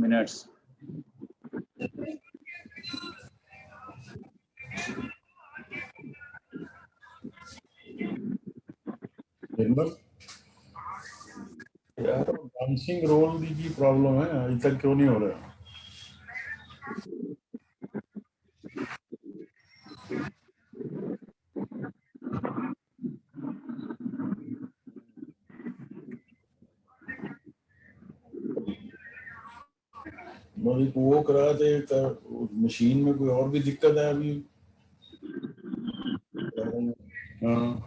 minutes. यार dancing role की problem है, अभी तक क्यों नहीं हो रहा? वो करा थे, मशीन में कोई और भी दिक्कत है अभी? हाँ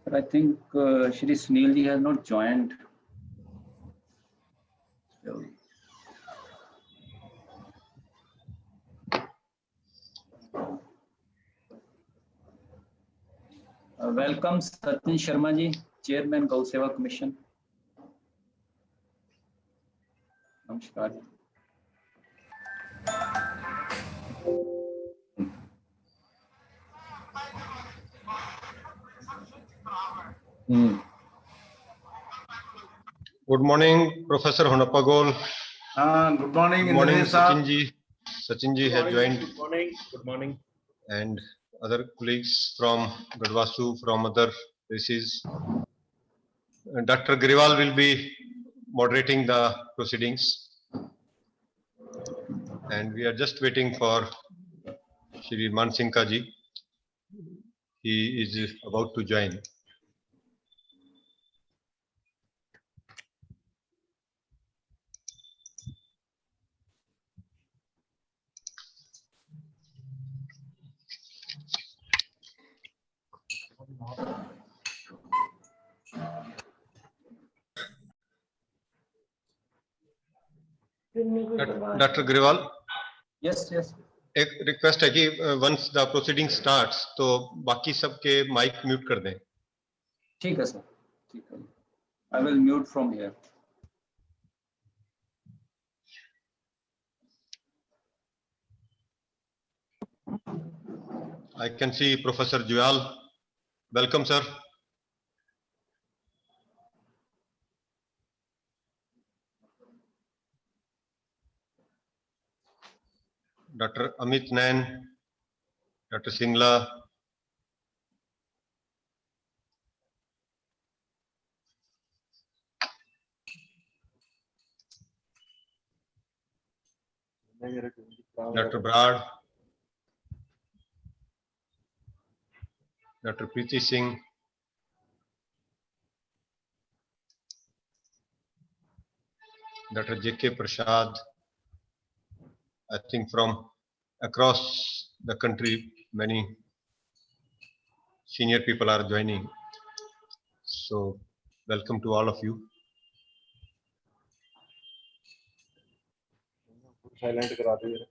But I think Shri Sunil ji has not joined. So, welcome Sachin Sharma ji, Chairman Gau Seva Commission. Namaskar. Good morning, Professor Honappa Gol. good morning. Good morning, Sachin ji. Sachin ji has joined. Good morning. Good morning. And other colleagues from Gadwasu, from other places. Dr. Griwal will be moderating the proceedings. And we are just waiting for Shri Mansinka ji. He is about to join. Dr. Griwal? Yes, yes. एक request है कि once the proceeding starts तो बाकी सबके mic mute कर दें. ठीक है सर, ठीक है. I will mute from here. I can see Professor Juyal. Welcome, sir. Dr. Amit Nain, Dr. Singla. Dr. Brad. Dr. Preeti Singh. Dr. J.K. Prasad. I think from across the country, many senior people are joining. So, welcome to all of you. Silent करा दीजिए.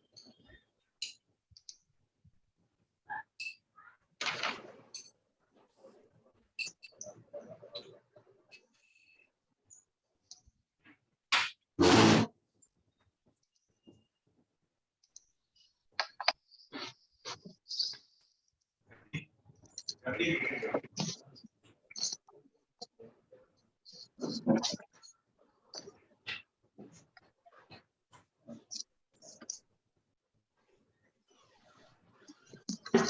Dr.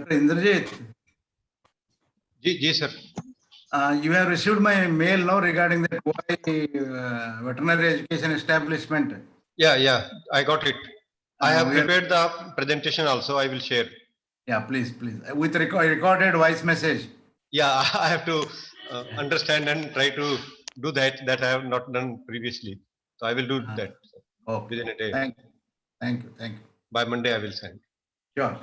Indrajit, जी sir. you have received my mail now regarding the veterinary education establishment. Yeah, I got it. I have we are- prepared the presentation also. I will share. Yeah, please. With recorded voice message. Yeah, I have to understand and try to do that I have not done previously. So I will do that Okay. within a day. Thank you. By Monday I will send. Sure.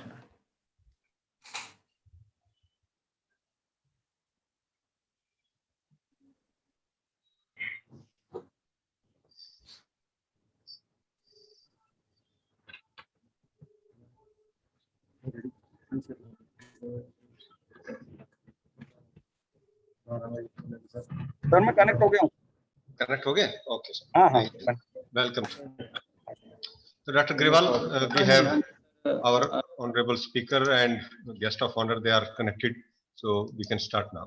Sir मैं connect हो गया हूँ. Connect हो गया? Okay, sir. हाँ. Welcome, sir. So, Dr. Grewal, we have our honorable speaker and guest of honor. They are connected, so we can start now.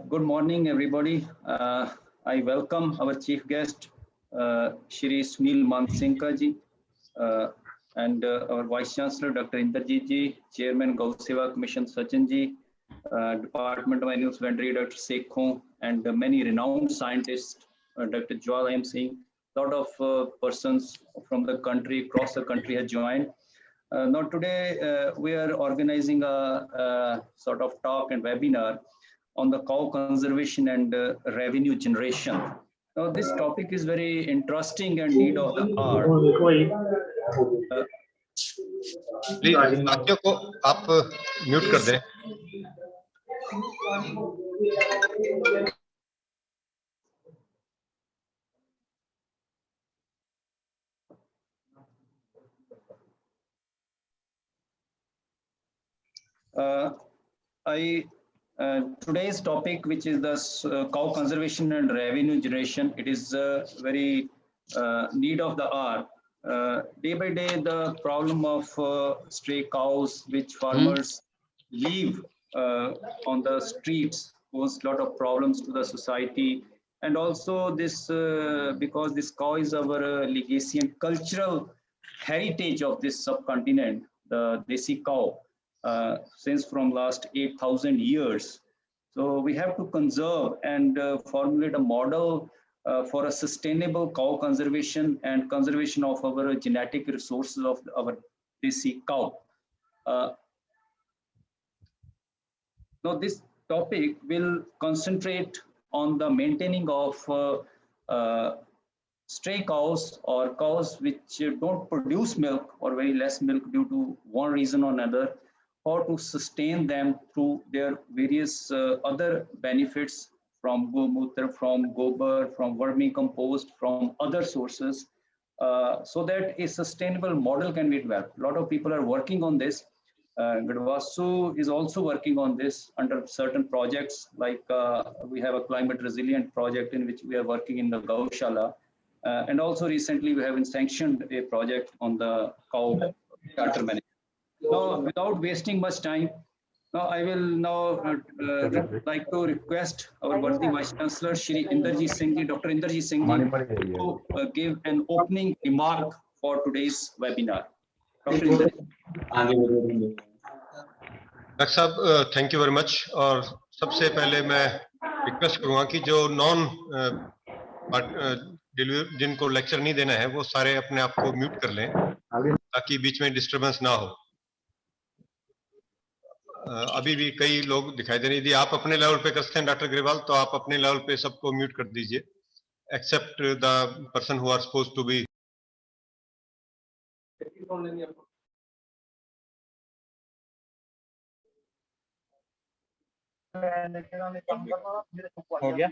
Good morning, everybody. I welcome our chief guest, Shri Sunil Mansinka ji, and our Vice Chancellor, Dr. Inderjit ji, Chairman Gau Seva Commission, Sachin ji, Department of Animal Husbandry, Dr. Sekhon, and many renowned scientists, Dr. Jwal, I am seeing a lot of persons from the country, across the country have joined. Now today we are organizing a sort of talk and webinar on the cow conservation and revenue generation. Now this topic is very interesting and need of the hour. Please, बाकियों को आप mute कर दें. Today's topic, which is the cow conservation and revenue generation, it is very need of the hour. Day by day, the problem of stray cows, which farmers leave on the streets, pose a lot of problems to the society. And also this, because this cow is our legacy and cultural heritage of this subcontinent, the Desi cow, since from last 8,000 years. So we have to conserve and formulate a model for a sustainable cow conservation and conservation of our genetic resources of our Desi cow. Now this topic will concentrate on the maintaining of stray cows or cows which don't produce milk or very less milk due to one reason or another, or to sustain them through their various other benefits from Gomutra, from Gobar, from vermicompost, from other sources, so that a sustainable model can be developed. A lot of people are working on this. Gadwasu is also working on this under certain projects, like we have a climate resilient project in which we are working in the Gaushala. And also recently we have sanctioned a project on the cow charter management. Now, without wasting much time, now I will now like to request our worthy Vice Chancellor, Shri Inderjit Singh ji, Dr. Inderjit Singh ji, to give an opening remark for today's webinar. Dr. Inderjit. Doctor साहब, thank you very much. और सबसे पहले मैं request करूंगा कि जो जिनको lecture नहीं देना है वो सारे अपने आप को म्यूट कर लें ताकि बीच में डिस्टरबेंस ना हो. अभी भी कई लोग दिखाई दे रहे हैं. यदि आप अपने लेवल पे कर सकते हैं डॉक्टर ग्रेवाल, तो आप अपने लेवल पे सबको म्यूट कर दीजिए, except the person who are supposed to be. हो गया.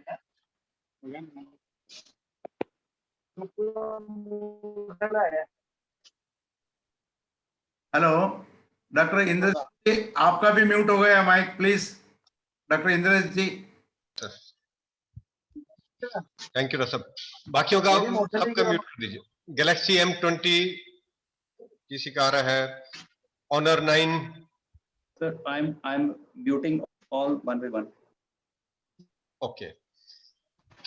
हेलो डॉक्टर इंद्रजीत जी, आपका भी म्यूट हो गया mike, please. Doctor Indrajit ji. Thank you doctor साहब. बाकियों का सबका म्यूट कर दीजिए. गैलेक्सी M20 किसी का आ रहा है Honor 9। Sir, I'm muting all one by one. Okay,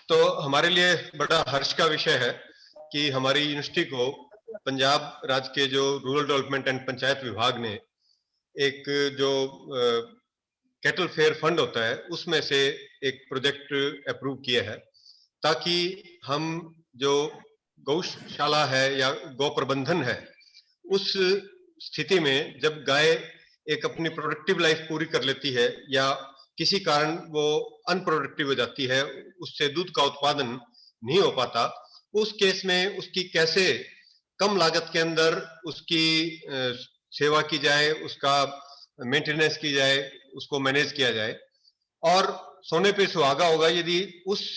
तो हमारे लिए बड़ा हर्ष का विषय है कि हमारी यूनिवर्सिटी को पंजाब राज्य के जो रूरल डेवलपमेंट एंड पंचायत विभाग ने एक जो कैटल फेयर फंड होता है उसमें से एक प्रोजेक्ट अप्रूव किया है, ताकि हम जो गौशाला है या गौ प्रबंधन है उस स्थिति में जब गाय एक अपनी प्रोडक्टिव लाइफ पूरी कर लेती है या किसी कारण वो अनप्रोडक्टिव हो जाती है, उससे दूध का उत्पादन नहीं हो पाता, उस केस में उसकी कैसे कम लागत के अंदर उसकी सेवा की जाए, उसका मेंटेनेंस की जाए, उसको मैनेज किया जाए। और सोने पे सुहागा होगा यदि उस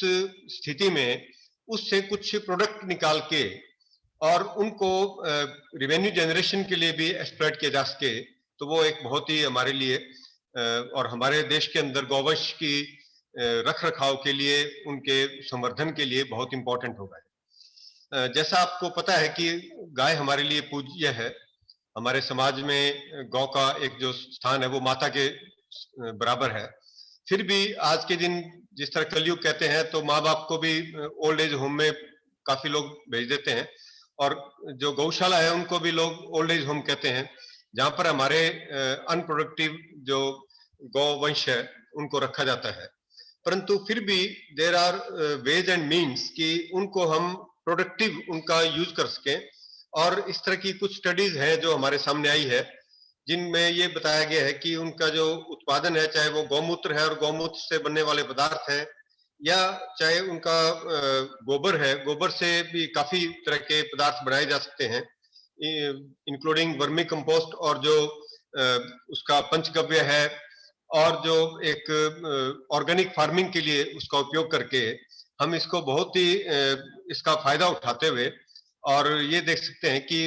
स्थिति में उससे कुछ प्रोडक्ट निकाल के और उनको रेवेन्यू जनरेशन के लिए भी एक्सप्लॉइट किया जा सके, तो वो एक बहुत ही हमारे लिए और हमारे देश के अंदर गौवंश की रख रखाव के लिए, उनके संवर्धन के लिए बहुत इंपॉर्टेंट होगा। जैसा आपको पता है कि गाय हमारे लिए पूज्य है। हमारे समाज में गौ का एक जो स्थान है वो माता के बराबर है। फिर भी आज के दिन जिस तरह कलयुग कहते हैं, तो माँ बाप को भी ओल्ड एज होम में काफी लोग भेज देते हैं, और जो गौशाला है उनको भी लोग ओल्ड एज होम कहते हैं, जहां पर हमारे अनप्रोडक्टिव जो गौवंश है उनको रखा जाता है। परंतु फिर भी there are ways and means कि उनको हम प्रोडक्टिव उनका यूज कर सकें। और इस तरह की कुछ स्टडीज है जो हमारे सामने आई है, जिनमें ये बताया गया है कि उनका जो उत्पादन है, चाहे वो गौमूत्र है और गौमूत्र से बनने वाले पदार्थ हैं, या चाहे उनका गोबर है, गोबर से भी काफी तरह के पदार्थ बनाए जा सकते हैं, इंक्लूडिंग वर्मी कंपोस्ट, और जो उसका पंचगव्य है, और जो एक ऑर्गेनिक फार्मिंग के लिए उसका उपयोग करके हम इसको बहुत ही इसका फायदा उठाते हुए और ये देख सकते हैं कि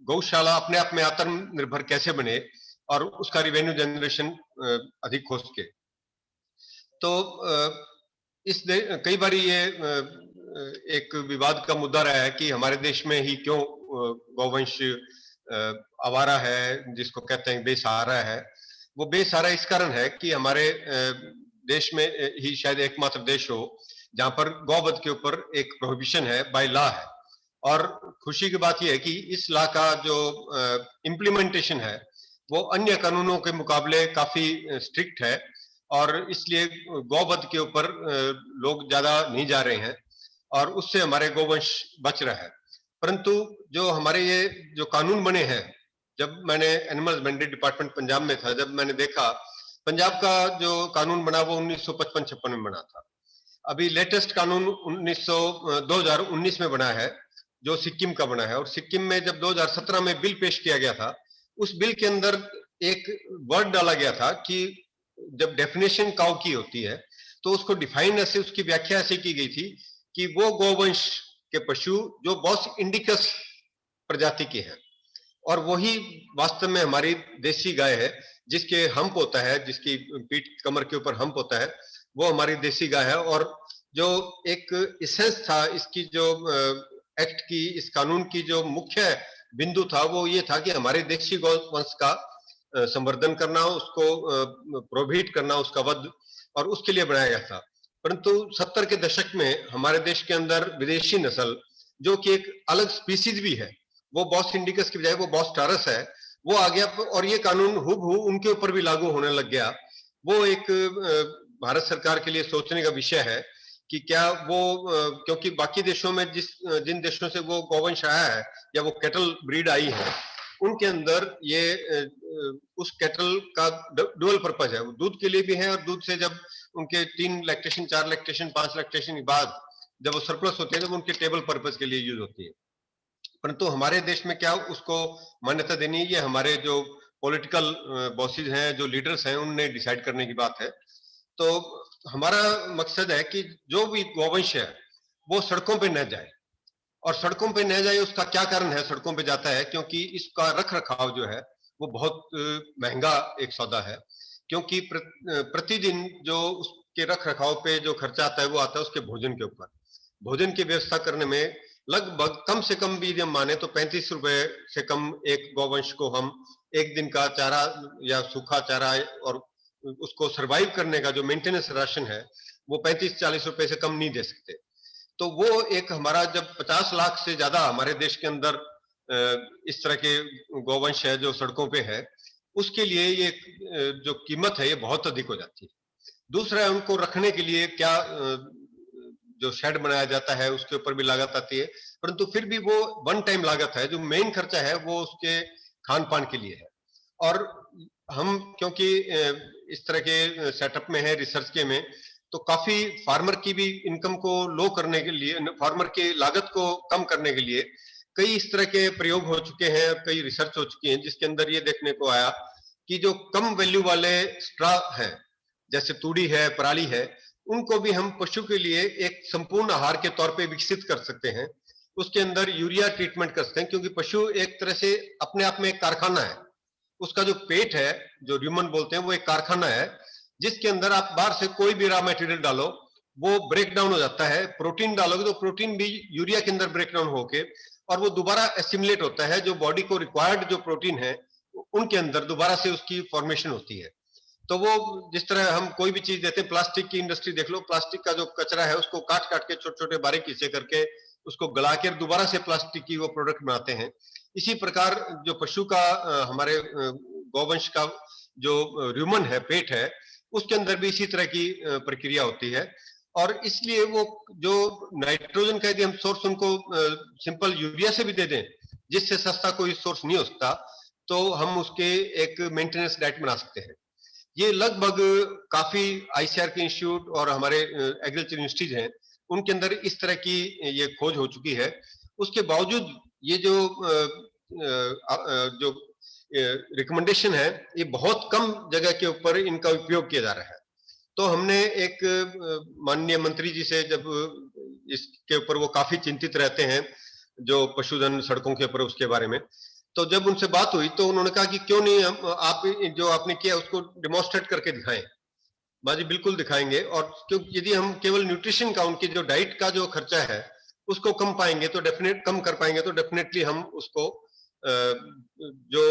गौशाला अपने आप में आत्मनिर्भर कैसे बने और उसका रिवेन्यू जनरेशन अधिक हो सके। तो कई बार ये एक विवाद का मुद्दा रहा है कि हमारे देश में ही क्यों गौवंश आवारा है, जिसको कहते हैं बेसहारा है। वो बेसहारा इस कारण है कि हमारे देश में ही शायद एकमात्र देश हो जहां पर गौवध के ऊपर एक प्रोहिबिशन है, बाय लॉ है। और खुशी की बात यह है कि इस लॉ का जो इम्प्लीमेंटेशन है वो अन्य कानूनों के मुकाबले काफी स्ट्रिक्ट है, और इसलिए गौवध के ऊपर लोग ज्यादा नहीं जा रहे हैं और उससे हमारे गौवंश बच रहा है। परंतु जो हमारे ये जो कानून बने हैं, जब मैंने एनिमल हस्बेंड्री डिपार्टमेंट पंजाब में था, जब मैंने देखा पंजाब का जो कानून बना वो 1955-56 में बना था। अभी लेटेस्ट कानून 2019 में बना है जो सिक्किम का बना है, और सिक्किम में जब 2017 में बिल पेश किया गया था, उस बिल के अंदर एक वर्ड डाला गया था कि जब डेफिनेशन काउ की होती है तो उसको डिफाइन ऐसे, उसकी व्याख्या ऐसे की गई थी कि वो गौवंश के पशु जो बॉस इंडिकस प्रजाति के हैं, और वही वास्तव में हमारी देसी गाय है, जिसके हम्प होता है, जिसकी पीठ कमर के ऊपर हम्प होता है, वो हमारी देसी गाय है। और जो एक इसेंस था इसकी, जो एक्ट की, इस कानून की जो मुख्य बिंदु था वो ये था कि हमारे देशी गौवंश का संवर्धन करना, उसको प्रोहिबिट करना, उसका वध, और उसके लिए बनाया गया था। परंतु 70 के दशक में हमारे देश के अंदर विदेशी नस्ल, जो कि एक अलग स्पीसीज भी है, वो बॉस इंडिकस की बजाय वो बॉस टारस है, वो आ गया, और ये कानून हुबहू उनके ऊपर भी लागू होने लग गया। वो एक भारत सरकार के लिए सोचने का विषय है कि क्या वो, क्योंकि बाकी देशों में जिन देशों से वो गौवंश आया है या वो कैटल ब्रीड आई है, उनके अंदर ये उस कैटल का डुअल पर्पज है, वो दूध के लिए भी है, और दूध से जब उनके 3 लैक्टेशन, 4 लैक्टेशन, 5 लैक्टेशन के बाद जब वो सरप्लस होते हैं, जब उनके टेबल पर्पज के लिए यूज होती है। परंतु हमारे देश में क्या उसको मान्यता देनी है, ये हमारे जो पॉलिटिकल बॉसेज हैं, जो लीडर्स हैं, उनने डिसाइड करने की बात है। तो हमारा मकसद है कि जो भी गौवंश है वो सड़कों पे न जाए, और सड़कों पे न जाए उसका क्या कारण है सड़कों पे जाता है, क्योंकि इसका रख रखाव जो है वो बहुत महंगा एक सौदा है, क्योंकि प्रतिदिन जो उसके रख रखाव पे जो खर्चा आता है वो आता है उसके भोजन के ऊपर। भोजन की व्यवस्था करने में लगभग कम से कम भी हम माने तो 35 रुपए से कम एक गौवंश को हम एक दिन का चारा या सूखा चारा और उसको सरवाइव करने का जो मेंटेनेंस राशन है वो 35-40 रुपए से कम नहीं दे सकते। तो वो एक हमारा जब 50 लाख से ज्यादा हमारे देश के अंदर इस तरह के गौवंश है जो सड़कों पे है, उसके लिए ये जो कीमत है ये बहुत अधिक हो जाती है। दूसरा है उनको रखने के लिए क्या जो शेड बनाया जाता है उसके ऊपर भी लागत आती है, परंतु फिर भी वो वन टाइम लागत है। जो मेन खर्चा है वो उसके खान पान के लिए है। और हम क्योंकि इस तरह के सेटअप में है रिसर्च के में, तो काफी फार्मर की भी इनकम को लो करने के लिए, फार्मर की लागत को कम करने के लिए कई इस तरह के प्रयोग हो चुके हैं, कई रिसर्च हो चुकी हैं, जिसके अंदर ये देखने को आया कि जो कम वैल्यू वाले स्ट्रा हैं जैसे तूड़ी है, पराली है, उनको भी हम पशु के लिए एक संपूर्ण आहार के तौर पे विकसित कर सकते हैं। उसके अंदर यूरिया ट्रीटमेंट कर सकते हैं, क्योंकि पशु एक तरह से अपने आप में एक कारखाना है। उसका जो पेट है, जो र्यूमन बोलते हैं, वो एक कारखाना है जिसके अंदर आप बाहर से कोई भी रॉ मटेरियल डालो वो ब्रेक डाउन हो जाता है। प्रोटीन डालोगे तो प्रोटीन भी यूरिया के अंदर ब्रेक डाउन होके और वो दोबारा एसिमुलेट होता है, जो बॉडी को रिक्वायर्ड जो प्रोटीन है उनके अंदर दोबारा से उसकी फॉर्मेशन होती है। तो वो जिस तरह हम कोई भी चीज देते हैं, प्लास्टिक की इंडस्ट्री देख लो, प्लास्टिक का जो कचरा है उसको काट काट के छोटे छोटे बारीक हिस्से करके उसको गला के दोबारा से प्लास्टिक की वो प्रोडक्ट बनाते हैं। इसी प्रकार जो पशु का हमारे गौवंश का जो र्यूमन है, पेट है, उसके अंदर भी इसी तरह की प्रक्रिया होती है। और इसलिए वो जो नाइट्रोजन का यदि हम सोर्स उनको सिंपल यूरिया से भी दे दें, जिससे सस्ता कोई सोर्स नहीं हो सकता, तो हम उसके एक मेंटेनेंस डाइट बना सकते हैं। ये लगभग काफी आईसीआर के इंस्टीट्यूट और हमारे एग्रीकल्चर यूनिवर्सिटीज हैं, उनके अंदर इस तरह की ये खोज हो चुकी है। उसके बावजूद ये जो रिकमेंडेशन है, ये बहुत कम जगह के ऊपर इनका उपयोग किया जा रहा है। तो हमने एक माननीय मंत्री जी से, जब इसके ऊपर वो काफी चिंतित रहते हैं जो पशुधन सड़कों के ऊपर उसके बारे में, तो जब उनसे बात हुई तो उन्होंने कहा कि क्यों नहीं हम आप जो आपने किया उसको डेमोन्स्ट्रेट करके दिखाएं। बाजी बिल्कुल दिखाएंगे। और क्योंकि यदि हम केवल न्यूट्रिशन का, उनकी जो डाइट का जो खर्चा है उसको कम कर पाएंगे तो डेफिनेटली हम उसको जो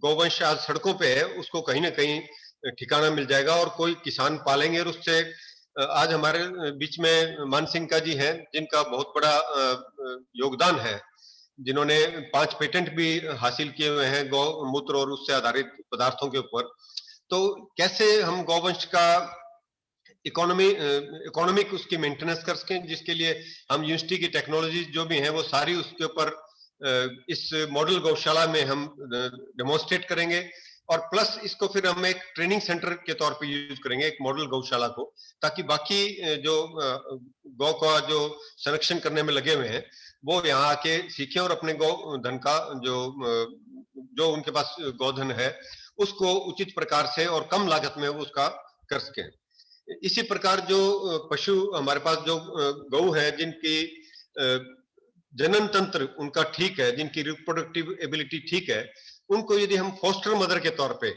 गौवंश आज सड़कों पे है उसको कहीं ना कहीं ठिकाना मिल जाएगा और कोई किसान पालेंगे। और उससे आज हमारे बीच में मान सिंह का जी हैं, जिनका बहुत बड़ा योगदान है, जिन्होंने 5 पेटेंट भी हासिल किए हुए हैं गौमूत्र और उससे आधारित पदार्थों के ऊपर। तो कैसे हम गौवंश का इकोनॉमिक उसकी मेंटेनेंस कर सकें, जिसके लिए हम यूनिवर्सिटी की टेक्नोलॉजी जो भी हैं वो सारी उसके ऊपर इस मॉडल गौशाला में हम डेमोन्स्ट्रेट करेंगे। और प्लस इसको फिर हम एक ट्रेनिंग सेंटर के तौर पे यूज करेंगे, एक मॉडल गौशाला को, ताकि बाकी जो गौ का जो संरक्षण करने में लगे हुए हैं वो यहाँ आके सीखें और अपने गौ धन का जो उनके पास गौधन है उसको उचित प्रकार से और कम लागत में वो उसका कर सकें। इसी प्रकार जो पशु हमारे पास जो गौ है, जिनकी जनन तंत्र उनका ठीक है, जिनकी रिप्रोडक्टिव एबिलिटी ठीक है, उनको यदि हम फोस्टर मदर के तौर पे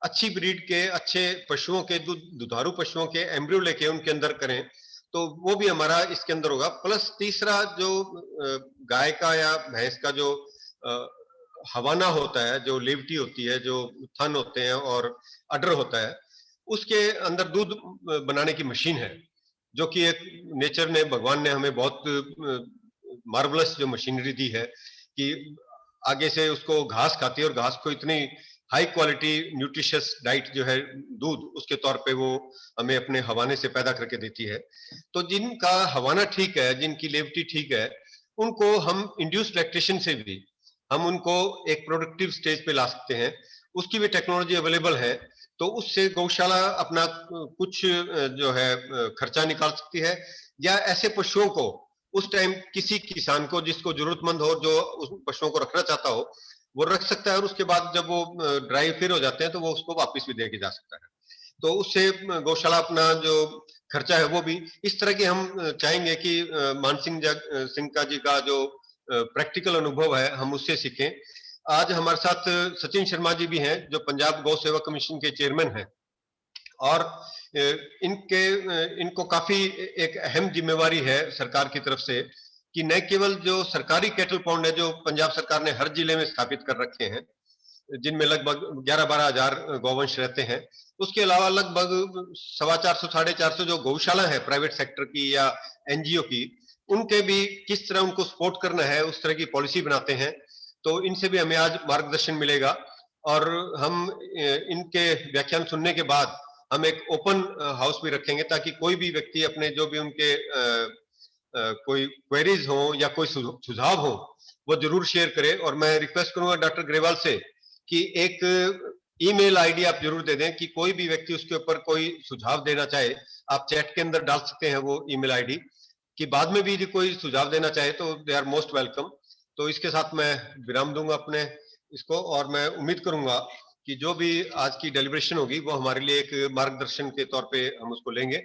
अच्छी ब्रीड के अच्छे पशुओं के दुधारू पशुओं के एम्ब्रियो लेके उनके अंदर करें तो वो भी हमारा इसके अंदर होगा। प्लस तीसरा जो गाय का या भैंस का जो हवाना होता है, जो लेवटी होती है, जो थन होते हैं और अडर होता है, उसके अंदर दूध बनाने की मशीन है, जो कि एक नेचर ने, भगवान ने हमें बहुत मार्वलस जो मशीनरी दी है कि आगे से उसको घास खाती है और घास को इतनी हाई क्वालिटी न्यूट्रिशियस डाइट जो है दूध, उसके तौर पे वो हमें अपने हवाने से पैदा करके देती है। तो जिनका हवाना ठीक है, जिनकी लेवटी ठीक है, उनको हम इंड्यूस्ड लैक्टेशन से भी हम उनको एक प्रोडक्टिव स्टेज पे ला सकते हैं। उसकी भी टेक्नोलॉजी अवेलेबल है। तो उससे गौशाला अपना कुछ जो है खर्चा निकाल सकती है, या ऐसे पशुओं को उस टाइम किसी किसान को जिसको जरूरतमंद हो, जो उस पशुओं को रखना चाहता हो, वो रख सकता है और उसके बाद जब वो ड्राई फिर हो जाते हैं तो वो उसको वापस भी दे के जा सकता है। तो उससे गौशाला अपना जो खर्चा है वो भी इस तरह के हम चाहेंगे कि मान सिंह का जी का जो प्रैक्टिकल अनुभव है हम उससे सीखें। आज हमारे साथ सचिन शर्मा जी भी हैं, जो पंजाब गौ सेवा कमीशन के चेयरमैन हैं, और इनको काफी एक अहम जिम्मेवारी है सरकार की तरफ से कि न केवल जो सरकारी कैटल पॉन्ड है जो पंजाब सरकार ने हर जिले में स्थापित कर रखे हैं, जिनमें लगभग 11-12 हजार गौवंश रहते हैं, उसके अलावा लगभग 450 450 जो गौशाला है प्राइवेट सेक्टर की या एनजीओ की, उनके भी किस तरह उनको सपोर्ट करना है उस तरह की पॉलिसी बनाते हैं। तो इनसे भी हमें आज मार्गदर्शन मिलेगा और हम इनके व्याख्यान सुनने के बाद हम एक ओपन हाउस भी रखेंगे ताकि कोई भी व्यक्ति अपने जो भी उनके कोई क्वेरीज हो या कोई सुझाव हो वो जरूर शेयर करे। और मैं रिक्वेस्ट करूंगा डॉक्टर ग्रेवाल से कि एक ईमेल आईडी आप जरूर दे दें कि कोई भी व्यक्ति उसके ऊपर कोई सुझाव देना चाहे, आप चैट के अंदर डाल सकते हैं वो ईमेल आईडी, कि बाद में भी यदि कोई सुझाव देना चाहे तो दे आर मोस्ट वेलकम। तो इसके साथ मैं विराम दूंगा अपने इसको, और मैं उम्मीद करूंगा कि जो भी आज की डेलिब्रेशन होगी वो हमारे लिए एक मार्गदर्शन के तौर पे हम उसको लेंगे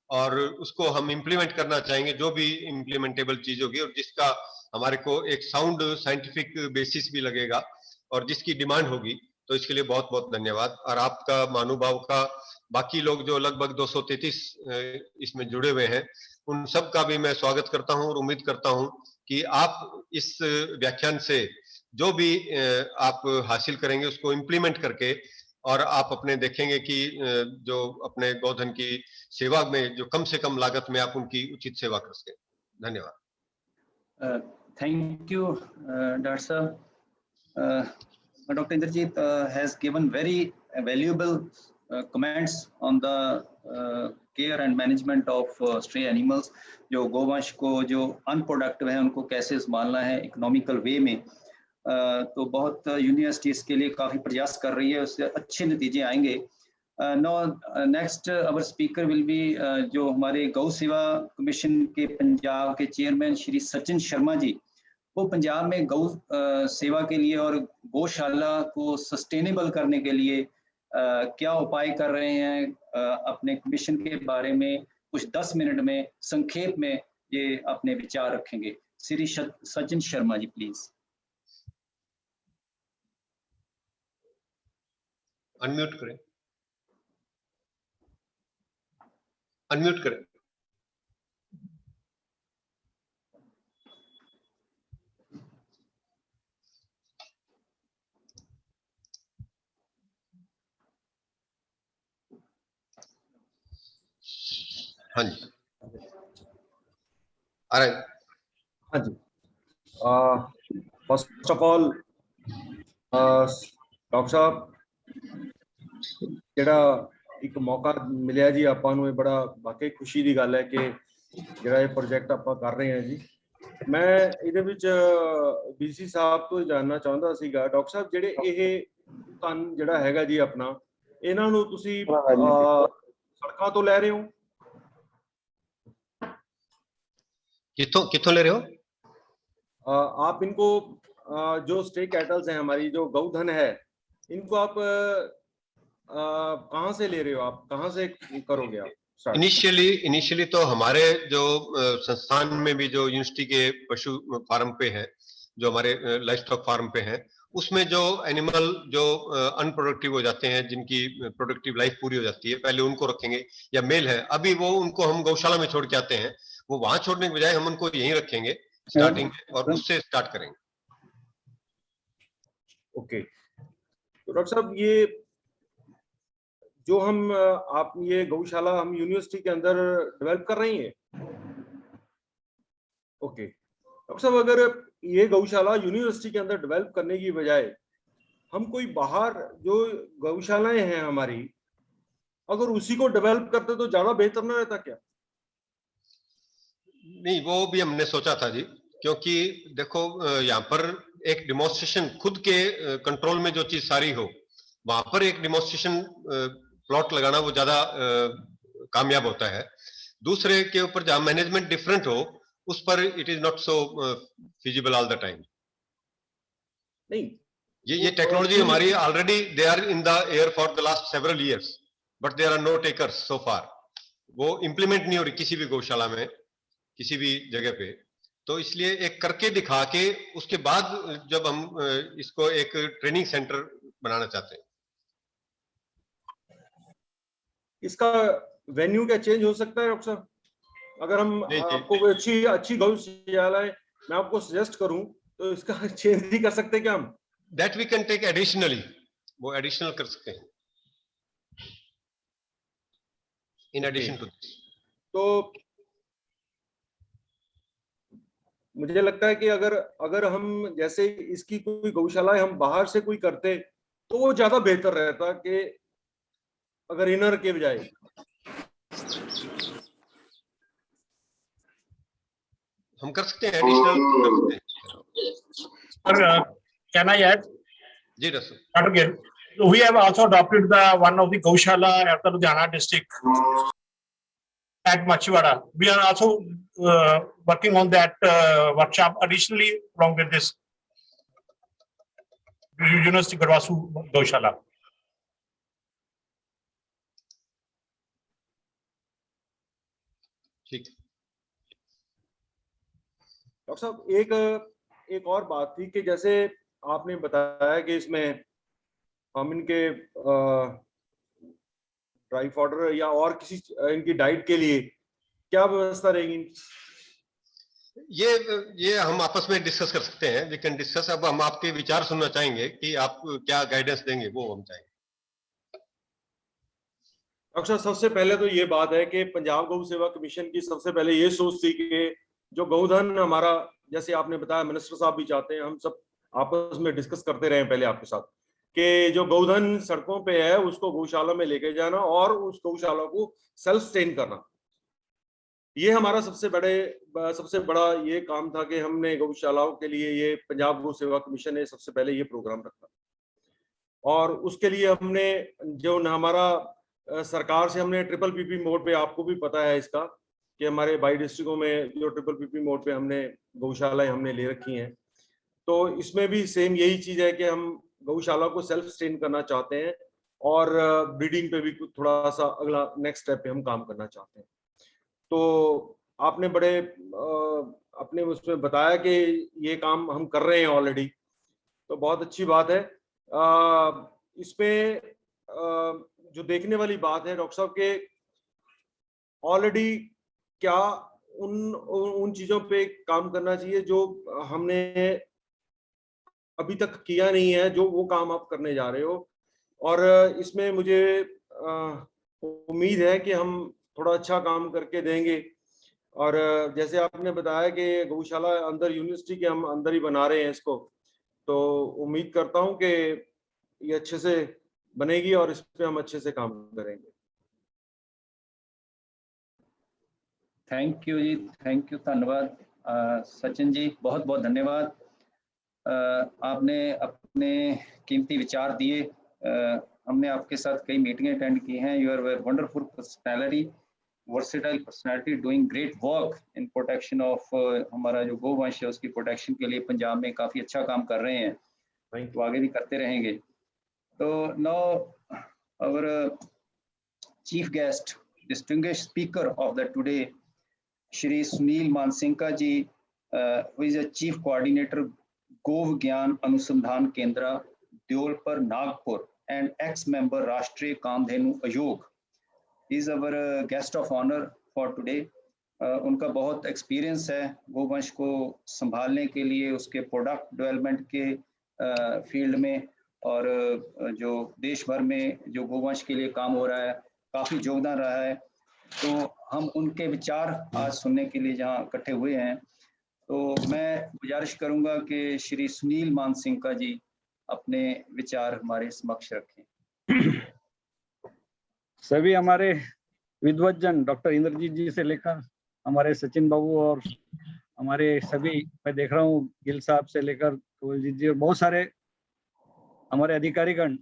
और उसको हम इम्प्लीमेंट करना चाहेंगे, जो भी इम्प्लीमेंटेबल चीज होगी और जिसका हमारे को एक साउंड साइंटिफिक बेसिस भी लगेगा और जिसकी डिमांड होगी। तो इसके लिए बहुत बहुत धन्यवाद। और आपका महानुभाव का बाकी लोग जो लगभग 233 इसमें जुड़े हुए हैं उन सब का भी मैं स्वागत करता हूं और उम्मीद करता हूं कि आप इस व्याख्यान से जो भी आप हासिल करेंगे उसको इम्प्लीमेंट करके और आप अपने देखेंगे कि जो अपने गौधन की सेवा में जो कम से कम लागत में आप उनकी उचित सेवा कर सकें। धन्यवाद। Thank you, Dr. Sir. Dr. Indrajit has given very valuable comments on the care and management of stray animals. जो गोवंश को जो अनप्रोडक्टिव है उनको कैसे संभालना है इकोनॉमिकल वे में, तो बहुत यूनिवर्सिटी इसके लिए काफ़ी प्रयास कर रही है, उससे अच्छे नतीजे आएंगे। Next our speaker will be जो हमारे गौ सेवा कमीशन के पंजाब के चेयरमैन श्री सचिन शर्मा जी। वो पंजाब में गौ सेवा के लिए और गौशाला को सस्टेनेबल करने के लिए क्या उपाय कर रहे हैं, अपने कमीशन के बारे में कुछ 10 मिनट में संक्षेप में ये अपने विचार रखेंगे। श्री सचिन शर्मा जी प्लीज। अनम्यूट करें, अनम्यूट करें। हाँ जी, आ रहा है। हाँ जी, फर्स्ट ऑफ ऑल डॉक्टर साहब ਜਿਹੜਾ ਇੱਕ ਮੌਕਾ ਮਿਲਿਆ ਜੀ ਆਪਾਂ ਨੂੰ, ਇਹ ਬੜਾ ਵਾਕਈ ਖੁਸ਼ੀ ਦੀ ਗੱਲ ਹੈ ਕਿ ਜਿਹੜਾ ਇਹ ਪ੍ਰੋਜੈਕਟ ਆਪਾਂ ਕਰ ਰਹੇ ਹਾਂ ਜੀ। ਮੈਂ ਇਹਦੇ ਵਿੱਚ BC ਸਾਹਿਬ ਤੋਂ ਜਾਨਣਾ ਚਾਹੁੰਦਾ ਸੀਗਾ ਡਾਕਟਰ ਸਾਹਿਬ, ਜਿਹੜੇ ਇਹ ਧਨ ਜਿਹੜਾ ਹੈਗਾ ਜੀ ਆਪਣਾ, ਇਹਨਾਂ ਨੂੰ ਤੁਸੀਂ ਸੜਕਾਂ ਤੋਂ ਲੈ ਰਹੇ ਹੋ? कितों ले रहे हो? आप इनको जो स्टे कैटल्स हैं, हमारी जो गौधन है, इनको आप कहाँ से ले रहे हो? आप कहाँ से करोगे आप? इनिशियली तो हमारे जो संस्थान में भी जो यूनिवर्सिटी के पशु फार्म पे है, जो हमारे लाइफ स्टॉक फार्म पे है, उसमें जो एनिमल जो अनप्रोडक्टिव हो जाते हैं, जिनकी प्रोडक्टिव लाइफ पूरी हो जाती है, पहले उनको रखेंगे, या मेल है अभी वो उनको हम गौशाला में छोड़ के आते हैं, वो वहां छोड़ने के बजाय हम उनको यहीं रखेंगे स्टार्टिंग में और उससे स्टार्ट करेंगे। ओके, तो डॉक्टर साहब ये जो हम आप ये गौशाला हम यूनिवर्सिटी के अंदर डेवलप कर रही हैं? ओके डॉक्टर साहब, अगर ये गौशाला यूनिवर्सिटी के अंदर डेवलप करने की बजाय हम कोई बाहर जो गौशालाएं हैं हमारी, अगर उसी को डेवलप करते तो ज्यादा बेहतर ना रहता क्या? नहीं, वो भी हमने सोचा था जी, क्योंकि देखो यहाँ पर एक डिमोन्स्ट्रेशन खुद के कंट्रोल में जो चीज सारी हो, वहां पर एक डिमोन्स्ट्रेशन प्लॉट लगाना वो ज्यादा कामयाब होता है। दूसरे के ऊपर जहां मैनेजमेंट डिफरेंट हो उस पर it is not so feasible all the time. नहीं, ये टेक्नोलॉजी हमारी already they are in the air for the last several years, but there are no takers so far. वो इंप्लीमेंट नहीं हो रही किसी भी गौशाला में, किसी भी जगह पे। तो इसलिए एक करके दिखा के उसके बाद जब हम इसको एक ट्रेनिंग सेंटर बनाना चाहते हैं। इसका वेन्यू क्या चेंज हो सकता है डॉक्टर साहब? अगर हम नहीं, आपको कोई अच्छी गौशाला मैं आपको सजेस्ट करूं तो इसका चेंज भी कर सकते हैं क्या हम? That we can take additionally, वो एडिशनल कर सकते हैं इन एडिशन टू दिस। तो मुझे लगता है कि अगर हम जैसे इसकी कोई गौशाला हम बाहर से कोई करते तो वो ज्यादा बेहतर रहता कि अगर इनर के बजाय। हम कर सकते हैं, एडिशनल कर सकते हैं। Can I add? जी रसू। Dr. Gill, we have also adopted the one of the Gaushala at the Ludhiana district at Machhiwada. We are also working on that workshop additionally along with this University Garwasu Gaushala. ठीक। Doctor साहब एक और बात थी कि जैसे आपने बताया कि इसमें हम इनके ड्राई फॉडर या और किसी इनकी डाइट के लिए क्या व्यवस्था रहेगी? ये हम आपस में डिस्कस कर सकते हैं, वी कैन डिस्कस। अब हम आपके विचार सुनना चाहेंगे कि आप क्या गाइडेंस देंगे, वो हम चाहेंगे। डॉक्टर साहब, सबसे पहले तो ये बात है कि पंजाब गौ सेवा कमीशन की सबसे पहले ये सोच थी कि जो गौधन हमारा, जैसे आपने बताया मिनिस्टर साहब भी चाहते हैं, हम सब आपस में डिस्कस करते रहे पहले आपके साथ, कि जो गौधन सड़कों पे है उसको गौशाला में लेके जाना और उस गौशाला को सेल्फ सस्टेन करना, ये हमारा सबसे बड़ा ये काम था कि हमने गौशालाओं के लिए ये पंजाब गौ सेवा कमीशन ने सबसे पहले ये प्रोग्राम रखा। और उसके लिए हमने जो हमारा सरकार से हमने ट्रिपल पीपी मोड पे, आपको भी पता है इसका कि हमारे 22 डिस्ट्रिक्टों में जो ट्रिपल पीपी मोड पे हमने गौशालाएं हमने ले रखी हैं, तो इसमें भी सेम यही चीज है कि हम गौशाला को सेल्फ सस्टेन करना चाहते हैं और ब्रीडिंग पे भी थोड़ा सा अगला नेक्स्ट स्टेप पे हम काम करना चाहते हैं। तो आपने बड़े अपने उसमें बताया कि ये काम हम कर रहे हैं ऑलरेडी, तो बहुत अच्छी बात है। इसमें जो देखने वाली बात है डॉक्टर साहब के ऑलरेडी क्या उन चीजों पे काम करना चाहिए जो हमने अभी तक किया नहीं है, जो वो काम आप करने जा रहे हो, और इसमें मुझे उम्मीद है कि हम थोड़ा अच्छा काम करके देंगे। और जैसे आपने बताया कि गौशाला अंदर यूनिवर्सिटी के हम अंदर ही बना रहे हैं इसको, तो उम्मीद करता हूं कि ये अच्छे से बनेगी और इस पे हम अच्छे से काम करेंगे। Thank you ji, thank you, धन्यवाद सचिन जी, बहुत बहुत धन्यवाद। आपने अपने कीमती विचार दिए। हमने आपके साथ कई मीटिंगें अटेंड की हैं। You are wonderful personality, versatile personality, doing great work in protection of हमारा जो गोवंश है उसकी प्रोटेक्शन के लिए पंजाब में काफ़ी अच्छा काम कर रहे हैं, तो आगे भी करते रहेंगे। तो now our chief guest, distinguished speaker of the today, Shri Sunil Mansingha ji, who is a chief coordinator Gau Gyan Anusandhan Kendra Deolapar Nagpur and ex member Rashtriya Kamdhenu Aayog, is our guest of honour for today. उनका बहुत एक्सपीरियंस है गोवंश को संभालने के लिए, उसके प्रोडक्ट डेवलपमेंट के फील्ड में, और जो देश भर में जो गोवंश के लिए काम हो रहा है काफ़ी योगदान रहा है। तो हम उनके विचार आज सुनने के लिए जहाँ इकट्ठे हुए हैं, तो मैं गुजारिश करूंगा कि श्री सुनील मानसिंघा जी अपने विचार हमारे समक्ष रखें। सभी हमारे विद्वज्जन डॉक्टर इंद्रजीत जी से लेकर हमारे सचिन बाबू और हमारे सभी, मैं देख रहा हूँ गिल साहब से लेकर कोलजीत जी और बहुत सारे हमारे अधिकारीगण,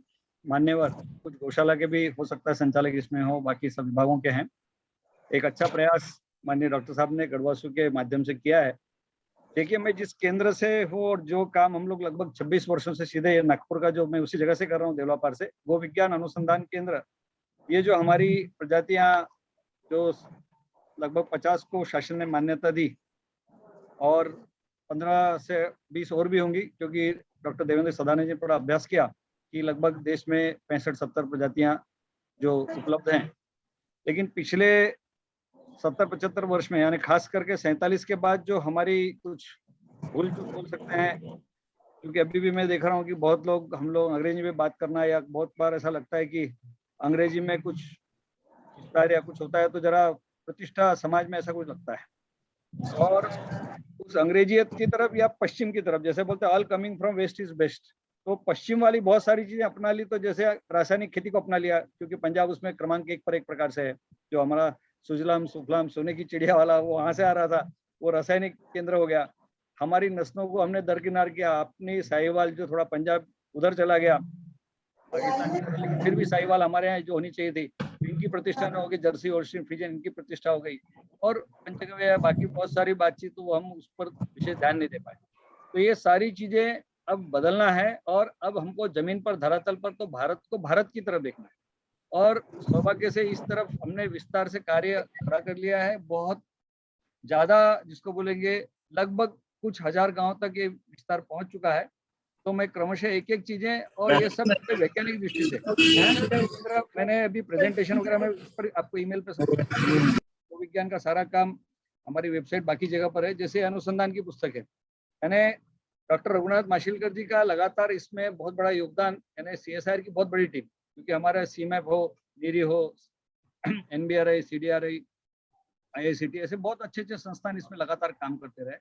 मान्यवर, कुछ गौशाला के भी हो सकता है संचालक इसमें हो, बाकी सब विभागों के हैं। एक अच्छा प्रयास माननीय डॉक्टर साहब ने गढ़वासु के माध्यम से किया है। देखिए, मैं जिस केंद्र से हूँ और जो काम हम लोग लगभग 26 वर्षों से सीधे नागपुर का, जो मैं उसी जगह से कर रहा हूँ, देवलापार से, गो विज्ञान अनुसंधान केंद्र, ये जो हमारी प्रजातियां जो लगभग 50 को शासन ने मान्यता दी और 15 से 20 और भी होंगी, क्योंकि डॉक्टर देवेंद्र सदाने जी ने बड़ा अभ्यास किया कि लगभग देश में 65-70 प्रजातियां जो उपलब्ध हैं। लेकिन पिछले 70-75 वर्ष में, यानी खास करके 47 के बाद जो हमारी कुछ भूल चूक बोल सकते हैं, क्योंकि अभी भी मैं देख रहा हूँ कि बहुत लोग, हम लोग अंग्रेजी में बात करना, या बहुत बार ऐसा लगता है कि अंग्रेजी में कुछ विस्तार या कुछ होता है तो जरा प्रतिष्ठा समाज में ऐसा कुछ लगता है। और उस अंग्रेजियत की तरफ या पश्चिम की तरफ, जैसे बोलते हैं all coming from west is best, तो पश्चिम वाली बहुत सारी चीजें अपना ली। तो जैसे रासायनिक खेती को अपना लिया, क्योंकि पंजाब उसमें क्रमांक 1 पर एक प्रकार से है। जो हमारा सुजलाम सुफलाम सोने की चिड़िया वाला वो वहां से आ रहा था, वो रासायनिक केंद्र हो गया। हमारी नस्लों को हमने दरकिनार किया, अपनी साहिवाल जो थोड़ा पंजाब उधर चला गया पाकिस्तान की तरफ, लेकिन फिर भी साहिवाल हमारे यहाँ जो होनी चाहिए थी, इनकी प्रतिष्ठा न होगी, जर्सी और फ्रीजियन इनकी प्रतिष्ठा हो गई, और पंचगव्य या बाकी बहुत सारी बातचीत, तो हम उस पर विशेष ध्यान नहीं दे पाए। तो ये सारी चीजें अब बदलना है, और अब हमको जमीन पर, धरातल पर तो भारत को भारत की तरफ देखना है। और सौभाग्य से इस तरफ हमने विस्तार से कार्य खड़ा कर लिया है, बहुत ज्यादा जिसको बोलेंगे, लगभग कुछ हजार गांव तक ये विस्तार पहुंच चुका है। तो मैं क्रमशः एक एक चीजें, और ये सब वैज्ञानिक दृष्टि से मैंने अभी प्रेजेंटेशन वगैरह में उस पर आपको ईमेल पे तो विज्ञान का सारा काम हमारी वेबसाइट बाकी जगह पर है। जैसे अनुसंधान की पुस्तक है, यानी डॉक्टर रघुनाथ माशिलकर जी का लगातार इसमें बहुत बड़ा योगदान, यानी CSIR की बहुत बड़ी टीम, क्योंकि हमारा CMAP हो, नीरी हो, NBRI, CDRI, IICT, ऐसे बहुत अच्छे अच्छे संस्थान इसमें लगातार काम करते रहे।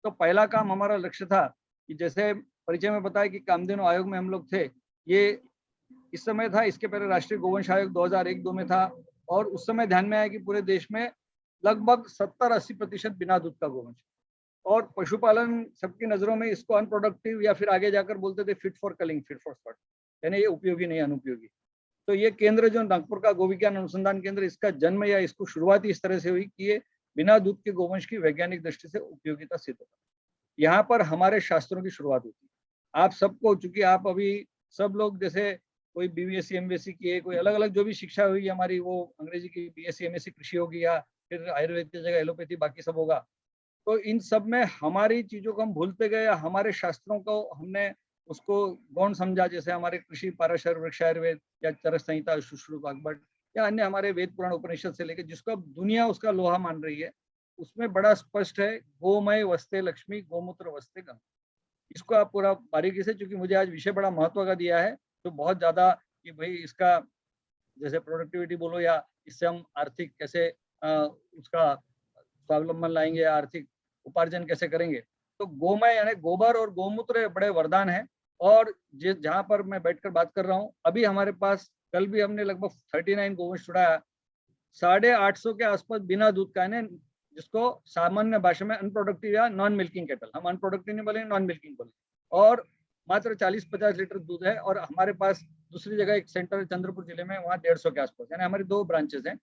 तो पहला काम हमारा लक्ष्य था कि जैसे परिचय में बताया कि कामधेनु आयोग में हम लोग थे, ये इस समय था, इसके पहले राष्ट्रीय गोवंश आयोग 2001-2 में था, और उस समय ध्यान में आया कि पूरे देश में लगभग 70-80% बिना दूध का गोवंश, और पशुपालन सबकी नजरों में इसको अनप्रोडक्टिव, या फिर आगे जाकर बोलते थे fit for culling, fit for slaughter, यानी ये उपयोगी नहीं, अनुपयोगी। तो ये केंद्र जो नागपुर का गोविज्ञान अनुसंधान केंद्र, इसका जन्म या इसको शुरुआत इस तरह से हुई कि ये बिना दूध के गोवंश की वैज्ञानिक दृष्टि से उपयोगिता सिद्ध होता। यहाँ पर हमारे शास्त्रों की शुरुआत होती है। आप सबको, चूंकि आप अभी सब लोग, जैसे कोई BSc MSc किए, कोई अलग अलग जो भी शिक्षा हुई हमारी, वो अंग्रेजी की BSc MSc कृषि होगी, या फिर आयुर्वेद की जगह एलोपैथी, बाकी सब होगा। तो इन सब में हमारी चीजों को हम भूलते गए, हमारे शास्त्रों को हमने उसको गौण समझा, जैसे हमारे कृषि, पाराशर, वृक्षायुर्वेद, या चरक संहिता, सुश्रुत, वाग्भट, या अन्य हमारे वेद पुराण उपनिषद से लेकर, जिसको अब दुनिया उसका लोहा मान रही है, उसमें बड़ा स्पष्ट है, गोमय वस्ते लक्ष्मी, गोमूत्र वस्ते गंगा। इसको आप पूरा बारीकी से, क्योंकि मुझे आज विषय बड़ा महत्व का दिया है, तो बहुत ज्यादा कि भाई इसका जैसे प्रोडक्टिविटी बोलो, या इससे हम आर्थिक कैसे उसका स्वावलंबन लाएंगे, या आर्थिक उपार्जन कैसे करेंगे। तो गोमय यानी गोबर और गोमूत्र बड़े वरदान है। और जहाँ पर मैं बैठकर बात कर रहा हूँ, अभी हमारे पास, कल भी हमने लगभग 39 गोवंश छुड़ाया, 850 के आसपास बिना दूध का, है जिसको सामान्य भाषा में अनप्रोडक्टिव या नॉन मिल्किंग कैटल, हम अनप्रोडक्टिव नहीं बोले, नॉन मिल्किंग बोले, और मात्र 40-50 लीटर दूध है। और हमारे पास दूसरी जगह एक सेंटर है चंद्रपुर जिले में, वहाँ 150 के आसपास, यानी हमारी 2 ब्रांचेस हैं।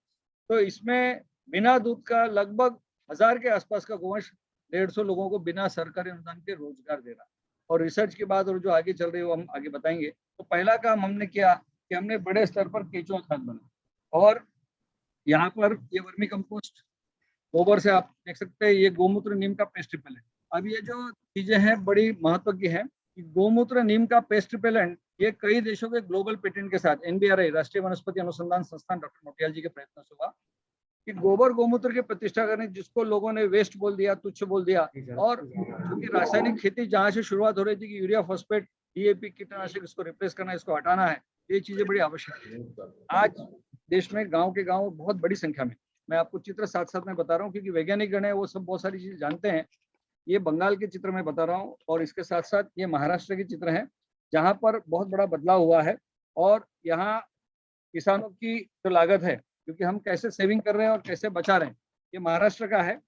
तो इसमें बिना दूध का लगभग 1000 के आसपास का गोवंश 150 लोगों को बिना सरकारी अनुदान के रोजगार दे रहा। और रिसर्च की बात और जो आगे चल रही है वो हम आगे बताएंगे। तो पहला काम हमने किया कि हमने बड़े स्तर पर केंचुआ खाद बनाया, और यहाँ पर ये वर्मी कंपोस्ट गोबर से आप देख सकते हैं, ये गोमूत्र नीम का पेस्ट रिपेलेंट। अब ये जो चीजें हैं बड़ी महत्व की है कि गोमूत्र नीम का पेस्ट रिपेलेंट, ये कई देशों के ग्लोबल पेटेंट के साथ NBRI, राष्ट्रीय वनस्पति अनुसंधान संस्थान, डॉक्टर मोटियाल जी के प्रयत्न से हुआ कि गोबर गोमूत्र की प्रतिष्ठा करने, जिसको लोगों ने वेस्ट बोल दिया, तुच्छ बोल दिया, और क्योंकि रासायनिक खेती जहाँ से शुरुआत हो रही थी कि यूरिया, फॉस्फेट, DAP, कीटनाशक, इसको रिप्लेस करना, इसको हटाना है, ये चीजें बड़ी आवश्यक है। आज देश में गाँव के गाँव बहुत बड़ी संख्या में, मैं आपको चित्र साथ साथ में बता रहा हूँ, क्योंकि वैज्ञानिक गण है वो सब बहुत सारी चीजें जानते हैं। ये बंगाल के चित्र में बता रहा हूँ, और इसके साथ साथ ये महाराष्ट्र के चित्र हैं, जहाँ पर बहुत बड़ा बदलाव हुआ है। और यहाँ किसानों की जो लागत है, क्योंकि हम कैसे सेविंग कर रहे हैं और कैसे बचा रहे हैं, ये महाराष्ट्र का है,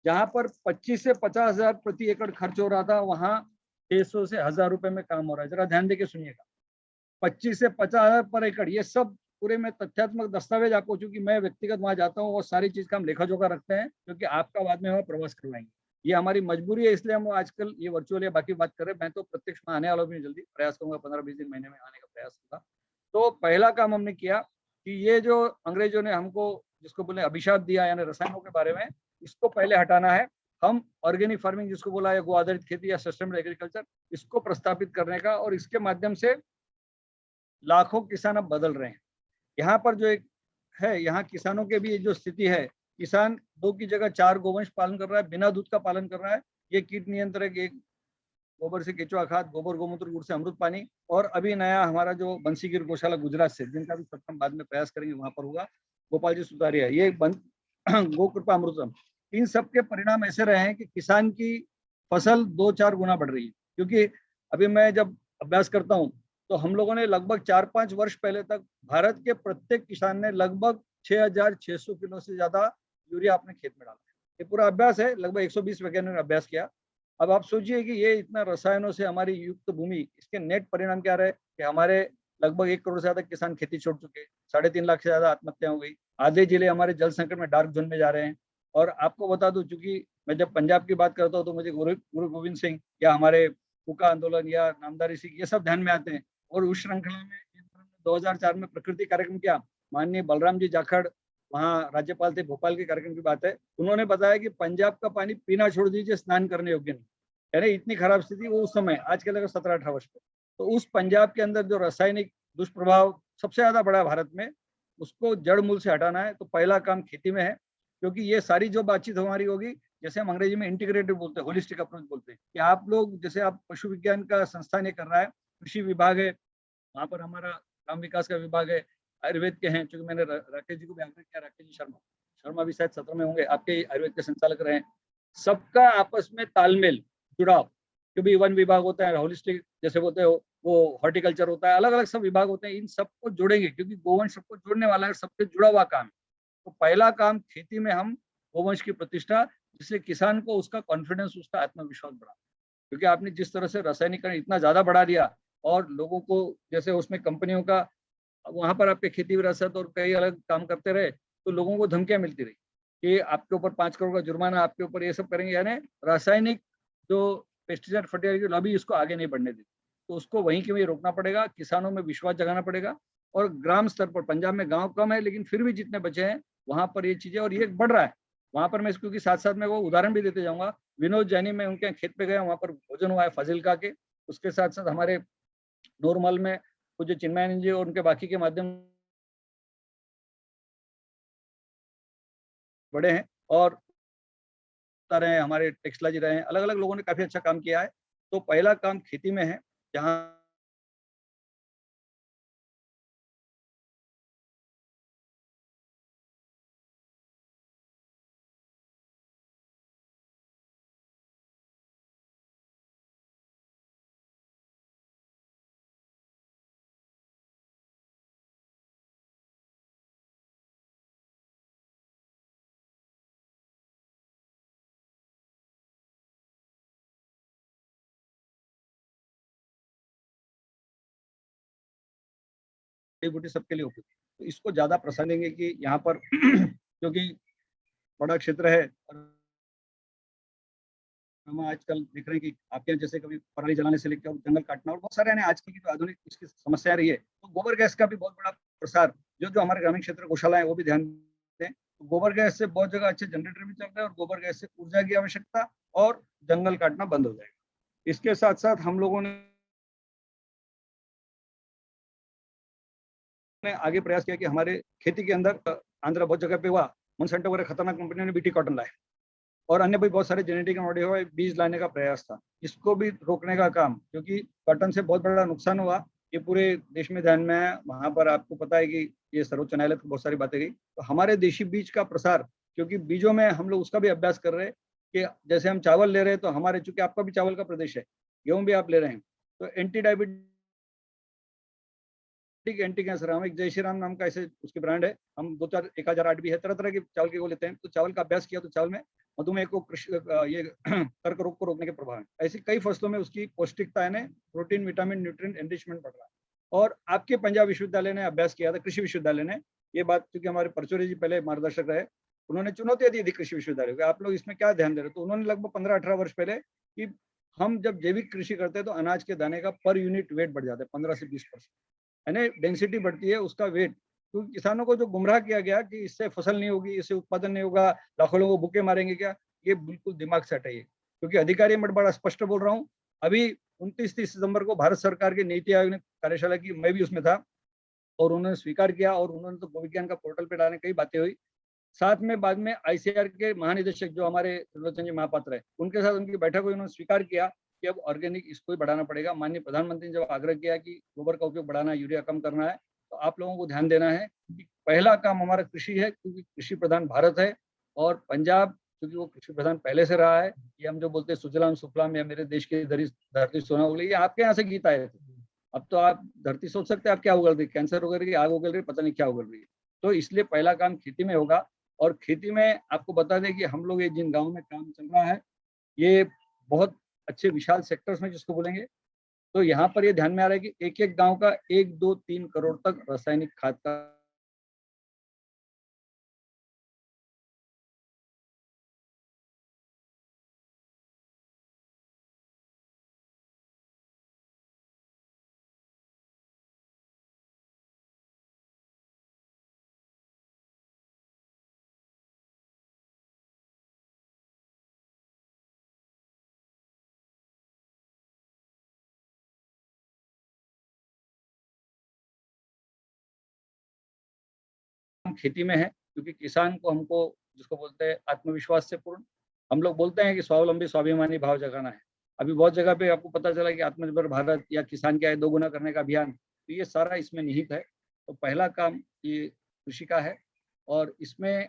जहाँ पर 25 से 50 हजार प्रति एकड़ खर्च हो रहा था, वहाँ 600 से 1000 रुपए में काम हो रहा है। जरा ध्यान देके सुनिएगा, 25 से 50 हजार पर एकड़। ये सब पूरे में तथ्यात्मक दस्तावेज आपको, चूंकि मैं व्यक्तिगत वहां जाता हूँ, वो सारी चीज का हम लेखा जोखा रखते हैं, क्योंकि आपका बाद में वहाँ प्रवास करवाएंगे, ये हमारी मजबूरी है, इसलिए हम आजकल ये वर्चुअल या बाकी बात कर रहे हैं। मैं तो प्रत्यक्ष में आने वाला भी जल्दी प्रयास करूंगा, 15-20 दिन, महीने में आने का प्रयास होगा। तो पहला काम हमने किया कि ये जो अंग्रेजों ने हमको जिसको बोले अभिशाप दिया, यानी रसायनों के बारे में, इसको पहले हटाना है। हम ऑर्गेनिक फार्मिंग जिसको बोला है, गो आधारित खेती या सस्टेनेबल एग्रीकल्चर, इसको प्रस्तापित करने का, और इसके माध्यम से लाखों किसान अब बदल रहे हैं। यहाँ पर जो एक है, यहाँ किसानों के भी जो स्थिति है, किसान 2 की जगह 4 गोवंश पालन कर रहा है, बिना दूध का पालन कर रहा है। ये कीट नियंत्रक, एक गोबर से केचुआ खाद, गोबर गोमूत्र गुड़ से अमृत पानी, और अभी नया हमारा जो बंसीगिर गौशाला गुजरात से, जिनका भी हम बाद में प्रयास करेंगे वहां पर होगा, गोपाल जी सुतारिया, ये गो कृपा अमृतम। इन सब के परिणाम ऐसे रहे हैं कि किसान की फसल 2-4 गुना बढ़ रही है। क्योंकि अभी मैं जब अभ्यास करता हूँ तो हम लोगों ने लगभग 4-5 वर्ष पहले तक भारत के प्रत्येक किसान ने लगभग 6,600 किलो से ज्यादा यूरिया अपने खेत में डाला। ये पूरा अभ्यास है, लगभग 120 वैज्ञानिकों ने अभ्यास किया। अब आप सोचिए कि ये इतना रसायनों से हमारी युक्त भूमि, इसके नेट परिणाम क्या रहे कि हमारे लगभग 1 करोड़ से ज्यादा किसान खेती छोड़ चुके, 3.5 लाख से ज्यादा आत्महत्या हो गई, आधे जिले हमारे जल संकट में डार्क जोन में जा रहे हैं। और आपको बता दूं, चूंकि मैं जब पंजाब की बात करता हूँ तो मुझे गुरु गोविंद सिंह या हमारे फूका आंदोलन या नामदारी सिंह, ये सब ध्यान में आते हैं। और उस श्रृंखला में 2004 में प्रकृति कार्यक्रम किया, माननीय बलराम जी जाखड़ वहाँ राज्यपाल थे, भोपाल के कार्यक्रम की बात है, उन्होंने बताया कि पंजाब का पानी पीना छोड़ दीजिए, स्नान करने योग्य नहीं। यानी इतनी खराब स्थिति वो उस समय, आज के लगभग 17-18 वर्ष पे। तो उस पंजाब के अंदर जो रासायनिक दुष्प्रभाव सबसे ज्यादा बड़ा भारत में, उसको जड़ मूल से हटाना है। तो पहला काम खेती में है, क्योंकि ये सारी जो बातचीत हमारी होगी, जैसे हम अंग्रेजी में इंटीग्रेटेड बोलते हैं, होलिस्टिक अप्रोच बोलते हैं, कि आप लोग जैसे आप पशु विज्ञान का संस्थान ये कर रहा है, कृषि विभाग है, वहाँ पर हमारा ग्राम विकास का विभाग है, आयुर्वेद के हैं, क्योंकि मैंने राकेश जी को भी आग्रह किया, राकेश जी शर्मा भी शायद सत्र में होंगे, आपके आयुर्वेद के संचालक रहे हैं। सबका आपस में तालमेल, जुड़ाव, क्योंकि वन विभाग होता है, होलिस्टिक जैसे बोलते हो, वो हॉर्टिकल्चर होता है, अलग अलग सब विभाग होते हैं, इन सबको जोड़ेंगे, क्योंकि गोवंश सबको जोड़ने वाला है, सबसे जुड़ा हुआ काम है। तो पहला काम खेती में हम गोवंश की प्रतिष्ठा, जिससे किसान को उसका कॉन्फिडेंस, उसका आत्मविश्वास बढ़ा। क्योंकि आपने जिस तरह से रासायनिकरण इतना ज्यादा बढ़ा दिया, और लोगों को जैसे उसमें कंपनियों का, वहां पर आपके खेती विरासत और कई अलग काम करते रहे, तो लोगों को धमकियां मिलती रही कि आपके ऊपर 5 करोड़ का जुर्माना, आपके ऊपर ये सब करेंगे। यानी रासायनिक जो पेस्टिसाइड फर्टिलाइजर की लॉबी, इसको आगे नहीं बढ़ने दी। तो उसको वहीं के वहीं रोकना पड़ेगा, किसानों में विश्वास जगाना पड़ेगा। और ग्राम स्तर पर, पंजाब में गांव कम है, लेकिन फिर भी जितने बचे हैं वहां पर ये चीजें, और ये बढ़ रहा है वहां पर। मैं क्योंकि साथ साथ में वो उदाहरण भी देते जाऊंगा, विनोद जैनी में उनके खेत पे गया, वहां पर भोजन हुआ है फाजिलका के, उसके साथ साथ हमारे नोरमल में कुछ जो चिन्मयानंद जी और उनके बाकी के माध्यम बड़े हैं, और रहे हैं हमारे टेक्सला जी रहे हैं, अलग अलग लोगों ने काफी अच्छा काम किया है। तो पहला काम खेती में है, जहाँ बूटी सबके लिए उपयोगी, तो इसको ज्यादा प्रसार देंगे कि यहाँ पर क्योंकि बड़ा क्षेत्र है, हम आजकल देख रहे हैं कि आपके यहाँ जैसे कभी पराली जलाने से लेकर जंगल काटना और बहुत सारे आज की जो आधुनिक इसकी समस्या रही है, तो गोबर गैस का भी बहुत बड़ा प्रसार, जो हमारे ग्रामीण क्षेत्र गौशाला है वो भी ध्यान दें। तो गोबर गैस से बहुत जगह अच्छे जनरेटर भी चल रहे हैं, और गोबर गैस से ऊर्जा की आवश्यकता और जंगल काटना बंद हो जाएगा। इसके साथ साथ हम लोगों ने आगे प्रयास किया कि हमारे खेती के अंदर, आंध्र बहुत जगह पे हुआ, मोनसेंटो वगैरह खतरनाक कंपनियों ने बीटी कॉटन लाए, और अन्य भी बहुत सारे जेनेटिक मॉडिफाइड बीज लाने का प्रयास था। इसको भी रोकने का काम, क्योंकि कॉटन से बहुत बड़ा नुकसान हुआ, ये पूरे देश में ध्यान में है। वहां पर आपको पता है कि ये सर्वोच्च न्यायालय को बहुत सारी बातें गई। तो हमारे देशी बीज का प्रसार, क्योंकि बीजों में हम लोग उसका भी अभ्यास कर रहे हैं कि जैसे हम चावल ले रहे हैं, तो हमारे, चूंकि आपका भी चावल का प्रदेश है, गेहूं भी आप ले रहे हैं, तो एंटी डायबिटिक, एंटी कैंसर, हम एक जय श्री राम नाम का ऐसे उसकी ब्रांड है, हम 1008 भी है, तरह तरह के चावल के वो लेते हैं। तो चावल का अभ्यास किया, तो चावल में मधुमेह को, ये कर्क रोग को रोकने के प्रभाव है। ऐसी कई फसलों में उसकी पौष्टिकता है, प्रोटीन, विटामिन, न्यूट्रिएंट एनरिचमेंट बढ़ रहा है। और आपके पंजाब विश्वविद्यालय ने अभ्यास किया था, कृषि विश्वविद्यालय ने ये बात, क्योंकि हमारे परचौरी जी पहले मार्गदर्शक रहे, उन्होंने चुनौतियां दी थी कृषि विश्वविद्यालय को, आप लोग इसमें क्या ध्यान दे रहे हो। तो उन्होंने लगभग 15-18 वर्ष पहले कि हम जब जैविक कृषि करते हैं तो अनाज के दाने का पर यूनिट वेट बढ़ जाता है 15 से 20%, यानी डेंसिटी बढ़ती है उसका वेट। तो किसानों को जो गुमराह किया गया कि इससे फसल नहीं होगी, इससे उत्पादन नहीं होगा, लाखों लोगों को भूखे मारेंगे क्या, ये बिल्कुल दिमाग से हटाइए। क्योंकि अधिकारी, मैं बड़ा स्पष्ट बोल रहा हूँ, अभी 29-30 सितंबर को भारत सरकार की नीति आयोग ने कार्यशाला की, मैं भी उसमें था, और उन्होंने स्वीकार किया, और उन्होंने तो विज्ञान का पोर्टल पे डालने कई बातें हुई साथ में बाद में ICAR के महानिदेशक जो हमारे त्रिलोचन जी महापात्र है, उनके साथ उनकी बैठक हुई, उन्होंने स्वीकार किया कि अब ऑर्गेनिक इसको ही बढ़ाना पड़ेगा। माननीय प्रधानमंत्री ने जब आग्रह किया कि गोबर का उपयोग बढ़ाना, यूरिया कम करना है, तो आप लोगों को ध्यान देना है कि पहला काम हमारा कृषि है, क्योंकि कृषि प्रधान भारत है और पंजाब क्योंकि वो कृषि प्रधान पहले से रहा है। ये हम जो बोलते हैं सुजलाम सुफलाम या मेरे देश की धरती सोना उगली, ये आपके यहाँ से गीत आए थे। अब तो आप धरती सोच सकते हैं आप क्या उगल रही, कैंसर उगल रही, आग उगल रही, पता नहीं क्या उगल रही है। तो इसलिए पहला काम खेती में होगा। और खेती में आपको बता दें कि हम लोग ये जिन गाँव में काम चल रहा है, ये बहुत अच्छे विशाल सेक्टर्स में जिसको बोलेंगे, तो यहाँ पर ये ध्यान में आ रहा है कि एक एक गांव का 1, 2, 3 करोड़ तक रासायनिक खाद का खेती में है, क्योंकि किसान को हमको जिसको बोलते हैं आत्मविश्वास से पूर्ण, हम लोग बोलते हैं कि स्वावलंबी स्वाभिमानी भाव जगाना है। अभी बहुत जगह पे आपको पता चला कि आत्मनिर्भर भारत या किसान की आय 2 गुना करने का अभियान, तो ये सारा इसमें निहित है। तो पहला काम ये कृषि का है और इसमें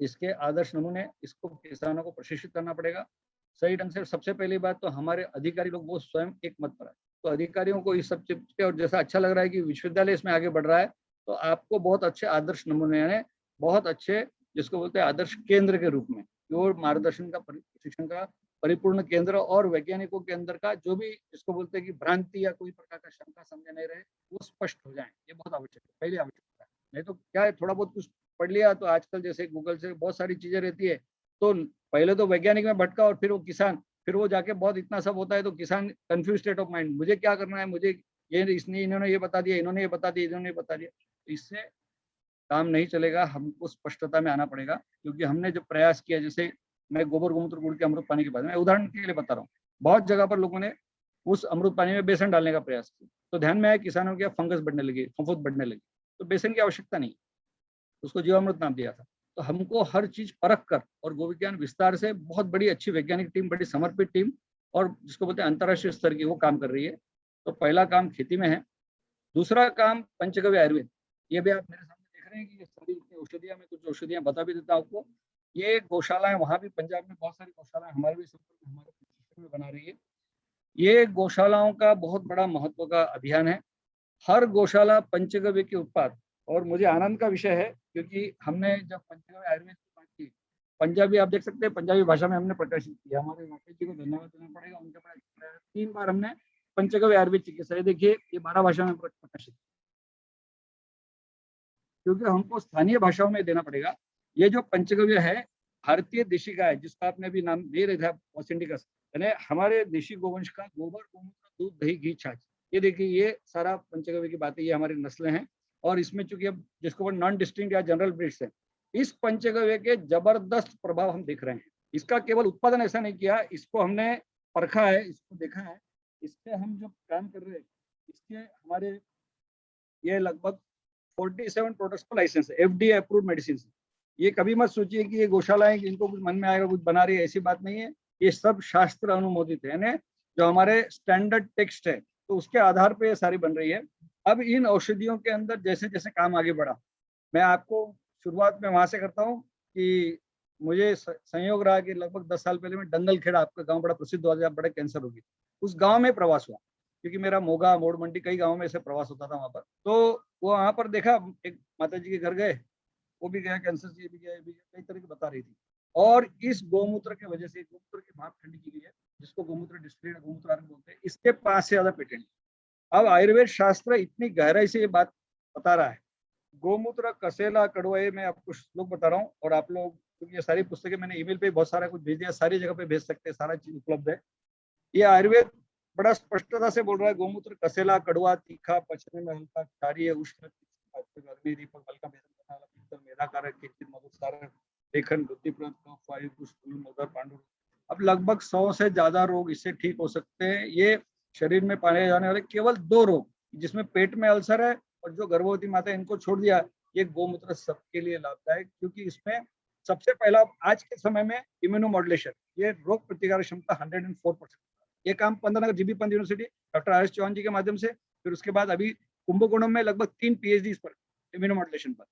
इसके आदर्श नमूने, इसको किसानों को प्रशिक्षित करना पड़ेगा सही ढंग से। सबसे पहली बात तो हमारे अधिकारी लोग वो स्वयं एक मत पर है, तो अधिकारियों को इस सब चीज के, और जैसा अच्छा लग रहा है कि विश्वविद्यालय इसमें आगे बढ़ रहा है, तो आपको बहुत अच्छे आदर्श नमूने यानी बहुत अच्छे जिसको बोलते हैं आदर्श केंद्र के रूप में, जो मार्गदर्शन का प्रशिक्षण का परिपूर्ण केंद्र और वैज्ञानिकों के अंदर का जो भी जिसको बोलते हैं कि भ्रांति या कोई प्रकार का शंका समझे नहीं रहे, वो स्पष्ट हो जाए, ये बहुत आवश्यक है, पहली आवश्यकता है। नहीं तो क्या है, थोड़ा बहुत कुछ पढ़ लिया तो आजकल जैसे गूगल से बहुत सारी चीजें रहती है, तो पहले तो वैज्ञानिक में भटका और फिर वो किसान, फिर वो जाके बहुत इतना सब होता है तो किसान कंफ्यूज स्टेट ऑफ माइंड, मुझे क्या करना है, मुझे ये इसने इन्होंने ये बता दिया, इन्होंने ये बता दिया, इन्होंने ये बता दिया, इससे काम नहीं चलेगा। हमको स्पष्टता में आना पड़ेगा, क्योंकि हमने जो प्रयास किया, जैसे मैं गोबर गोमूत्र गुड़ के अमृत पानी के बारे में उदाहरण के लिए बता रहा हूँ, बहुत जगह पर लोगों ने उस अमृत पानी में बेसन डालने का प्रयास किया, तो ध्यान में आया किसानों की फंगस बढ़ने लगी, फफूंद बढ़ने लगी, तो बेसन की आवश्यकता नहीं, उसको जीवामृत नाम दिया था। तो हमको हर चीज परख कर और गोविज्ञान विस्तार से बहुत बड़ी अच्छी वैज्ञानिक टीम, बड़ी समर्पित टीम और जिसको बोलते हैं अंतर्राष्ट्रीय स्तर की, वो काम कर रही है। तो पहला काम खेती में है। दूसरा काम पंचगव्य आयुर्वेद, ये भी आप मेरे सामने देख रहे हैं कि ये सारी औषधियां, मैं कुछ औषधियां बता भी देता हूँ आपको। ये गौशालाएं वहां भी पंजाब में बहुत सारी गौशालाएं हमारे भी हमारे प्रशिक्षण में बना रही है। ये गौशालाओं का बहुत बड़ा महत्व का अभियान है। हर गौशाला पंचगव्य के उत्पाद, और मुझे आनंद का विषय है क्योंकि हमने जब पंचगव्य आयुर्वेद की बात की, पंजाबी आप देख सकते हैं, पंजाबी भाषा में हमने प्रकाशित किया, हमारे राकेश जी को धन्यवाद देना पड़ेगा, उनके पास 3 बार हमने पंचगव्य आयुर्वेद चिकित्सा, ये देखिए ये 12 भाषा में प्रकाशित, क्योंकि हमको स्थानीय भाषाओं में देना पड़ेगा। ये जो पंचगव्य है भारतीय देशी गाय, जिसका आपने अभी नाम दे रहे थे ऑसिंडिकस, यानी हमारे देशी गोवंश का गोबर, गोमूत्र, दूध, दही, घी, छाछ, ये देखिए ये सारा पंचगव्य की बातें, ये हमारी नस्लें हैं। और इसमें चूंकि अब जिसको नॉन डिस्टिंक्ट या जनरल ब्रीड्स है, इस पंचगव्य के जबरदस्त प्रभाव हम देख रहे हैं। इसका केवल उत्पादन ऐसा नहीं किया, इसको हमने परखा है, इसको देखा है, इससे हम जो काम कर रहे हैं, इसके हमारे ये लगभग 47 प्रोडक्ट्स को लाइसेंस है, FDA अप्रूव्ड मेडिसिन। ये कभी मत सोचिए कि ये गौशालाएं इनको कुछ मन में आएगा कुछ बना रही है, ऐसी बात नहीं है। ये सब शास्त्र अनुमोदित है, यानी जो हमारे स्टैंडर्ड टेक्स्ट है, तो उसके आधार पे ये सारी बन रही है। अब इन औषधियों के अंदर जैसे जैसे काम आगे बढ़ा, मैं आपको शुरुआत में वहां से करता हूँ कि मुझे संयोग रहा कि लगभग 10 साल पहले मैं डंगलखेड़ा, आपका गांव बड़ा प्रसिद्ध हुआ, बड़े कैंसर रोगी, उस गांव में प्रवास हुआ, क्योंकि मेरा मोगा, मोड़ मंडी, कई गाँव में ऐसे प्रवास होता था वहां पर। तो वो वहां पर देखा, एक माता जी के घर गए, वो भी गया कैंसर से, ये भी गया, कई तरह की बता रही थी। और इस गौमूत्र की वजह से, गौमूत्र की भाप ठंडी की गई है, जिसको गौमूत्र डिस्टिलेट गोमूत्र बोलते हैं, इसके 5 से ज्यादा पेटेंट। अब आयुर्वेद शास्त्र इतनी गहराई से ये बात बता रहा है। गोमूत्र, कसेला, कड़वा, मैं आपको श्लोक बता रहा हूँ, और आप लोग, क्योंकि ये सारी पुस्तकें मैंने ईमेल पे बहुत सारा कुछ भेज दिया, सारी जगह पे भेज सकते हैं, सारा चीज उपलब्ध है। ये आयुर्वेद बड़ा स्पष्टता से बोल रहा है, गोमूत्र, कसेला, कड़वा, तीखा, पचने में हल्का, क्षारीय, उष्ण, अग्नि, दीपक, बल का भेदन, पित्त, मेधाकारक, किंचित मधुसारक, लेखन, बुद्धिप्रद, कफ, वायु, कुष्ठ, मदर, पांडु। अब लगभग 100 से ज्यादा रोग इससे ठीक हो सकते हैं। ये शरीर में पाए जाने वाले केवल 2 रोग, जिसमें पेट में अल्सर है और जो गर्भवती माता है, इनको छोड़ दिया ये गौमूत्र सबके लिए लाभदायक, क्योंकि इसमें सबसे पहला आज के समय में इम्यूनोमॉड्यूलेशन, ये रोग प्रतिकारक क्षमता 104%। ये काम Pantnagar GB Pant university doctor R S Chauhan ji के माध्यम से, फिर उसके बाद अभी कुंभकोणम में लगभग 3 PhD इस पर इम्यूनोमॉड्यूलेशन पर,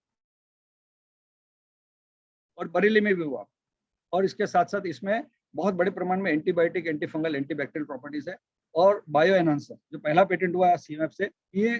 और बरेली में भी हुआ। और इसके साथ साथ इसमें बहुत बड़े प्रमाण में एंटीबायोटिक, एंटीफंगल, एंटीबैक्टीरियल प्रॉपर्टीज है। और बायो एनहांसर जो पहला पेटेंट हुआ CMF से, ये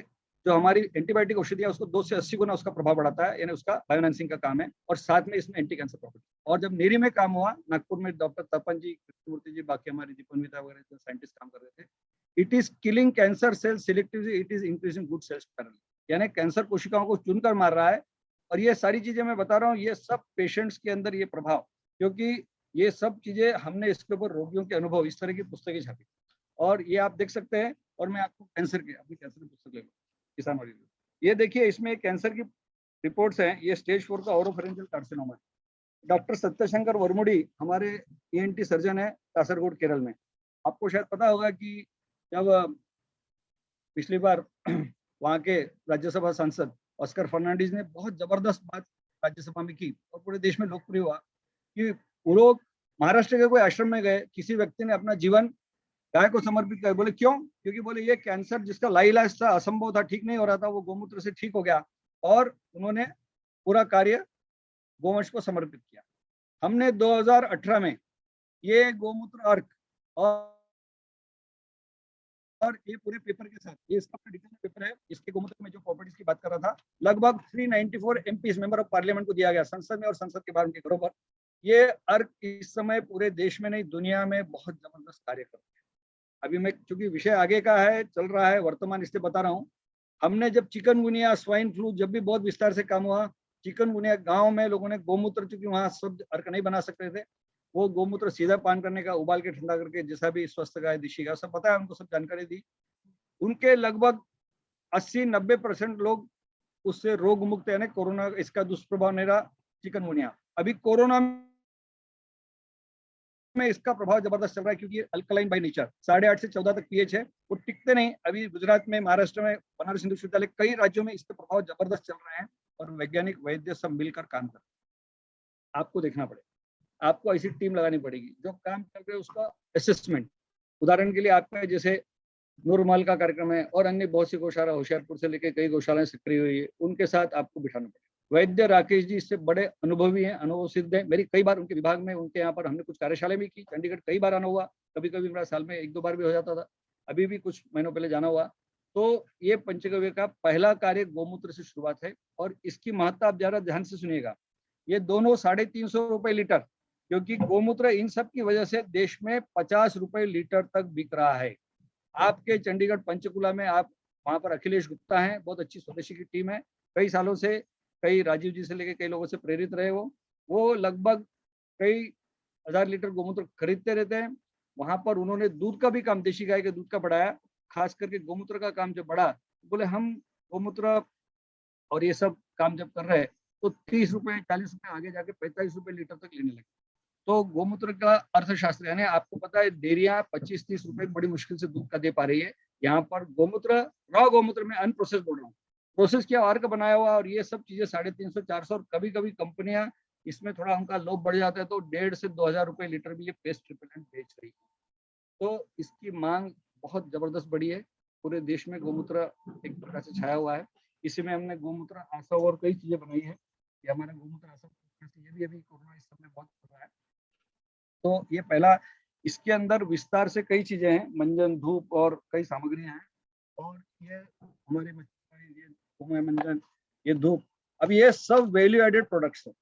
जो हमारी एंटीबायोटिक औषधियां उसको 2 से 80 गुना उसका प्रभाव बढ़ाता है, यानी उसका बायो एनहांसिंग का काम है। और साथ में इसमें एंटी कैंसर प्रॉपर्टी। और जब नेरी में काम हुआ, नागपुर में डॉक्टर तपन जी, कृष्णमूर्ति जी, बाकी हमारी दीपनविता वगैरह जो साइंटिस्ट काम कर रहे थे, it is killing cancer cells selectively, it is increasing good cells parallel, यानी कैंसर कोशिकाओं को चुनकर मार रहा है। और ये सारी चीजें मैं बता रहा हूँ, ये सब पेशेंट्स के अंदर ये प्रभाव, क्योंकि ये सब चीजें हमने इसके ऊपर रोगियों के अनुभव, इस तरह की पुस्तकें छापी, और ये आप देख सकते हैं। और मैं आपको कैंसर की, अपनी कैंसर की पुस्तक ले लो, किसान वाली, ये देखिए, इसमें कैंसर की रिपोर्ट्स हैं। ये स्टेज 4 का ओरोफेरेंजियल कार्सिनोमा है। डॉक्टर सत्यशंकर वर्मुडी हमारे ENT सर्जन है कासरगोड, केरल में। आपको शायद पता होगा कि जब पिछली बार वहाँ के राज्यसभा सांसद ऑस्कर फर्नांडिस ने बहुत जबरदस्त बात राज्यसभा में की और पूरे देश में लोकप्रिय हुआ कि वो लोग महाराष्ट्र के कोई आश्रम में गए, किसी व्यक्ति ने अपना जीवन गाय को समर्पित कर। बोले क्यों? क्योंकि बोले ये कैंसर जिसका लाइलाज था, असंभव था, ठीक नहीं हो रहा था, वो गौमूत्र से ठीक हो गया। और उन्होंने पूरा कार्य गोवंश को समर्पित किया। हमने 2018 में ये गोमूत्र अर्क और ये पूरे पेपर के साथ, ये इसका डिटेल पेपर है, इसके गोमूत्र में जो प्रॉपर्टीज की बात कर रहा था, लगभग 394 MPs मेंबर ऑफ पार्लियामेंट को दिया गया, संसद में और संसद के बाहर उनके घरों पर। ये अर्क इस समय पूरे देश में नहीं, दुनिया में बहुत जबरदस्त कार्य कर रहे हैं। अभी मैं चूंकि विषय आगे का है, चल रहा है, वर्तमान इसलिए बता रहा हूँ। हमने जब चिकनगुनिया, स्वाइन फ्लू, जब भी बहुत विस्तार से काम हुआ, चिकनगुनिया गांव में लोगों ने गोमूत्र, चूंकि वहां शुद्ध अर्क नहीं बना सकते थे, वो गोमूत्र सीधा पान करने का, उबाल के ठंडा करके, जैसा भी स्वस्थ गाय, देशी गाय, सब पता है उनको, सब जानकारी दी। उनके लगभग 80-90% लोग उससे रोग मुक्त, यानी कोरोना इसका दुष्प्रभाव नहीं रहा चिकनगुनिया। अभी कोरोना में इसका प्रभाव जबरदस्त चल रहा है, क्योंकि अल्कलाइन बाय नेचर, 8.5 से 14 तक pH है, वो टिकते नहीं। अभी गुजरात में, महाराष्ट्र में, बनारस हिंदू विश्वविद्यालय, कई राज्यों में इसके प्रभाव जबरदस्त चल रहे हैं और वैज्ञानिक, वैद्य सब मिलकर काम कर रहे हैं। आपको देखना पड़ेगा, आपको ऐसी टीम लगानी पड़ेगी जो काम कर रहे हैं, उसका असेसमेंट। उदाहरण के लिए आपका जैसे नूरमहल का कार्यक्रम है, और अन्य बहुत सी गौशाला, होशियारपुर से लेकर कई गौशालाएं सक्रिय हुई है, उनके साथ आपको बिठाना पड़ेगा। वैद्य राकेश जी इससे बड़े अनुभवी हैं, अनुभव सिद्ध है। मेरी कई बार उनके विभाग में, उनके यहाँ पर हमने कुछ कार्यशालाएं भी की, चंडीगढ़ कई बार आना हुआ, कभी कभी मेरा साल में 1-2 बार भी हो जाता था, अभी भी कुछ महीनों पहले जाना हुआ। तो ये पंचगव्य का पहला कार्य गोमूत्र से शुरुआत है, और इसकी महत्ता आप जरा ध्यान से सुनिएगा। ये दोनों 350 रुपए लीटर, क्योंकि गोमूत्र इन सब की वजह से देश में 50 रुपए लीटर तक बिक रहा है। आपके चंडीगढ़ पंचकुला में, आप वहाँ पर अखिलेश गुप्ता हैं, बहुत अच्छी स्वदेशी की टीम है, कई सालों से, कई राजीव जी से लेकर कई लोगों से प्रेरित रहे। वो लगभग कई 1000 लीटर गोमूत्र खरीदते रहते हैं। वहां पर उन्होंने दूध का भी काम, देशी गाय के दूध का बढ़ाया, खास करके गोमूत्र का काम जब बढ़ा, बोले हम गोमूत्र और ये सब काम जब कर रहे हैं, तो 30 रुपए, 40 रुपए, आगे जाके 45 रुपए लीटर तक लेने लगे। तो गोमूत्र का अर्थशास्त्र, यानी आपको पता है डेयरियां 25-30 रुपए बड़ी मुश्किल से दूध का दे पा रही है। यहाँ पर गोमूत्र, रॉ गोमूत्र में, अनप्रोसेस बोल रहा हूँ, प्रोसेस किया अर्क बनाया हुआ, और ये सब चीजें 350-400, और कभी कभी कंपनियां इसमें थोड़ा उनका लोभ बढ़ जाता है तो 1,500 से 2,000 रुपए लीटर भी ये पेस्ट रिपेलेंट बेच रही है। तो इसकी मांग बहुत जबरदस्त बढ़ी है, पूरे देश में गोमूत्र एक प्रकार से छाया हुआ है। इसी में हमने गोमूत्र आसव और कई चीजें बनाई है। ये हमारा गोमूत्र आसव, ये भी अभी कोरोना इस समय बहुत हो रहा है। तो ये पहला, इसके अंदर विस्तार से कई चीजें हैं, मंजन, धूप और कई सामग्रियां हैं। और ये हमारे मंजन, ये धूप, अब ये सब वैल्यू एडेड प्रोडक्ट्स है।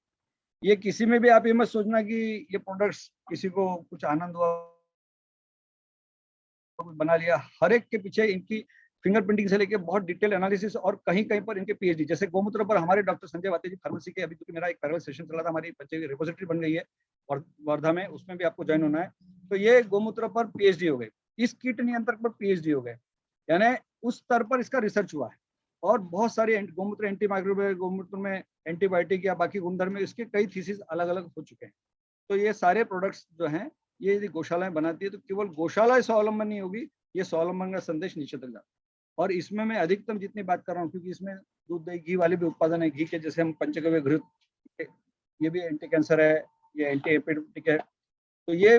ये किसी में भी आप ये मत सोचना कि ये प्रोडक्ट्स किसी को कुछ आनंद हुआ, बना लिया। हर एक के पीछे इनकी फिंगरप्रिंटिंग से लेके बहुत डिटेल एनालिसिस, और कहीं कहीं पर इनके PhD, जैसे गोमूत्र पर हमारे डॉक्टर संजय वाते जी फार्मेसी के, अभी तो मेरा एक पैरेलल सेशन चला था, हमारी बच्चे की रिपोजिटरी बन गई है और वर्धा में, उसमें भी आपको ज्वाइन होना है। तो ये गोमूत्र पर PhD हो गए, इस कीट नियंत्रण पर PhD हो गए, यानी उस स्तर पर इसका रिसर्च हुआ है। और बहुत सारे गोमूत्र, एंटी माइक्रोबियल, गोमूत्र में एंटीबायोटिक या बाकी गुणधर्म, इसके कई थीसिस अलग अलग हो चुके हैं। तो ये सारे प्रोडक्ट्स जो हैं, ये यदि गौशालाएं बनाती है तो केवल गौशाला स्वावलंबन नहीं होगी, ये स्वावलंबन का संदेश नीचे तक जाता है। और इसमें मैं अधिकतम जितनी बात कर रहा हूँ, क्योंकि इसमें दूध दही घी वाले भी उत्पादन है। घी के जैसे हम पंचगव्य घृत, ये भी एंटी कैंसर है, ये एंटी एपिडेमिक है। तो ये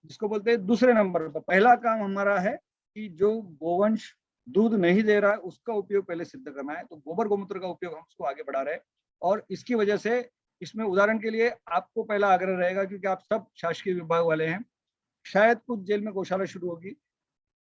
जिसको बोलते हैं दूसरे नंबर पर। पहला काम हमारा है कि जो गोवंश दूध नहीं दे रहा है उसका उपयोग पहले सिद्ध करना है। तो गोबर गोमूत्र का उपयोग हम उसको आगे बढ़ा रहे हैं, और इसकी वजह से इसमें उदाहरण के लिए आपको पहला आग्रह रहेगा, क्योंकि आप सब शासकीय विभाग वाले हैं, शायद कुछ जेल में गौशाला शुरू होगी,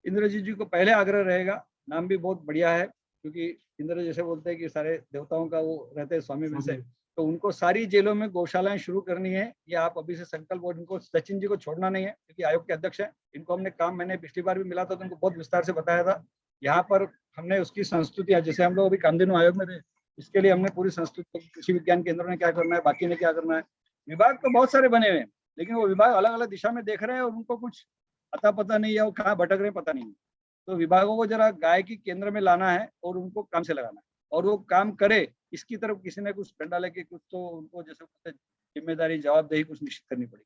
इंद्रजीत जी को पहले आग्रह रहेगा। नाम भी बहुत बढ़िया है, क्योंकि इंद्र जैसे बोलते हैं कि सारे देवताओं का वो रहते हैं स्वामी में से, तो उनको सारी जेलों में गौशालाएं शुरू करनी है। ये आप अभी से संकल्प, और इनको सचिन जी को छोड़ना नहीं है, क्योंकि आयोग के अध्यक्ष हैं। इनको हमने काम, मैंने पिछली बार भी मिला था तो उनको बहुत विस्तार से बताया था। यहाँ पर हमने उसकी संस्तुतियां, जैसे हम लोग अभी कामधेनु आयोग में थे, इसके लिए हमने पूरी संस्तुति, कृषि विज्ञान केंद्रों ने क्या करना है, बाकी ने क्या करना है। विभाग तो बहुत सारे बने हुए हैं, लेकिन वो विभाग अलग अलग दिशा में देख रहे हैं और उनको कुछ अता पता नहीं है, वो कहाँ भटक रहे हैं पता नहीं है। तो विभागों को जरा गाय की केंद्र में लाना है और उनको काम से लगाना है, और वो काम करे। इसकी तरफ किसी ने कुछ डंडा लेके कुछ, तो उनको जैसे जिम्मेदारी जवाबदेही कुछ निश्चित करनी पड़ेगी।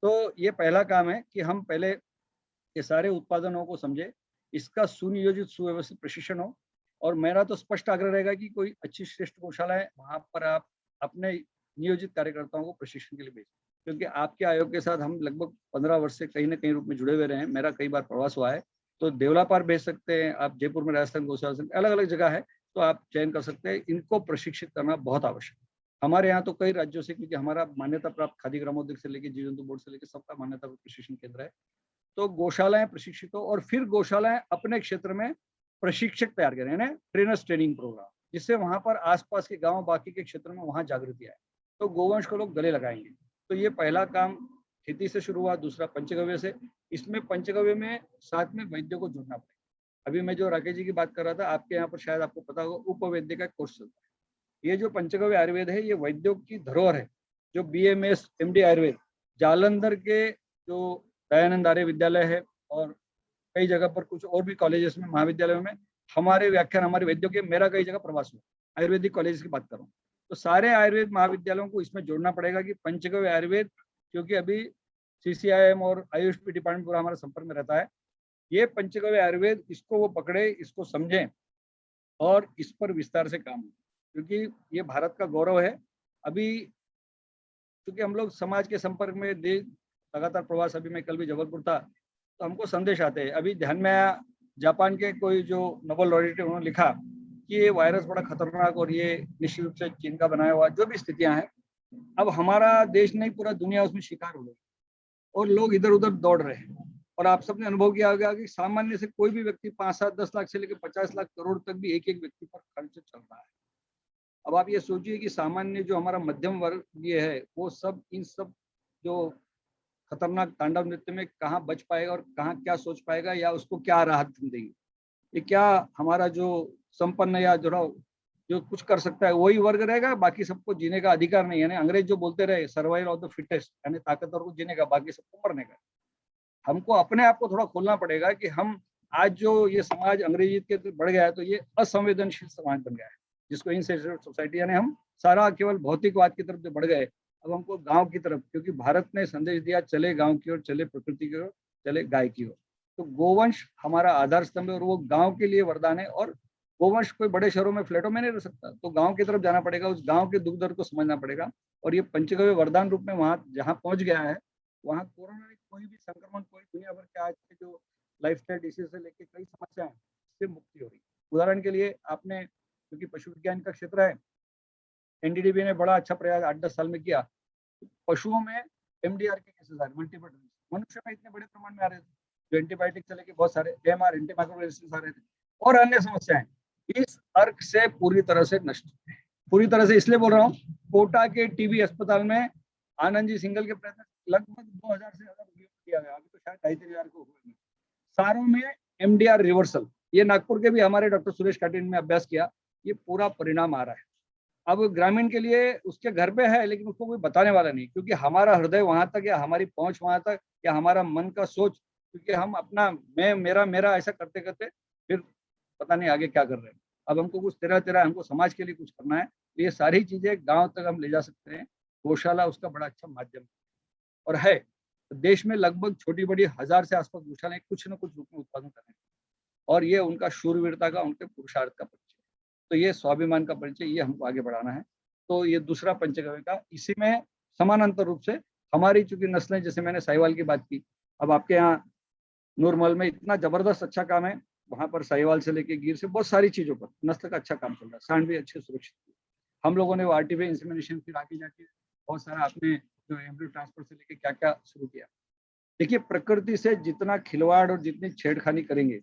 तो ये पहला काम है कि हम पहले ये सारे उत्पादनों को समझे, इसका सुनियोजित सुव्यवस्थित प्रशिक्षण हो। और मेरा तो स्पष्ट आग्रह रहेगा कि कोई अच्छी श्रेष्ठ गौशाला है, वहां पर आप अपने नियोजित कार्यकर्ताओं को प्रशिक्षण के लिए भेजें, क्योंकि आपके आयोग के साथ हम लगभग 15 वर्ष से कहीं ना कहीं रूप में जुड़े हुए रहे हैं। मेरा कई बार प्रवास हुआ है, तो देवलापार भेज सकते हैं आप, जयपुर में राजस्थान गौशाला, अलग अलग जगह है, तो आप चयन कर सकते हैं। इनको प्रशिक्षित करना बहुत आवश्यक है। हमारे यहाँ तो कई राज्यों से, क्योंकि हमारा मान्यता प्राप्त खादी ग्रामोद्योग से लेकर जीव जंतु बोर्ड से लेकर सबका मान्यता प्राप्त प्रशिक्षण केंद्र है। तो गौशालाएं प्रशिक्षित हो, और फिर गौशालाएं अपने क्षेत्र में प्रशिक्षक तैयार करें, यानी ट्रेनर्स ट्रेनिंग प्रोग्राम, जिससे वहां पर आसपास के गांव, बाकी के क्षेत्र में वहां जागृति आए, तो गोवंश को लोग गले लगाएंगे। तो ये पहला काम खेती से शुरू हुआ। दूसरा पंचगव्य से, इसमें पंचगव्य में साथ में वैद्य को जोड़ना पड़ेगा। अभी मैं जो राकेश जी की बात कर रहा था, आपके यहाँ पर शायद आपको पता होगा, उपवैद्य का कोर्स चलता है। ये जो पंचगव्य आयुर्वेद है, ये वैद्यों की धरोहर है। जो BMS MD आयुर्वेद जालंधर के जो दयानंद आर्य विद्यालय है, और कई जगह पर कुछ और भी कॉलेजेस में, महाविद्यालयों में हमारे व्याख्यान, हमारे वैद्यों के, मेरा कई जगह प्रवास हुआ, आयुर्वेदिक कॉलेज की बात कर रहा हूँ। तो सारे आयुर्वेद महाविद्यालयों को इसमें जोड़ना पड़ेगा कि पंचगव्य आयुर्वेद, क्योंकि अभी CCIM और आयुष डिपार्टमेंट पूरा हमारे संपर्क में रहता है। ये पंचगव्य आयुर्वेद, इसको वो पकड़े, इसको समझें और इस पर विस्तार से काम हो, क्योंकि ये भारत का गौरव है। अभी क्योंकि हम लोग समाज के संपर्क में लगातार प्रवास, अभी मैं कल भी जबलपुर था, तो हमको संदेश आते हैं। अभी ध्यान में आया, जापान के कोई जो नोबेल लॉरेट, उन्होंने लिखा कि ये वायरस बड़ा खतरनाक, और ये निश्चित रूप से चीन का बनाया हुआ, जो भी स्थितियां हैं, अब हमारा देश नहीं पूरा दुनिया उसमें शिकार हो गई, और लोग इधर उधर दौड़ रहे हैं। और आप सबने अनुभव किया होगा कि सामान्य से कोई भी व्यक्ति 5, 7, 10 लाख से लेकर 50 लाख करोड़ तक भी एक एक व्यक्ति पर खर्च चल रहा है। अब आप ये सोचिए कि सामान्य जो हमारा मध्यम वर्ग ये है, वो सब इन सब जो खतरनाक तांडव नृत्य में कहाँ बच पाएगा, और कहाँ क्या सोच पाएगा, या उसको क्या राहत देगी। ये क्या हमारा जो संपन्न या जो कुछ कर सकता है वही वर्ग रहेगा, बाकी सबको जीने का अधिकार नहीं है। यानी अंग्रेज जो बोलते रहे, सर्वाइवल ऑफ द फिटेस्ट, यानी ताकतवर को जीने का, बाकी सबको मरने का। हमको अपने आप को थोड़ा खोलना पड़ेगा कि हम आज जो ये समाज अंग्रेजी के बढ़ गया है, तो ये असंवेदनशील समाज बन गया है, जिसको इनसेंसिटिव सोसाइटी, यानी हम सारा केवल भौतिकवाद की तरफ जो बढ़ गए, अब हमको गांव की तरफ, क्योंकि भारत ने संदेश दिया, चले गांव की ओर, चले प्रकृति की ओर, चले गाय की ओर। तो गोवंश हमारा आधार स्तंभ है, और वो गांव के लिए वरदान है। और गोवंश कोई बड़े शहरों में फ्लैटों में नहीं रह सकता, तो गांव की तरफ जाना पड़ेगा, उस गांव के दुख दर्द को समझना पड़ेगा। और ये पंचगव्य वरदान रूप में वहां जहां पहुंच गया है, वहां कोरोना ने कोई भी संक्रमण, कोई दुनिया भर के आज के जो लाइफस्टाइल डिसीज से लेकर कई समस्याएं, इससे मुक्ति हो रही है। उदाहरण के लिए आपने, क्योंकि पशु विज्ञान का क्षेत्र है, NDDB ने बड़ा अच्छा प्रयास 8-10 साल में किया। पशुओं में MDR के केसेस आ रहे, मल्टीपल, मनुष्य में इतने बड़े प्रमाण में आ रहे थे, जो एंटीबायोटिक से लेके बहुत सारे AMR, एंटीमाइक्रोबियल रेजिस्टेंस आ रहे थे, और अन्य समस्याएं इस अर्क से पूरी तरह से नष्ट। पूरी तरह से इसलिए बोल रहा हूँ, कोटा के TB अस्पताल में आनंद जी सिंगल के प्रयत्न लगभग 2000 से ज्यादा किया गया, अभी तो शायद 2500 को हुए। सारों में MDR रिवर्सल, ये नागपुर के भी हमारे डॉक्टर सुरेश काटिन ने अभ्यास किया, ये पूरा परिणाम आ रहा है। अब ग्रामीण के लिए उसके घर पे है, लेकिन उसको कोई बताने वाला नहीं, क्योंकि हमारा हृदय वहां तक, या हमारी पहुंच वहां तक, या हमारा मन का सोच, क्योंकि हम अपना मैं मेरा ऐसा करते करते फिर पता नहीं आगे क्या कर रहे हैं। अब हमको कुछ तेरा हमको समाज के लिए कुछ करना है, तो ये सारी चीजें गांव तक हम ले जा सकते हैं। गौशाला उसका बड़ा अच्छा माध्यम और है। देश में लगभग छोटी बड़ी 1000 से आसपास गौशालाएं कुछ न कुछ रूप में उत्पादन कर रहे हैं, और ये उनका शूरवीरता का, उनके पुरुषार्थ का परिचय। तो ये स्वाभिमान का परिचय, ये हमको आगे बढ़ाना है। तो ये दूसरा पंचगव्य का, इसी में समानांतर रूप से हमारी चूंकि नस्लें, जैसे मैंने साहिवाल की बात की, अब आपके यहाँ नूरमहल में इतना जबरदस्त अच्छा काम है, वहां पर साहिवाल से लेके गिर से बहुत सारी चीजों पर नस्ल का अच्छा काम चल रहा है, सांड भी अच्छे सुरक्षित। हम लोगों ने वो आर्टिफिशियल इंसेमिनेशन, फिर आगे जाके बहुत सारा आपने जो एम्ब्रियो ट्रांसफर से लेके क्या क्या शुरू किया। देखिए, प्रकृति से जितना खिलवाड़ और जितनी छेड़खानी करेंगे,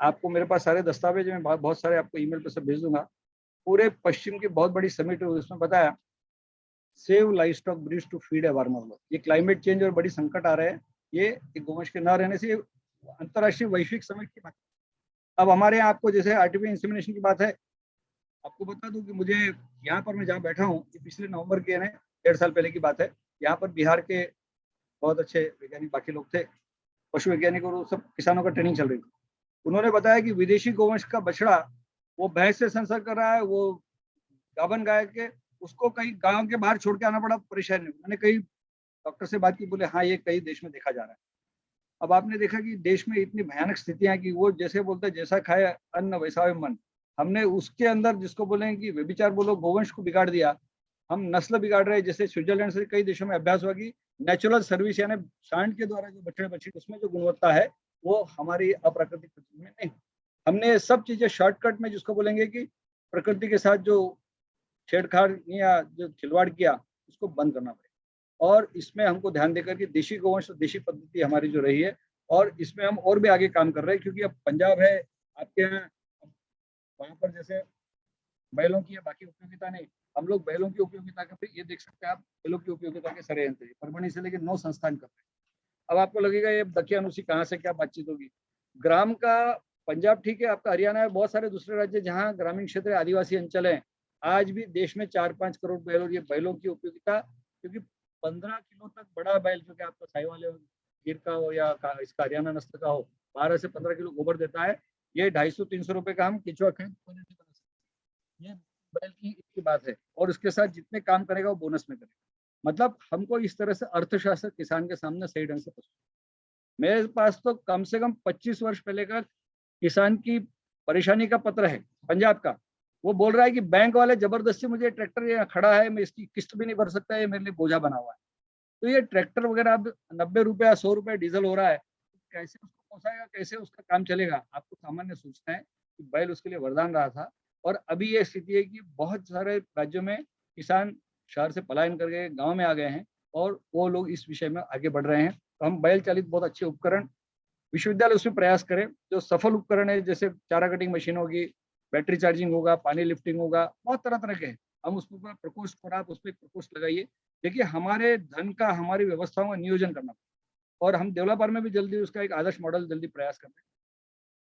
आपको मेरे पास सारे दस्तावेज में बहुत सारे आपको ईमेल पे सब भेज दूंगा। पूरे पश्चिम की बहुत बड़ी समिट हुई, उसमें बताया save livestock breeds to feed a warmer world. ये क्लाइमेट चेंज और बड़ी संकट आ रहे हैं, ये गोवंश के न रहने से अंतर्राष्ट्रीय वैश्विक समिट की बात। अब हमारे यहाँ आपको जैसे आर्टिफिशियल इंसेमिनेशन की बात है, आपको बता दूं कि मुझे यहाँ पर मैं जहाँ बैठा हूँ, ये पिछले नवंबर के 1.5 साल पहले की बात है। यहाँ पर बिहार के बहुत अच्छे वैज्ञानिक बाकी लोग थे, पशु वैज्ञानिक, और सब किसानों का ट्रेनिंग चल रही थी। उन्होंने बताया कि विदेशी गोवंश का बछड़ा वो भैंस से संसर्ग कर रहा है, वो गाभन गाय के, उसको कहीं गांव के बाहर छोड़ के आना पड़ा, परेशानी। मैंने कई डॉक्टर से बात की, बोले हाँ ये कई देश में देखा जा रहा है। अब आपने देखा कि देश में इतनी भयानक स्थितियां कि वो जैसे बोलते हैं जैसा खाए अन्न वैसा है मन। हमने उसके अंदर जिसको बोलेंगे कि व्यभिचार बोलो, गोवंश को बिगाड़ दिया, हम नस्ल बिगाड़ रहे हैं। जैसे स्विट्जरलैंड से कई देशों में अभ्यास हुआ कि नेचुरल सर्विस यानी सांड के द्वारा जो बछड़े बछड़ी, उसमें जो गुणवत्ता है वो हमारी अप्राकृतिक में नहीं। हमने सब चीजें शॉर्टकट में जिसको बोलेंगे कि प्रकृति के साथ जो छेड़छाड़ या जो खिलवाड़ किया, उसको बंद करना पड़ेगा। और इसमें हमको ध्यान देकर कि देशी गोवंश और देशी पद्धति हमारी जो रही है, और इसमें हम और भी आगे काम कर रहे हैं, क्योंकि अब पंजाब है आपके यहाँ, वहाँ पर जैसे बैलों की या बाकी उपयोगिता नहीं, हम लोग बैलों की उपयोगिता का ये देख सकते हैं आप, बैलों की उपयोगिता के षड्यंत्र परभणी से लेकर 9 संस्थान कर रहे हैं। अब आपको लगेगा ये दकियानुसी कहाँ से क्या बातचीत होगी। ग्राम का पंजाब ठीक है, आपका हरियाणा है, बहुत सारे दूसरे राज्य जहाँ ग्रामीण क्षेत्र आदिवासी अंचल है, आज भी देश में 4-5 करोड़ बैल, और ये बैलों की उपयोगिता, क्योंकि 15 किलो तक बड़ा बैल, जो कि आपका साहिवाल हो, गिर का हो या इसका हरियाणा नस्ल का हो, 12 से 15 किलो गोबर देता है। ये 250-300 रुपए का हम केचुआ खरीद बना सकते, ये बैल की बात है। और उसके साथ जितने काम करेगा वो बोनस में करेगा। मतलब हमको इस तरह से अर्थशास्त्र किसान के सामने सही ढंग से मेरे पास तो कम से कम 25 वर्ष पहले का किसान की परेशानी का पत्र है पंजाब का। वो बोल रहा है कि बैंक वाले जबरदस्ती मुझे ट्रैक्टर यहाँ खड़ा है, मैं इसकी किस्त भी नहीं भर सकता, ये मेरे लिए बोझा बना हुआ है। तो ये ट्रैक्टर वगैरह अब 90 रुपया 100 रुपये डीजल हो रहा है, कैसे उसको पोसाएगा, कैसे उसका काम चलेगा। आपको सामान्य सोचना है कि बैल उसके लिए वरदान रहा था, और अभी ये स्थिति है कि बहुत सारे राज्यों में किसान शहर से पलायन कर गए, गाँव में आ गए हैं, और वो लोग इस विषय में आगे बढ़ रहे हैं। तो हम बैल चालित बहुत अच्छे उपकरण विश्वविद्यालय उसमें प्रयास करें, जो सफल उपकरण है, जैसे चारा कटिंग मशीन होगी, बैटरी चार्जिंग होगा, पानी लिफ्टिंग होगा, बहुत तरह तरह के हैं। हम उस पर प्रकोष्ठ पर आप उस पर प्रकोष्ठ लगाइए। देखिए, हमारे धन का, हमारी व्यवस्थाओं का नियोजन करना, और हम डेवलपर में भी जल्दी उसका एक आदर्श मॉडल जल्दी प्रयास कर रहे हैं।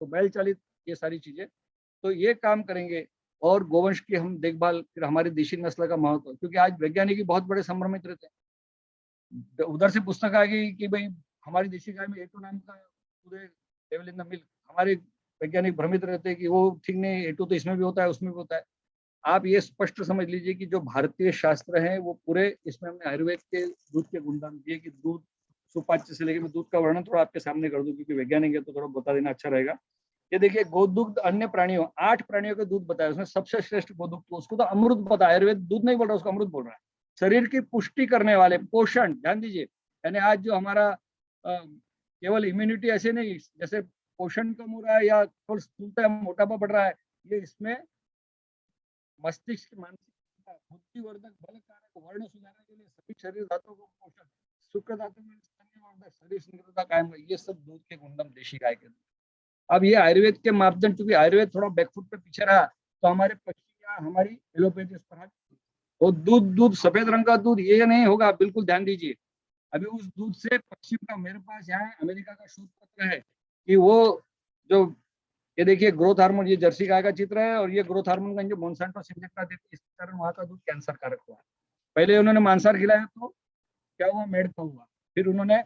तो बैल चालित ये सारी चीजें, तो ये काम करेंगे। और गोवंश की हम देखभाल, फिर हमारी देशी नस्ल का महत्व, क्योंकि आज वैज्ञानिक बहुत बड़े संभ्रमित रहते हैं। उधर से पुस्तक आ गई कि भाई हमारी देशी गाय में A2 नाम का पूरे डेविल इन द मिल्क, हमारे वैज्ञानिक भ्रमित रहते हैं कि वो ठीक नहीं, A2 तो इसमें भी होता है, उसमें भी होता है। आप ये स्पष्ट समझ लीजिए कि जो भारतीय शास्त्र हैं वो पूरे, इसमें हमने आयुर्वेद के दूध के गुणधर्म दिए कि दूध सुपाच्य से लेकर, मैं दूध का वर्णन थोड़ा आपके सामने कर दूं क्योंकि वैज्ञानिक है तो थोड़ा बता देना अच्छा रहेगा। ये देखिए, गोदुग्ध अन्य प्राणियों, 8 प्राणियों के दूध बताया, उसमें सबसे श्रेष्ठ गोदुग्ध, तो उसको तो अमृत बताया, आयुर्वेद दूध नहीं बोल रहा, उसको अमृत बोल रहा है। शरीर की पुष्टि करने वाले, पोषण, ध्यान दीजिए, यानी आज जो हमारा केवल इम्यूनिटी ऐसे नहीं, जैसे पोषण कम हो रहा है या स्थूलता मोटापा बढ़ रहा है, ये इसमें मस्तिष्क, मानसिक, बुद्धिवर्धक, बल कारक, वर्ण सुधारने के लिए सभी शरीर धातुओं को पोषण, शुक्र धातु में शरीर स्निग्धता कायम, ये सब दूध के गुणधर्म देशी गाय के। अब ये आयुर्वेद के मापदंड, क्योंकि आयुर्वेद थोड़ा बैकफुट पे पीछे रहा, तो हमारे पक्षी या हमारी एलोपैथी इस पर, और दूध सफेद रंग का दूध ये नहीं होगा, बिल्कुल ध्यान दीजिए। अभी उस दूध से पश्चिम का, मेरे पास यहाँ अमेरिका का शोध पत्र है कि वो जो, ये देखिए ग्रोथ हार्मोन, ये जर्सी गाय का चित्र है, और ये ग्रोथ हार्मोन का जो मोनसेंटो सिंजेक्टा देती है, इस कारण वहाँ का दूध कैंसर कारक हुआ। पहले उन्होंने मांसाहार खिलाया तो क्या हुआ, मेड का हुआ, फिर उन्होंने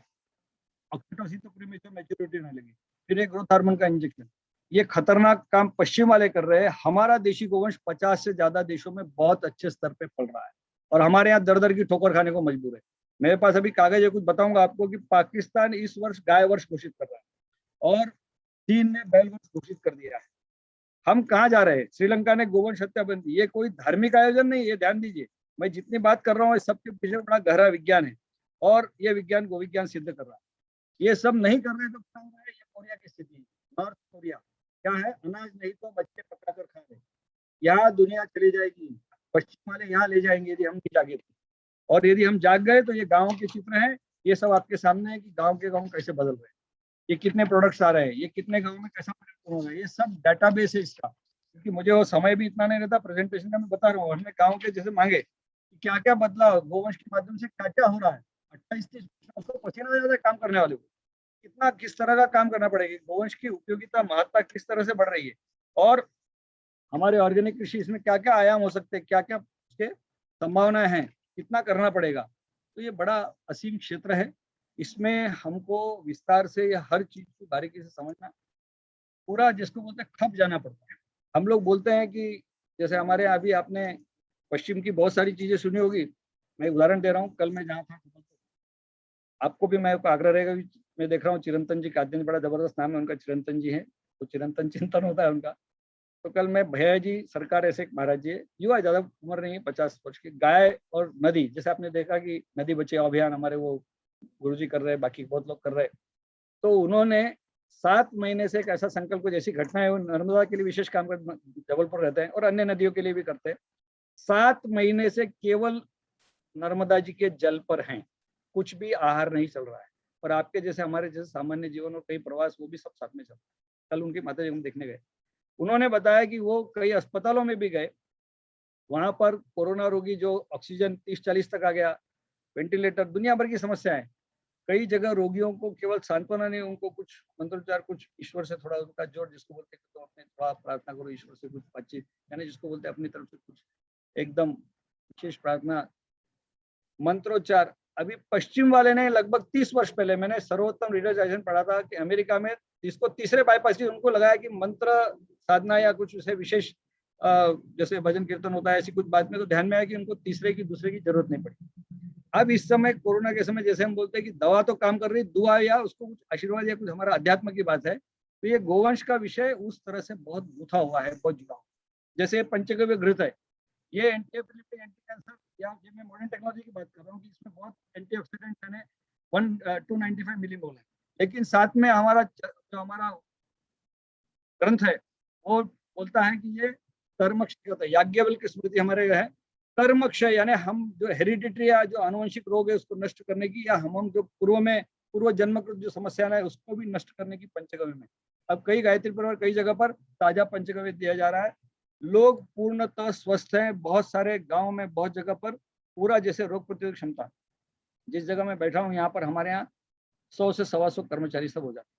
ऑक्सीटोसिन तो प्रीमेच्योर मैच्योरिटी होने लगी, फिर एक ग्रोथ हार्मोन का इंजेक्शन। ये खतरनाक काम पश्चिम वाले कर रहे हैं। हमारा देशी गोवंश 50 से ज्यादा देशों में बहुत अच्छे स्तर पे पल रहा है, और हमारे यहाँ दर दर की ठोकर खाने को मजबूर है। मेरे पास अभी कागज है, कुछ बताऊंगा आपको कि पाकिस्तान इस वर्ष गाय वर्ष घोषित कर रहा है, और चीन ने बैल वर्ष घोषित कर दिया है। हम कहाँ जा रहे हैं? श्रीलंका ने गोवंश हत्या बंद की। ये कोई धार्मिक आयोजन नहीं, ये ध्यान दीजिए। मैं जितनी बात कर रहा हूँ इस सबके पीछे बड़ा गहरा विज्ञान है, और ये विज्ञान गोविज्ञान सिद्ध कर रहा है। ये सब नहीं कर रहे तो क्या हो रहा है? ये कोरिया की स्थिति, नॉर्थ कोरिया क्या है, अनाज नहीं तो बच्चे पका कर खा रहे। यहाँ दुनिया चली जाएगी, पश्चिम वाले यहाँ ले जाएंगे यदि हम नहीं जागे। और यदि हम जाग गए तो ये गाँव के चित्र हैं, ये सब आपके सामने है कि गाँव के गाँव कैसे बदल रहे हैं, ये कितने प्रोडक्ट्स आ रहे हैं, ये कितने गाँव में कैसा परिवर्तन हो रहा है, ये सब डाटाबेस है इसका। क्योंकि मुझे वो समय भी इतना नहीं रहता प्रेजेंटेशन का, मैं बता रहा हूँ। हमने गाँव के जैसे मांगे कि क्या क्या बदला गोवंश के माध्यम से, क्या क्या हो रहा है। 28-30 उसको पसीना आ जाता है काम करने वाले को, कितना किस तरह का काम करना पड़ेगा, गोवंश की उपयोगिता महत्ता किस तरह से बढ़ रही है, और हमारे ऑर्गेनिक कृषि इसमें क्या क्या आयाम हो सकते हैं, क्या क्या उसके संभावनाएं हैं, कितना करना पड़ेगा। तो ये बड़ा असीम क्षेत्र है, इसमें हमको विस्तार से या हर चीज को बारीकी से समझना, पूरा जिसको बोलते हैं खप जाना पड़ता है। हम लोग बोलते हैं कि जैसे हमारे यहाँ अभी आपने पश्चिम की बहुत सारी चीजें सुनी होगी। मैं उदाहरण दे रहा हूँ, कल मैं जहाँ था आपको भी मैं आग्रह रहेगा, मैं देख रहा हूँ चिरंतन जी काद्यन, बड़ा जबरदस्त नाम है उनका, चिरंतन जी है, तो चिरंतन चिंतन होता है उनका। तो कल मैं भैया जी सरकार ऐसे महाराज जी युवा, ज्यादा उम्र नहीं है, 50 वर्ष के, गाय और नदी, जैसे आपने देखा कि नदी बचाओ अभियान हमारे वो गुरुजी कर रहे हैं, बाकी बहुत लोग कर रहे हैं। तो उन्होंने 7 महीने से एक ऐसा संकल्प, कुछ ऐसी घटना है, वो नर्मदा के लिए विशेष काम कर, जबलपुर रहते हैं और अन्य नदियों के लिए भी करते हैं। 7 महीने से केवल नर्मदा जी के जल पर हैं, कुछ भी आहार नहीं चल रहा है। और आपके जैसे हमारे जैसे सामान्य जीवन और कई प्रवास, वो भी सब साथ में चल रहा है। कल उनकी माता जी हम देखने गए, उन्होंने बताया कि वो कई अस्पतालों में भी गए, वहां पर कोरोना रोगी जो ऑक्सीजन 30-40 तक आ गया, वेंटिलेटर, दुनिया भर की समस्याएं, कई जगह रोगियों को केवल सांत्वना नहीं, उनको कुछ मंत्रोच्चार, कुछ ईश्वर से थोड़ा उनका जोर, जिसको बोलते हैं तो अपने थोड़ा प्रार्थना करो ईश्वर से, कुछ बातचीत, यानी जिसको बोलते हैं अपनी तरफ से कुछ एकदम विशेष प्रार्थना, मंत्रोच्चार। अभी पश्चिम वाले ने लगभग 30 वर्ष पहले, मैंने सर्वोत्तम रीडराइजेशन पढ़ा था कि अमेरिका में जिसको तीसरे बाईपास, उनको लगाया कि मंत्र साधना या कुछ उसे विशेष जैसे भजन कीर्तन होता है, ऐसी कुछ बात में तो ध्यान में आया कि उनको तीसरे की दूसरे की जरूरत नहीं पड़ी। अब इस समय कोरोना के समय जैसे हम बोलते हैं कि दवा तो काम कर रही, दुआ या उसको कुछ आशीर्वाद या कुछ हमारा अध्यात्म की बात है, तो ये गोवंश का विषय उस तरह से बहुत गुथा हुआ है, बहुत जुड़ा हुआ। जैसे पंचगव्य घृत है, ये एंटी कैंसर, या मैं मॉडर्न टेक्नोलॉजी की बात कर रहा हूँ कि इसमें बहुत एंटीऑक्सीडेंट यानी 295 मिलीमोल है, लेकिन साथ में हमारा जो हमारा ग्रंथ है वो बोलता है कि ये कर्मक्षय होता है। याज्ञवल्क्य की स्मृति हमारे है, कर्मक्षय यानी हम जो हेरिडिटरी या जो आनुवंशिक रोग है उसको नष्ट करने की, या हम जो पूर्व जन्मकृत जो समस्या है उसको भी नष्ट करने की पंचगव्य में। अब कई गायत्री परिवार कई जगह पर ताजा पंचगव्य दिया जा रहा है, लोग पूर्णतः स्वस्थ हैं। बहुत सारे गांव में बहुत जगह पर पूरा जैसे रोग प्रतिरोधक क्षमता, जिस जगह मैं बैठा हूँ यहाँ पर हमारे यहाँ 100 से 125 कर्मचारी सब हो जाते हैं।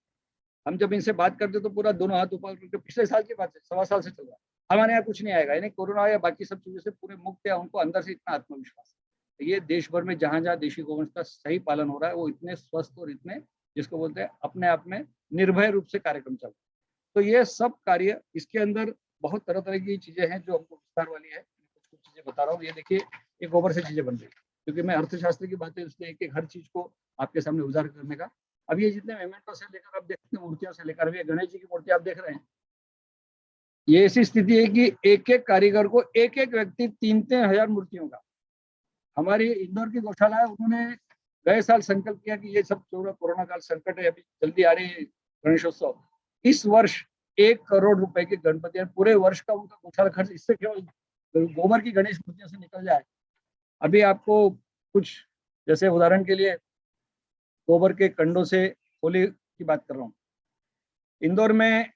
हम जब इनसे बात करते तो पूरा दोनों हाथ ऊपर करके, पिछले साल की बात है, 1.25 साल से चल रहा है, हमारे यहाँ कुछ नहीं आएगा, यानी कोरोना या बाकी सब चीजों से पूरे मुक्त है, उनको अंदर से इतना आत्मविश्वास है। ये देश भर में जहां जहां देशी गोवंश का सही पालन हो रहा है, वो इतने स्वस्थ और इतने जिसको बोलते हैं अपने आप में निर्भय रूप से कार्यक्रम चल रहा है। तो ये सब कार्य, इसके अंदर बहुत तरह तरह की चीजें हैं जो हमको विस्तार वाली है, कुछ चीजें बता रहा हूँ। ये देखिए, ये गोबर से चीजें बन रही है, क्योंकि मैं अर्थशास्त्र की बातें इसलिए एक हर चीज को आपके सामने उजागर करने का। अब ये जितने मेमेंटो से लेकर आप देखते हैं, मूर्तियों से लेकर, अभी गणेश जी की मूर्ति आप देख रहे हैं, ये ऐसी स्थिति है कि एक एक कारीगर को एक एक व्यक्ति 3-3 हजार मूर्तियों का। हमारी इंदौर की गौशाला है, उन्होंने गए साल संकल्प किया कि ये सब कोरोना काल संकट है, अभी जल्दी आ रही है गणेशोत्सव, इस वर्ष 1 करोड़ रुपए के गणपति, पूरे वर्ष का उनका गौशाला खर्च इससे केवल गोबर की गणेश मूर्तियों से निकल जाए। अभी आपको कुछ जैसे उदाहरण के लिए गोबर के कंडों से होली की बात कर रहा हूँ। इंदौर में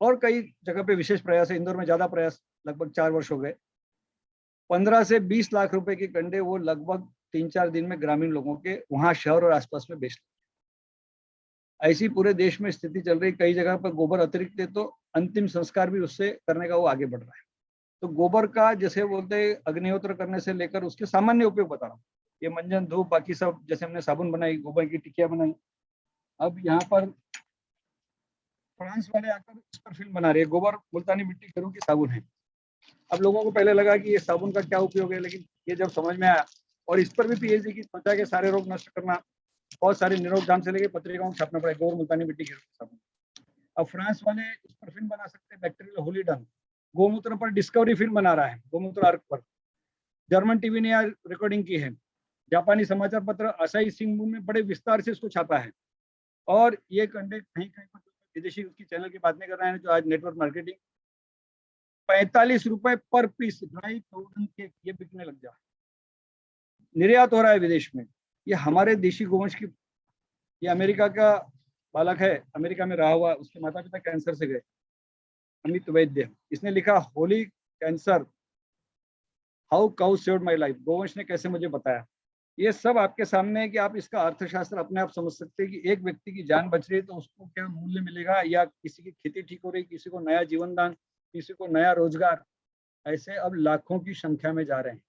और कई जगह पे विशेष प्रयास है, इंदौर में ज्यादा प्रयास, लगभग 4 वर्ष हो गए। 15 से 20 लाख रुपए के कंडे वो लगभग 3-4 दिन में ग्रामीण लोगों के वहां शहर और आसपास में बेच लेते। ऐसी पूरे देश में स्थिति चल रही, कई जगह पर गोबर अतिरिक्त है तो अंतिम संस्कार भी उससे करने का वो आगे बढ़ रहा है। तो गोबर का जैसे बोलते हैं अग्निहोत्र करने से लेकर उसके सामान्य उपयोग बता रहा हूँ, ये मंजन धूप बाकी सब, जैसे हमने साबुन बनाई, गोबर की टिकिया बनाई। अब यहाँ पर फ्रांस वाले आकर इस पर फिल्म बना रहे हैं, गोबर मुल्तानी मिट्टी घरों की साबुन है। अब लोगों को पहले लगा कि ये साबुन का क्या उपयोग है, लेकिन ये जब समझ में आया, और इस पर भी पीएचडी की त्वचा के सारे रोग नष्ट करना, बहुत सारे निरोग धाम से लेकर पत्रिकाओं में छापना पड़ा, गोबर मुल्तानी मिट्टी घरों की साबुन। अब फ्रांस वाले इस पर फिल्म बना सकते हैं, बैक्टीरियल होलीडन। गोमूत्र पर डिस्कवरी फिल्म बना रहा है, गोमूत्र अर्क पर। जर्मन टीवी ने यहाँ रिकॉर्डिंग की है। जापानी समाचार पत्र असाई सिंगबू में बड़े विस्तार से इसको छापा है। और ये कंटेंट कहीं कहीं पर विदेशी उसकी चैनल की बात नहीं कर रहे हैं, जो आज नेटवर्क मार्केटिंग 45 रुपए पर पीस ड्राई फ्रोजन केक ये बिकने लग जा, निर्यात हो रहा है विदेश में। ये हमारे देशी गोवंश की, ये अमेरिका का बालक है, अमेरिका में रहा हुआ, उसके माता पिता कैंसर से गए, अमित वैद्य। इसने लिखा Holi cancer, how cow saved my life, गोवंश ने कैसे मुझे बताया। ये सब आपके सामने है कि आप इसका अर्थशास्त्र अपने आप समझ सकते हैं कि एक व्यक्ति की जान बच रही है तो उसको क्या मूल्य मिलेगा, या किसी की खेती ठीक हो रही, किसी को नया जीवन दान, किसी को नया रोजगार। ऐसे अब लाखों की संख्या में जा रहे हैं।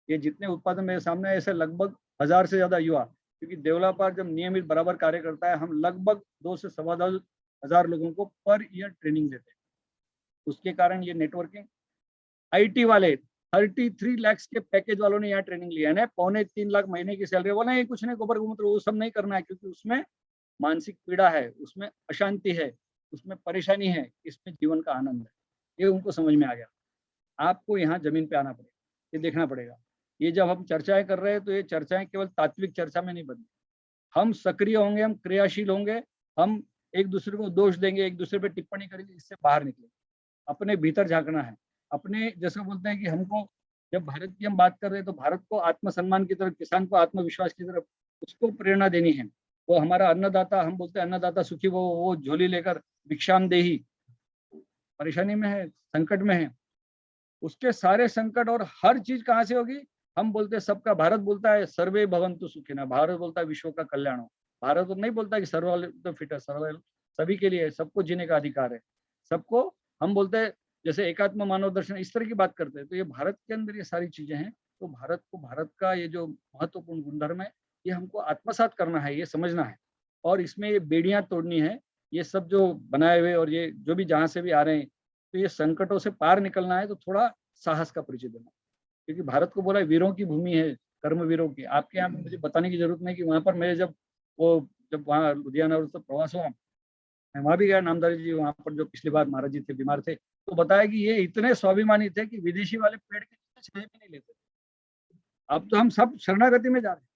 ये जितने उत्पादन मेरे सामने है, ऐसे लगभग 1000 से ज्यादा युवा, क्योंकि देवलापार जब नियमित बराबर कार्य करता है, हम लगभग 2 से 2.25 हजार लोगों को पर ईयर ट्रेनिंग देते हैं। उसके कारण ये नेटवर्किंग, आईटी वाले 33 लाख के पैकेज वालों ने यहाँ ट्रेनिंग लिया है, 2.25 लाख महीने की सैलरी वाला। ये कुछ नहीं, गोबर गोमूत्र वो सब नहीं करना है, क्योंकि उसमें मानसिक पीड़ा है, उसमें अशांति है, उसमें परेशानी है, इसमें जीवन का आनंद है। ये उनको समझ में आ गया। आपको यहाँ जमीन पे आना पड़ेगा, ये देखना पड़ेगा। ये जब हम चर्चाएं कर रहे हैं तो ये चर्चाएं केवल तात्विक चर्चा में नहीं बनती। हम सक्रिय होंगे, हम क्रियाशील होंगे, हम एक दूसरे को दोष देंगे, एक दूसरे पे टिप्पणी करेंगे, इससे बाहर निकलेंगे। अपने भीतर झांकना है, अपने, जैसे बोलते हैं कि हमको, जब भारत की हम बात कर रहे हैं तो भारत को आत्मसम्मान की तरफ, किसान को आत्मविश्वास की तरफ, उसको प्रेरणा देनी है। वो हमारा अन्नदाता, हम बोलते हैं अन्नदाता सुखी, वो झोली लेकर भिक्षाम देही परेशानी में है, संकट में है, उसके सारे संकट और हर चीज कहाँ से होगी। हम बोलते हैं सबका, भारत बोलता है सर्वे भवन्तु सुखिनः, भारत बोलता है विश्व का कल्याण हो। भारत नहीं बोलता कि सर्वाइवल तो फिटर, सर्वाइवल सभी के लिए, सबको जीने का अधिकार है, सबको। हम बोलते हैं जैसे एकात्म मानव दर्शन, इस तरह की बात करते हैं। तो ये भारत के अंदर ये सारी चीजें हैं। तो भारत को, भारत का ये जो महत्वपूर्ण गुणधर्म है, ये हमको आत्मसात करना है, ये समझना है, और इसमें ये बेड़ियां तोड़नी है। ये सब जो बनाए हुए और ये जो भी जहाँ से भी आ रहे हैं, तो ये संकटों से पार निकलना है, तो थोड़ा साहस का परिचय देना। क्योंकि भारत को बोला वीरों की भूमि है, कर्मवीरों की। आपके यहाँ पे मुझे बताने की जरूरत नहीं कि वहाँ पर मेरे जब वहाँ लुधियाना और प्रवास हुआ, मैं वहाँ भी गया, नामदारी जी वहाँ पर जो पिछली बार महाराज जी थे, बीमार थे, तो बताया कि ये इतने स्वाभिमानी थे कि विदेशी वाले पेड़ के छाया भी नहीं लेते। अब तो हम सब शरणागति में जा रहे हैं।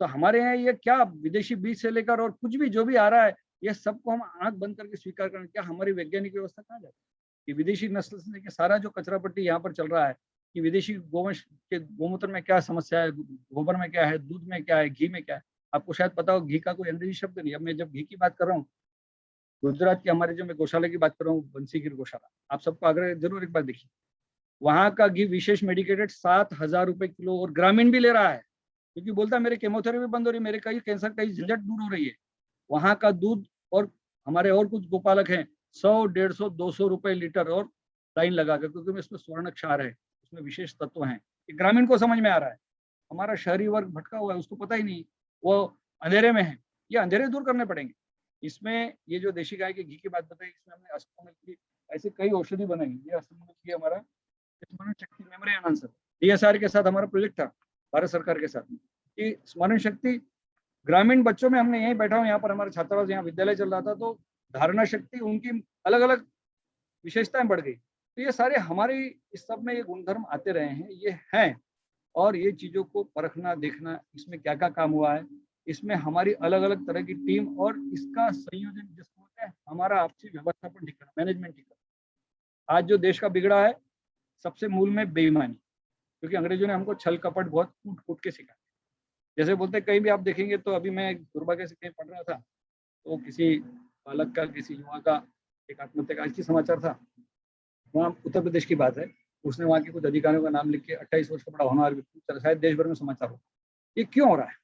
तो हमारे यहाँ ये क्या, विदेशी बीज से लेकर और कुछ भी जो भी आ रहा है, ये सबको हम आंख बंद करके स्वीकार करें। क्या हमारी वैज्ञानिक व्यवस्था कहाँ जाती है कि विदेशी नस्ल से लेकर सारा जो कचरा पट्टी यहाँ पर चल रहा है, कि विदेशी गोवंश के गोमूत्र में क्या समस्या है, गोबर में क्या है, दूध में क्या है, घी में क्या है। आपको शायद पता हो, घी का कोई अंग्रेजी शब्द नहीं। अब मैं जब घी की बात कर रहा हूँ, गुजरात के हमारे जो मैं गौशाला की बात कर रहा हूँ, बंसीगिर गौशाला, आप सबको आग्रह जरूर एक बार देखिए। वहाँ का घी विशेष मेडिकेटेड 7,000 रुपए किलो, और ग्रामीण भी ले रहा है, क्योंकि बोलता है मेरे केमोथेरेपी बंद हो रही है, मेरे कई कैंसर कई झंझट दूर हो रही है। वहाँ का दूध, और हमारे और कुछ गोपालक हैं, 100, 150, 200 रुपए लीटर, और लाइन लगा कर, क्योंकि इसमें स्वर्ण क्षार है, उसमें विशेष तत्व हैं। ग्रामीण को समझ में आ रहा है। हमारा शहरी वर्ग भटका हुआ है, उसको पता ही नहीं, वो अंधेरे में है। ये अंधेरे दूर करने पड़ेंगे। इसमें ये जो देशी गाय के घी की बात बताई, इसमें हमने अस्तमल की ऐसी कई औषधि बनाई। ये अस्तमल की हमारा स्मरण शक्ति मेमोरी एनहांसर, डीएसआर के साथ हमारा प्रोजेक्ट था भारत सरकार के साथ में, कि स्मरण शक्ति ग्रामीण बच्चों में, हमने यहीं बैठा हूँ, यहाँ पर हमारे छात्रावास, यहाँ विद्यालय चल रहा था, तो धारणा शक्ति उनकी अलग अलग विशेषताएं बढ़ गई। तो ये सारे हमारे इस सब में ये गुणधर्म आते रहे हैं, ये हैं। और ये चीजों को परखना, देखना, इसमें क्या क्या काम हुआ है, इसमें हमारी अलग अलग तरह की टीम, और इसका संयोजन जिसको बोलते हैं हमारा आपसी व्यवस्थापन ठीक करना, मैनेजमेंट ठीक करना। आज जो देश का बिगड़ा है, सबसे मूल में बेईमानी, क्योंकि अंग्रेजों ने हमको छल कपट बहुत कूट कूट के सिखाया। जैसे बोलते कहीं भी आप देखेंगे, तो अभी मैं दुर्भाग्य से कहीं पढ़ रहा था, तो किसी बालक का, किसी युवा का एक आत्महत्या का अच्छी समाचार था। वहाँ उत्तर प्रदेश की बात है, उसने वहाँ के कुछ अधिकारियों का नाम लिख के 28 वर्ष का बड़ा होनहार व्यक्ति, शायद देश भर में समाचार हो। ये क्यों हो रहा है?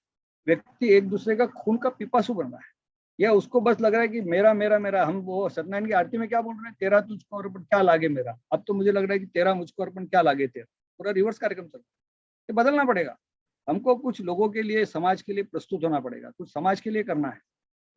व्यक्ति एक दूसरे का खून का पिपासु बन रहा है, या उसको बस लग रहा है कि मेरा मेरा मेरा। हम वो सत्यनारायण की आरती में क्या बोल रहे हैं, तेरा तुझको अर्पण क्या लागे मेरा। अब तो मुझे लग रहा है कि तेरा मुझको अर्पण क्या लागे तेरा। पूरा रिवर्स कार्यक्रम चल रहा है। ये बदलना पड़ेगा हमको, कुछ लोगों के लिए, समाज के लिए प्रस्तुत होना पड़ेगा, कुछ समाज के लिए करना है।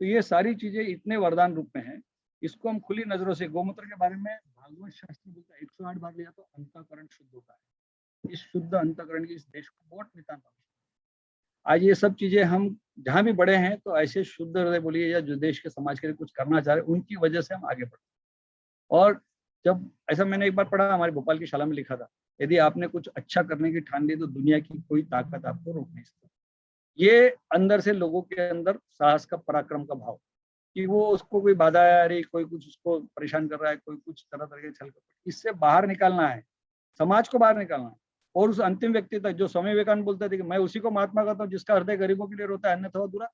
तो ये सारी चीजें इतने वरदान रूप में हैं, इसको हम खुली नजरों से, गोमूत्र के बारे में भागवत शास्त्र बोलता है 108 बार लिया तो अंतःकरण शुद्ध होता है। इस शुद्ध अंतःकरण की इस देश को बहुत नितांत आवश्यकता है। और ये सब चीजें हम जहाँ भी बड़े हैं तो ऐसे शुद्ध हृदय बोलिए या जो देश के समाज के लिए कुछ करना चाह रहे हैं उनकी वजह से हम आगे बढ़े। और जब ऐसा मैंने एक बार पढ़ा, हमारे भोपाल की शाला में लिखा था, यदि आपने कुछ अच्छा करने की ठान ली तो दुनिया की कोई ताकत आपको रोक नहीं सकती। ये अंदर से लोगों के अंदर साहस का, पराक्रम का भाव, कि वो उसको कोई बाधा आ रही, कोई कुछ उसको परेशान कर रहा है, कोई कुछ तरह तरह के छल कपट, इससे बाहर निकालना है, समाज को बाहर निकालना है। और उस अंतिम व्यक्ति तक, जो स्वामी विवेकानंद बोलते थे कि मैं उसी को महात्मा कहता हूँ जिसका हृदय गरीबों के लिए रोता है, अन्यथा अधूरा।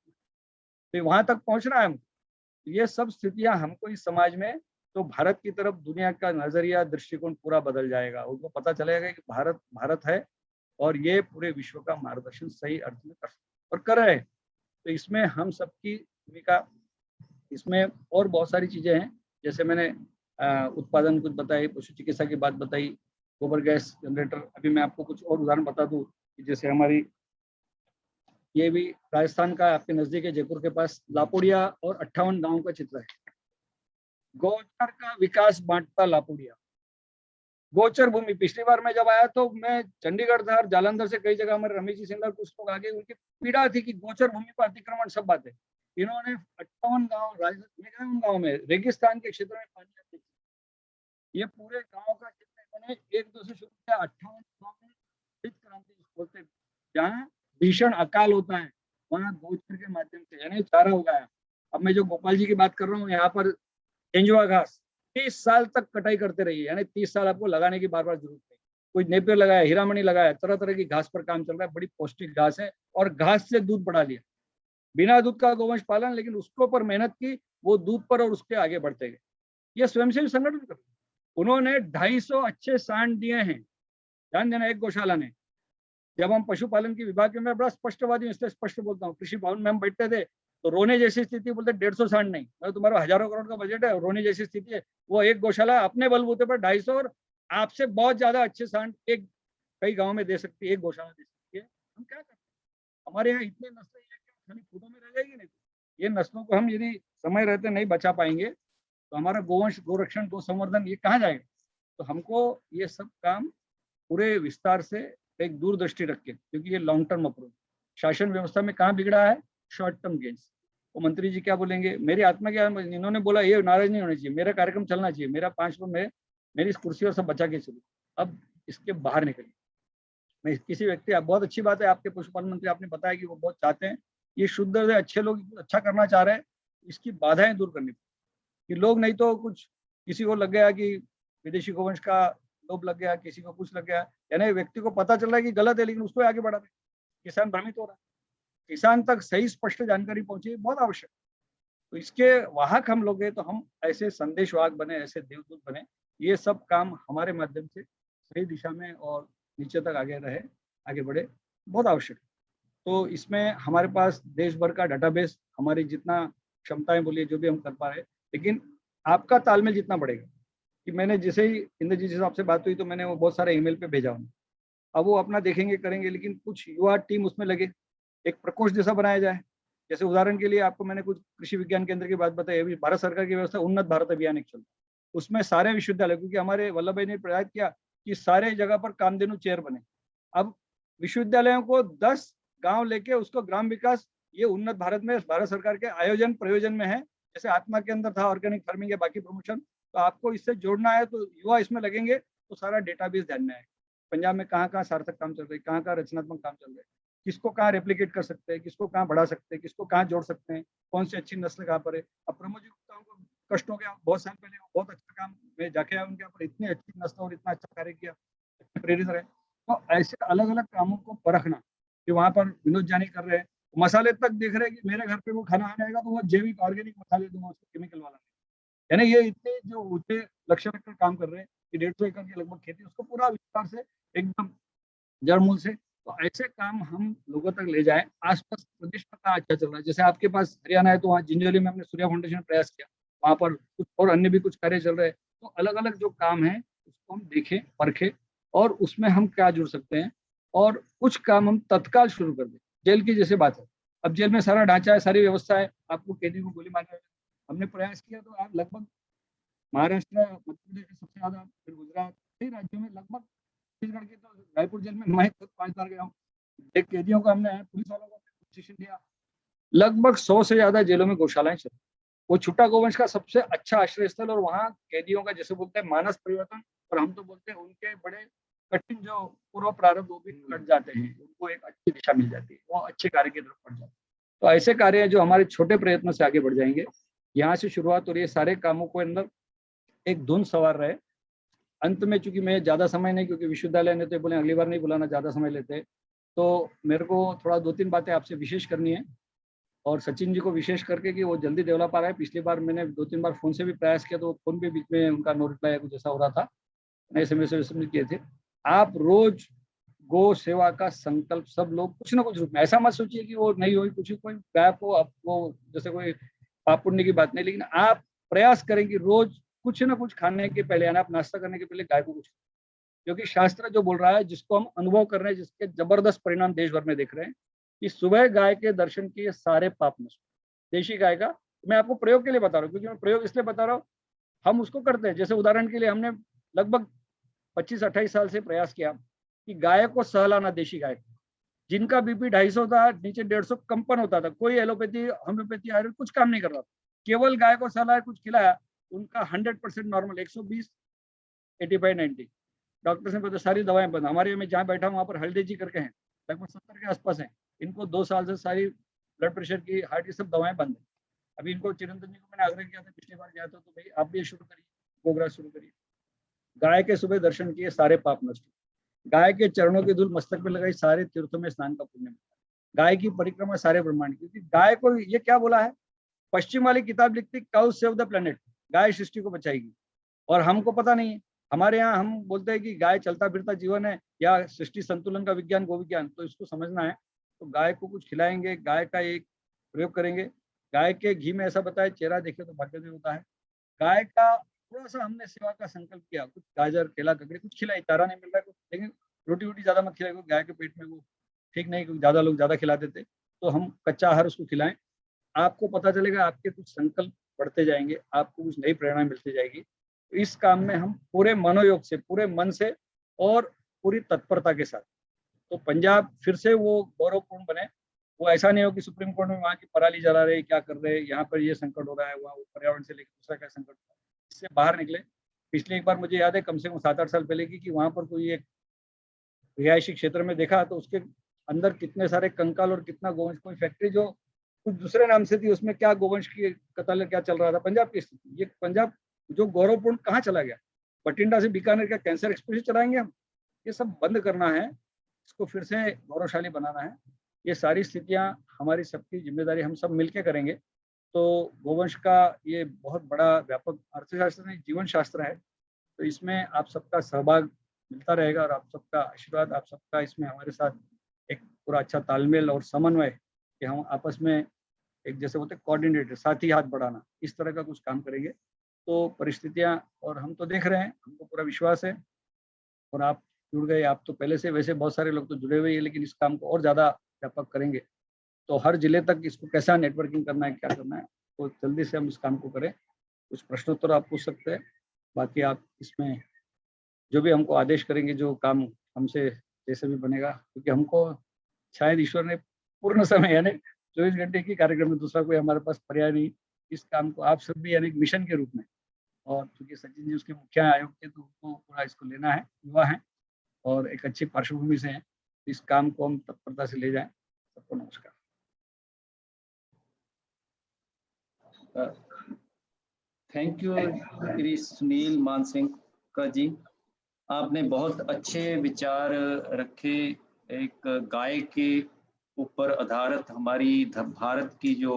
तो वहां तक पहुंचना है हमको। ये सब स्थितियां हमको इस समाज में, तो भारत की तरफ दुनिया का नजरिया, दृष्टिकोण पूरा बदल जाएगा। उनको पता चलेगा कि भारत भारत है और ये पूरे विश्व का मार्गदर्शन सही अर्थ में कर और कर रहे हैं। तो इसमें हम सबकी भूमिका, इसमें और बहुत सारी चीजें हैं, जैसे मैंने उत्पादन कुछ बताई, पशु चिकित्सा की बात बताई, गोबर गैस जनरेटर। अभी मैं आपको कुछ और उदाहरण बता दूं, जैसे हमारी ये भी राजस्थान का, आपके नजदीक है, जयपुर के पास लापुड़िया और 58 गांव का चित्र है। गोचर का विकास बांटता लापुड़िया, गोचर भूमि। पिछली बार मैं जब आया तो मैं चंडीगढ़ था और जालंधर से कई जगह हमारे रमेश जी सिंह कुछ लोग आगे, उनकी पीड़ा थी कि गोचर भूमि पर अतिक्रमण सब बातें। इन्होंने 58 गांव राजस्थान गांव में रेगिस्तान के क्षेत्र में पानी, ये पूरे गांव का चित्र इन्होंने 1-2 से शुरू किया। 58 गांव में हरित क्रांति बोलते, जहाँ भीषण अकाल होता है वहाँ गोचर के माध्यम से यानी चारा उगाया। अब मैं जो गोपाल जी की बात कर रहा हूँ, यहाँ पर तेंजुआ घास 30 साल तक कटाई करते रहिए, यानी 30 साल आपको लगाने की बार बार जरूरत नहीं। कोई नेपियर लगाया, हीरामणि लगाया, तरह तरह की घास पर काम चल रहा है। बड़ी पौष्टिक घास है और घास से दूध बढ़ा लिया, बिना दूध का गोवंश पालन, लेकिन उसके ऊपर मेहनत की, वो दूध पर और उसके आगे बढ़ते गए। ये स्वयंसेवी संगठन कर, उन्होंने 250 अच्छे सांड दिए हैं। ध्यान देना, एक गौशाला ने। जब हम पशुपालन की विभाग में, बड़ा स्पष्टवादी हूं इसलिए स्पष्ट बोलता हूँ, कृषि भवन में हम बैठते थे तो रोने जैसी स्थिति, बोलते 150 सांड नहीं, मतलब तुम्हारा हजारों करोड़ का बजट है, रोने जैसी स्थिति है। वो एक गौशाला अपने बलबूते पर 250 और आपसे बहुत ज्यादा अच्छे सांड एक कई गाँव में दे सकती है, एक गौशाला दे सकती है। हम क्या करते हैं, हमारे यहाँ इतने नस्लें खाली फूटों में रह जाएगी नहीं। ये नस्लों को हम यदि समय रहते नहीं बचा पाएंगे तो हमारा गोवंश, गोरक्षण, गो संवर्धन ये कहाँ जाएगा। तो हमको ये सब काम पूरे विस्तार से एक दूरदृष्टि रख के, क्योंकि ये लॉन्ग टर्म अप्रोच, शासन व्यवस्था में कहाँ बिगड़ा है, शॉर्ट टर्म गेन्स। वो मंत्री जी क्या बोलेंगे, मेरी आत्मा क्या, इन्होंने बोला ये नाराज नहीं होना चाहिए, मेरा कार्यक्रम चलना चाहिए, मेरा 5 लोग में मेरी इस कुर्सी और सब बचा के चलो। अब इसके बाहर निकलिए। मैं किसी व्यक्ति, आप बहुत अच्छी बात है, आपके पशुपालन मंत्री आपने बताया कि वो बहुत चाहते हैं, ये शुद्ध हृदय अच्छे लोग अच्छा करना चाह रहे हैं, इसकी बाधाएं दूर करनी कि लोग, नहीं तो कुछ किसी को लग गया कि विदेशी गोवंश का लोभ लग गया, किसी को कुछ लग गया, यानी व्यक्ति को पता चल रहा है कि गलत है लेकिन उसको आगे बढ़ा रहे, किसान भ्रमित हो रहा है। किसान तक सही स्पष्ट जानकारी पहुंचे, बहुत आवश्यक। तो इसके वाहक हम लोग हैं, तो हम ऐसे संदेशवाहक बने, ऐसे देवदूत बने, ये सब काम हमारे माध्यम से सही दिशा में और नीचे तक आगे रहे, आगे बढ़े, बहुत आवश्यक। तो इसमें हमारे पास देश भर का डाटाबेस, हमारी जितना क्षमताएं बोलिए, जो भी हम कर पा रहे, लेकिन आपका तालमेल जितना बढ़ेगा, कि मैंने जैसे ही इंद्रजीत जी साहब से बात हुई तो मैंने वो बहुत सारे ईमेल पे भेजा उन्हें। अब वो अपना देखेंगे, करेंगे, लेकिन कुछ युवा टीम उसमें लगे, एक प्रकोष्ठ जैसा बनाया जाए। जैसे उदाहरण के लिए आपको मैंने कुछ कृषि विज्ञान केंद्र की बात बताई, अभी भारत सरकार की व्यवस्था उन्नत भारत अभियान एक चल, उसमें सारे विश्वविद्यालय, क्योंकि हमारे वल्लभ भाई ने प्रयास किया कि सारे जगह पर कामधेनु चेयर बने। अब विश्वविद्यालयों को 10 गांव लेके उसको ग्राम विकास, ये उन्नत भारत में भारत सरकार के आयोजन प्रयोजन में है। जैसे आत्मा के अंदर था ऑर्गेनिक फार्मिंग या बाकी प्रमोशन, तो आपको इससे जोड़ना है, तो युवा इसमें लगेंगे तो सारा डेटाबेस ध्यान में आएगा। पंजाब में कहाँ कहाँ सार्थक काम चल रहे हैं, कहाँ कहाँ रचनात्मक काम चल रहे हैं, किसको कहाँ रेप्लिकेट कर सकते हैं, किसको कहाँ बढ़ा सकते हैं, किसको कहाँ जोड़ सकते हैं, कौन सी अच्छी नस्ल कहाँ पर है। अब प्रमोद जी को कष्ट हो गया, बहुत साल पहले बहुत अच्छा काम में जाके आया, उनके ऊपर इतनी अच्छी नस्ल और इतना अच्छा कार्य किया, प्रेरित रहे। तो ऐसे अलग अलग कामों को परखना, कि वहाँ पर विनोद जानी कर रहे हैं, मसाले तक देख रहे हैं कि मेरे घर पे वो खाना आने आएगा तो वो जैविक ऑर्गेनिक मसाले दूंगा, उसको केमिकल वाला, यानी ये इतने जो ऊंचे लक्ष्य रखकर काम कर रहे हैं कि 150 एकड़ की लगभग खेती, उसको पूरा विस्तार से एकदम जड़ मूल से। तो ऐसे काम हम लोगों तक ले जाएं। आसपास प्रदेश में कहाँ अच्छा चल रहा है, जैसे आपके पास हरियाणा है तो वहाँ जिंजोली में हमने सूर्या फाउंडेशन ने प्रयास किया, वहाँ पर कुछ और अन्य भी कुछ कार्य चल रहे हैं। तो अलग अलग जो काम है उसको हम देखें, परखें, और उसमें हम क्या जुड़ सकते हैं, और कुछ काम हम तत्काल शुरू कर दें। जेल की जैसे बात है, अब जेल में सारा ढांचा है, सारी व्यवस्था है, आपको कैदी को गोली मारने, हमने प्रयास किया तो आप लगभग महाराष्ट्र, मध्य प्रदेश में सबसे ज्यादा, फिर गुजरात, कई राज्यों में लगभग, छत्तीसगढ़ के तो रायपुर जेल में मैं खुद 5 बार गया हूँ, कैदियों को हमने, पुलिस वालों को डिसीजन दिया, लगभग 100 से ज्यादा जेलों में गौशालाएं चल, वो छुट्टा गोवंश का सबसे अच्छा आश्रय स्थल, और वहाँ कैदियों का जैसे बोलते हैं मानस परिवर्तन, और हम तो बोलते हैं उनके बड़े कठिन जो पूर्व प्रारंभ वो भी कट जाते हैं, उनको एक अच्छी दिशा मिल जाती है, वो अच्छे कार्य की तरफ बढ़ जाते हैं। तो ऐसे कार्य हैं जो हमारे छोटे प्रयत्नों से आगे बढ़ जाएंगे। यहाँ से शुरुआत हो रही है, सारे कामों को अंदर एक धुन सवार रहे। अंत में चूंकि मैं ज्यादा समय नहीं, क्योंकि विश्वविद्यालय ने तो बोले अगली बार नहीं बुलाना, ज्यादा समय लेते हैं, तो मेरे को थोड़ा 2-3 बातें आपसे विशेष करनी है, और सचिन जी को विशेष करके कि वो जल्दी डेवलप आ रहा है। पिछली बार मैंने 2-3 बार फोन से भी प्रयास किया, तो फोन भी बीच में उनका नो रिप्लाई कुछ ऐसा हो रहा था, नए समय से किए थे। आप रोज गो सेवा का संकल्प सब लोग कुछ ना कुछ रूप में, ऐसा मत सोचिए कि वो नहीं होगी, कुछ कोई गाय को आपको जैसे कोई पाप पुण्य की बात नहीं, लेकिन आप प्रयास करें कि रोज कुछ ना कुछ खाने के पहले, यानी आप नाश्ता करने के पहले गाय को कुछ, क्योंकि शास्त्र जो बोल रहा है, जिसको हम अनुभव कर रहे हैं, जिसके जबरदस्त परिणाम देश भर में देख रहे हैं, कि सुबह गाय के दर्शन किए सारे पाप नष्ट। देशी गाय का मैं आपको प्रयोग के लिए बता रहा हूँ, क्योंकि मैं प्रयोग इसलिए बता रहा हूँ, हम उसको करते हैं। जैसे उदाहरण के लिए हमने लगभग 25-28 साल से प्रयास किया कि गाय को सहलाना, देशी गाय को, जिनका बीपी 250 था, नीचे 150 कंपन होता था, कोई एलोपैथी होम्योपैथी आयुर्वेद कुछ काम नहीं कर रहा था, केवल गाय को सहलाया, कुछ खिलाया, उनका 100% नॉर्मल, 120, 85, 90। डॉक्टर ने बताया सारी दवाएं बंद। हमारे में जहाँ बैठा हूँ वहाँ पर हल्दी जी करके हैं, लगभग 70 के आसपास हैं, इनको 2 साल से सारी ब्लड प्रेशर की, हार्ट की सब दवाएं बंद है। अभी इनको चिरंतन जी को मैंने आग्रह किया था, पिछली बार गया था, तो भाई आप भी शुरू करिए, गोग्रास शुरू करिए। गाय के सुबह दर्शन किए सारे पाप नष्ट, गाय के चरणों की धूल मस्तक पे लगाई, सारे तीर्थों में स्नान का पुण्य मिला, गाय की परिक्रमा सारे ब्रह्मांड, क्योंकि गाय को ये क्या बोला है, पश्चिम वाली किताब लिखती काउ सेव द प्लेनेट, गाय सृष्टि को बचाएगी, और हमको पता नहीं है। हमारे यहाँ हम बोलते हैं कि गाय चलता फिरता जीवन है, या सृष्टि संतुलन का विज्ञान, गो विज्ञान, तो इसको समझना है। तो गाय को कुछ खिलाएंगे, गाय का एक प्रयोग करेंगे। गाय के घी में ऐसा बताया, चेहरा देखे तो भाग्योदय होता है। गाय का थोड़ा सा हमने सेवा का संकल्प किया, कुछ गाजर, केला, ककड़ी कुछ खिलाई, चारा नहीं मिल रहा है, लेकिन रोटी वोटी ज्यादा मत खिलाए, गाय के पेट में वो ठीक नहीं, क्योंकि ज्यादा लोग ज्यादा खिला देते, तो हम कच्चा आहार उसको खिलाएं। आपको पता चलेगा, आपके कुछ संकल्प बढ़ते जाएंगे, आपको कुछ नई प्रेरणा मिलती जाएगी। तो इस काम में हम पूरे मनोयोग से, पूरे मन से और पूरी तत्परता के साथ, तो पंजाब फिर से वो गौरवपूर्ण बने। वो ऐसा नहीं हो कि सुप्रीम कोर्ट में वहाँ की पराली जला रहे, क्या कर रहे, यहाँ पर ये संकट हो रहा है, वहाँ पर्यावरण से लेकर दूसरा क्या संकट हो रहा है, इससे बाहर निकले। पिछले एक बार मुझे याद है, कम से कम 7-8 साल पहले की, कि वहाँ पर कोई एक रिहायशी क्षेत्र में देखा, तो उसके अंदर कितने सारे कंकाल और कितना गोवंश, कोई फैक्ट्री जो कुछ दूसरे नाम से थी, उसमें क्या गोवंश की कत्ल क्या चल रहा था, पंजाब की स्थिति। ये पंजाब जो गौरवपूर्ण कहाँ चला गया, बठिंडा से बीकानेर का कैंसर एक्सप्रेस चलाएंगे हम, ये सब बंद करना है, इसको फिर से गौरवशाली बनाना है। ये सारी स्थितियां हमारी सबकी जिम्मेदारी, हम सब मिलकर करेंगे। तो गोवंश का ये बहुत बड़ा व्यापक अर्थशास्त्र नहीं, जीवन शास्त्र है, तो इसमें आप सबका सहभाग मिलता रहेगा, और आप सबका आशीर्वाद, आप सबका इसमें हमारे साथ एक पूरा अच्छा तालमेल और समन्वय, कि हम आपस में एक जैसे बोलते कोऑर्डिनेटर, साथ ही हाथ बढ़ाना, इस तरह का कुछ काम करेंगे। तो परिस्थितियां, और हम तो देख रहे हैं, हमको पूरा विश्वास है, और आप जुड़ गए, आप तो पहले से, वैसे बहुत सारे लोग तो जुड़े हुए हैं, लेकिन इस काम को और ज़्यादा व्यापक करेंगे। तो हर जिले तक इसको कैसा नेटवर्किंग करना है, क्या करना है, तो जल्दी से हम इस काम को करें। कुछ प्रश्नोत्तर आप पूछ सकते हैं, बाकी आप इसमें जो भी हमको आदेश करेंगे, जो काम हमसे जैसे भी बनेगा, क्योंकि हमको शायद ईश्वर ने पूर्ण समय, यानी 24 घंटे की कार्यक्रम में दूसरा कोई हमारे पास पर्याय नहीं, इस काम को आप सब भी यानी मिशन के रूप में, और क्योंकि सचिन जी उसके मुख्य आयोग थे, तो उनको पूरा इसको लेना है, युवा है और एक अच्छी पार्श्वभूमि से हैं, इस काम को हम तत्परता से ले जाएं। सबको नमस्कार। थैंक यू श्री सुनील मानसिंह जी, आपने बहुत अच्छे विचार रखे। एक गाय के ऊपर आधारित हमारी भारत की जो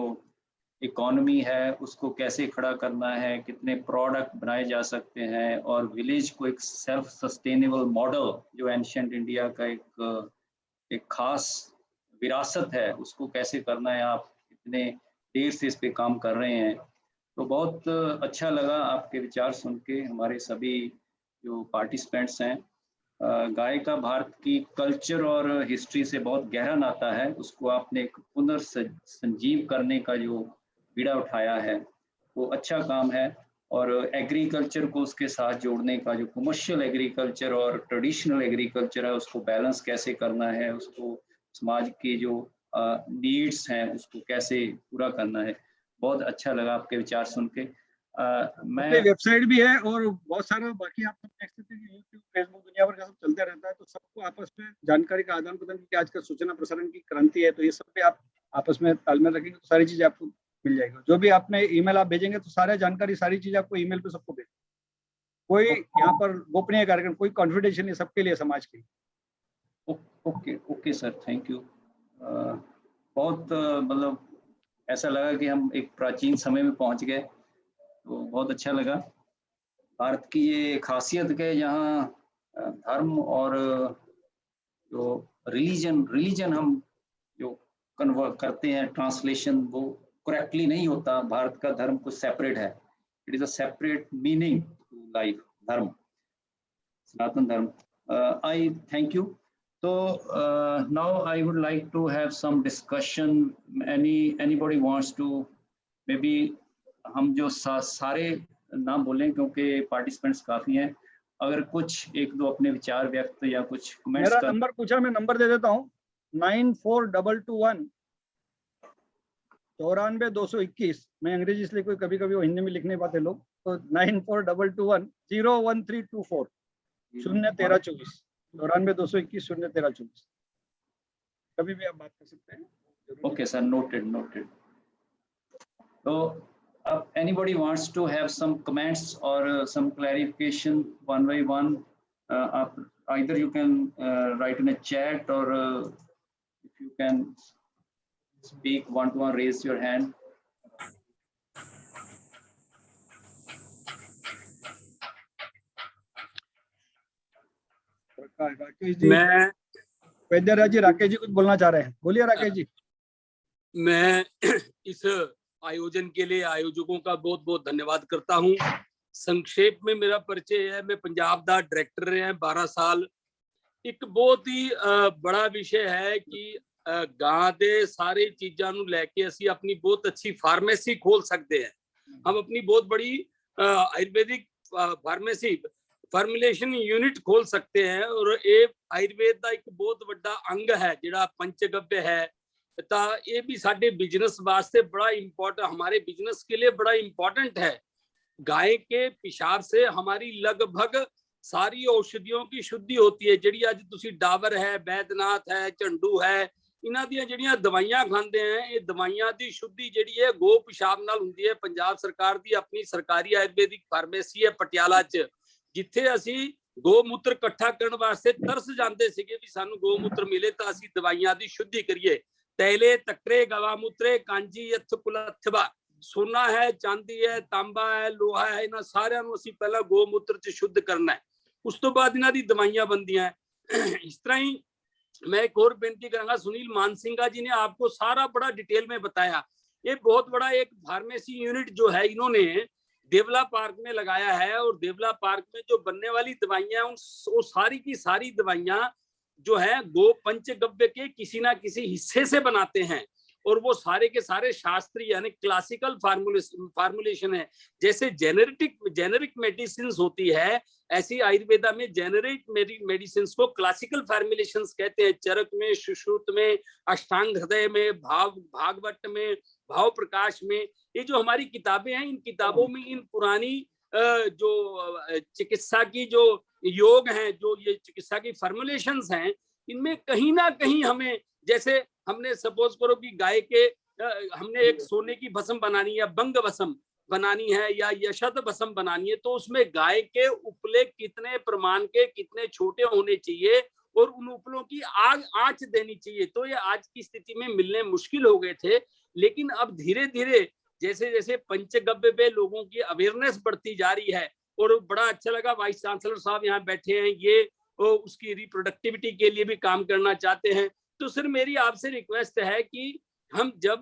इकोनॉमी है उसको कैसे खड़ा करना है, कितने प्रोडक्ट बनाए जा सकते हैं, और विलेज को एक सेल्फ सस्टेनेबल मॉडल, जो एंशिएंट इंडिया का एक खास विरासत है, उसको कैसे करना है। आप इतने देर से इस पे काम कर रहे हैं, तो बहुत अच्छा लगा आपके विचार सुन के। हमारे सभी जो पार्टिसिपेंट्स हैं, गाय का भारत की कल्चर और हिस्ट्री से बहुत गहरा नाता है, उसको आपने एक पुनर्संजीव करने का जो बीड़ा उठाया है, वो अच्छा काम है। और एग्रीकल्चर को उसके साथ जोड़ने का, जो कमर्शियल एग्रीकल्चर और ट्रेडिशनल एग्रीकल्चर है, उसको बैलेंस कैसे करना है, उसको समाज के जो नीड्स हैं उसको कैसे पूरा करना है। बहुत अच्छा लगा आपके विचार सुन के। मैं वेबसाइट भी है और बहुत सारा बाकी आप सब देख सकते हैं, यूट्यूब, फेसबुक, दुनिया भर का सब चलते रहता है, तो सबको आपस में जानकारी का आदान प्रदान, क्योंकि आजकल सूचना प्रसारण की क्रांति है, तो ये सब पे आप आपस में तालमेल रखेंगे तो सारी चीजें आपको मिल जाएगी। जो भी आपने ईमेल आप भेजेंगे तो सारा जानकारी, सारी चीजें आपको ईमेल पे सबको भेज, कोई यहाँ पर गोपनीय कार्यक्रम, कोई कॉन्फिडेंशियल नहीं, सबके लिए, समाज के लिए। Okay sir, thank you. बहुत मतलब ऐसा लगा कि हम एक प्राचीन समय में पहुंच गए, तो बहुत अच्छा लगा। भारत की ये खासियत है यहाँ धर्म और जो रिलीजन हम जो कन्वर्ट करते हैं, ट्रांसलेशन वो करेक्टली नहीं होता। भारत का धर्म कुछ सेपरेट है, it is a separate meaning to life, dharma, Sanatan dharma. I thank you. So now I would like to have some discussion. Anybody wants to, maybe हम जो सारे ना बोलें क्योंकि पार्टिसिपेंट्स काफी हैं, अगर कुछ एक दो अपने विचार व्यक्त या कुछ कमेंट्स। मेरा नंबर पूछा, मैं नंबर दे देता हूँ 9422 94-221। मैं अंग्रेजी इसलिए, कोई कभी कभी वो हिंदी में लिख नहीं पाते लोग, तो 9422 01324 01324 94-221 01324। कभी भी आप बात कर सकते हैं। Okay sir, noted. तो अब anybody wants to have some comments or some clarification one by one, either you can write in a chat or if you can speak one to one, raise your hand. Rakesh ji, मैं वैद्यराज जी, राकेश जी कुछ बोलना चाह रहे हैं, बोलिए राकेश जी। मैं इस आयोजन के लिए आयोजकों का बहुत बहुत धन्यवाद करता हूं। संक्षेप में मेरा परिचय है, मैं पंजाब दा डायरेक्टर रहा 12 साल। एक बहुत ही बड़ा विषय है कि गां दे सारे चीज़ां नूं लैके असीं अपनी बहुत अच्छी फार्मेसी खोल सकते हैं। हम अपनी बहुत बड़ी आयुर्वेदिक फार्मेसी फार्मुलेशन यूनिट खोल सकते हैं, और ये आयुर्वेद का एक बहुत बड़ा अंग है जिहड़ा पंचगव्य है। तो ये भी साडे बिजनेस वास्ते बड़ा इंपॉर्टेंट, हमारे बिजनेस के लिए बड़ा इंपॉर्टेंट है। गाय के पेशाब से हमारी लगभग सारी औषधियों की शुद्धि होती है। जिहड़ी अज तुसीं डाबर है, बैद्यनाथ है, झंडू है, इन्हां दियां जिहड़ियां दवाइयां खांदे हैं, ये दवाइयां दी शुद्धि जिहड़ी है गो पेशाब नाल हुंदी है। पंजाब सरकार दी अपनी सरकारी आयुर्वेदिक फार्मेसी है पटियाला च, जिथे असीं गोमूत्र इकट्ठा करने वास्ते तरस जाते सीगे भी सानू गोमूत्र मिले तो असीं दवाइयां दी शुद्धि करिए। तैले तकरे गवामूत्रे कांजी यथ कुलथवा, सोना है, चांदी है, तांबा है, लोहा है, इन्हां सारियां नूं असीं पहला गोमूत्र च शुद्ध करना है, उस तो बाद इन्हां दी दवाइयां बनदियां है। इस तरह ही मैं एक और बेनती करांगा, सुनील मानसिंगा जी ने आपको सारा बड़ा डिटेल में बताया। ये बहुत बड़ा एक फार्मेसी यूनिट जो है इन्होंने देवला पार्क में लगाया है, और देवला पार्क में जो बनने वाली दवाइयां वो सारी की सारी दवाइयां जो है गो पंचगव्य के किसी ना किसी हिस्से से बनाते हैं, और वो सारे के सारे शास्त्रीय यानी क्लासिकल फार्मुलेशन है। जैसे जेनेरिक मेडिसिन होती है, ऐसी आयुर्वेदा में जेनेरिक मेडिसिन को क्लासिकल फार्मुलेशंस कहते हैं। चरक में, सुश्रुत में, अष्टांग हृदय में, भागवत में, भाव प्रकाश में, ये जो हमारी किताबें हैं, इन किताबों में इन पुरानी जो चिकित्सा की जो योग हैं, जो ये चिकित्सा की फार्मुलेशंस हैं, इनमें कहीं ना कहीं हमें, जैसे हमने सपोज करो कि गाय के हमने एक सोने की भस्म बनानी है, बंग भस्म बनानी है या यशत भस्म बनानी है, तो उसमें गाय के उपले कितने प्रमाण के कितने छोटे होने चाहिए और उन उपलों की आंच देनी चाहिए। तो ये आज की स्थिति में मिलने मुश्किल हो गए थे, लेकिन अब धीरे धीरे जैसे जैसे पंचगव्य पे लोगों की अवेयरनेस बढ़ती जा रही है, और बड़ा अच्छा लगा वाइस चांसलर साहब यहाँ बैठे हैं, ये उसकी रिप्रोडक्टिविटी के लिए भी काम करना चाहते हैं। तो सर मेरी आपसे रिक्वेस्ट है कि हम जब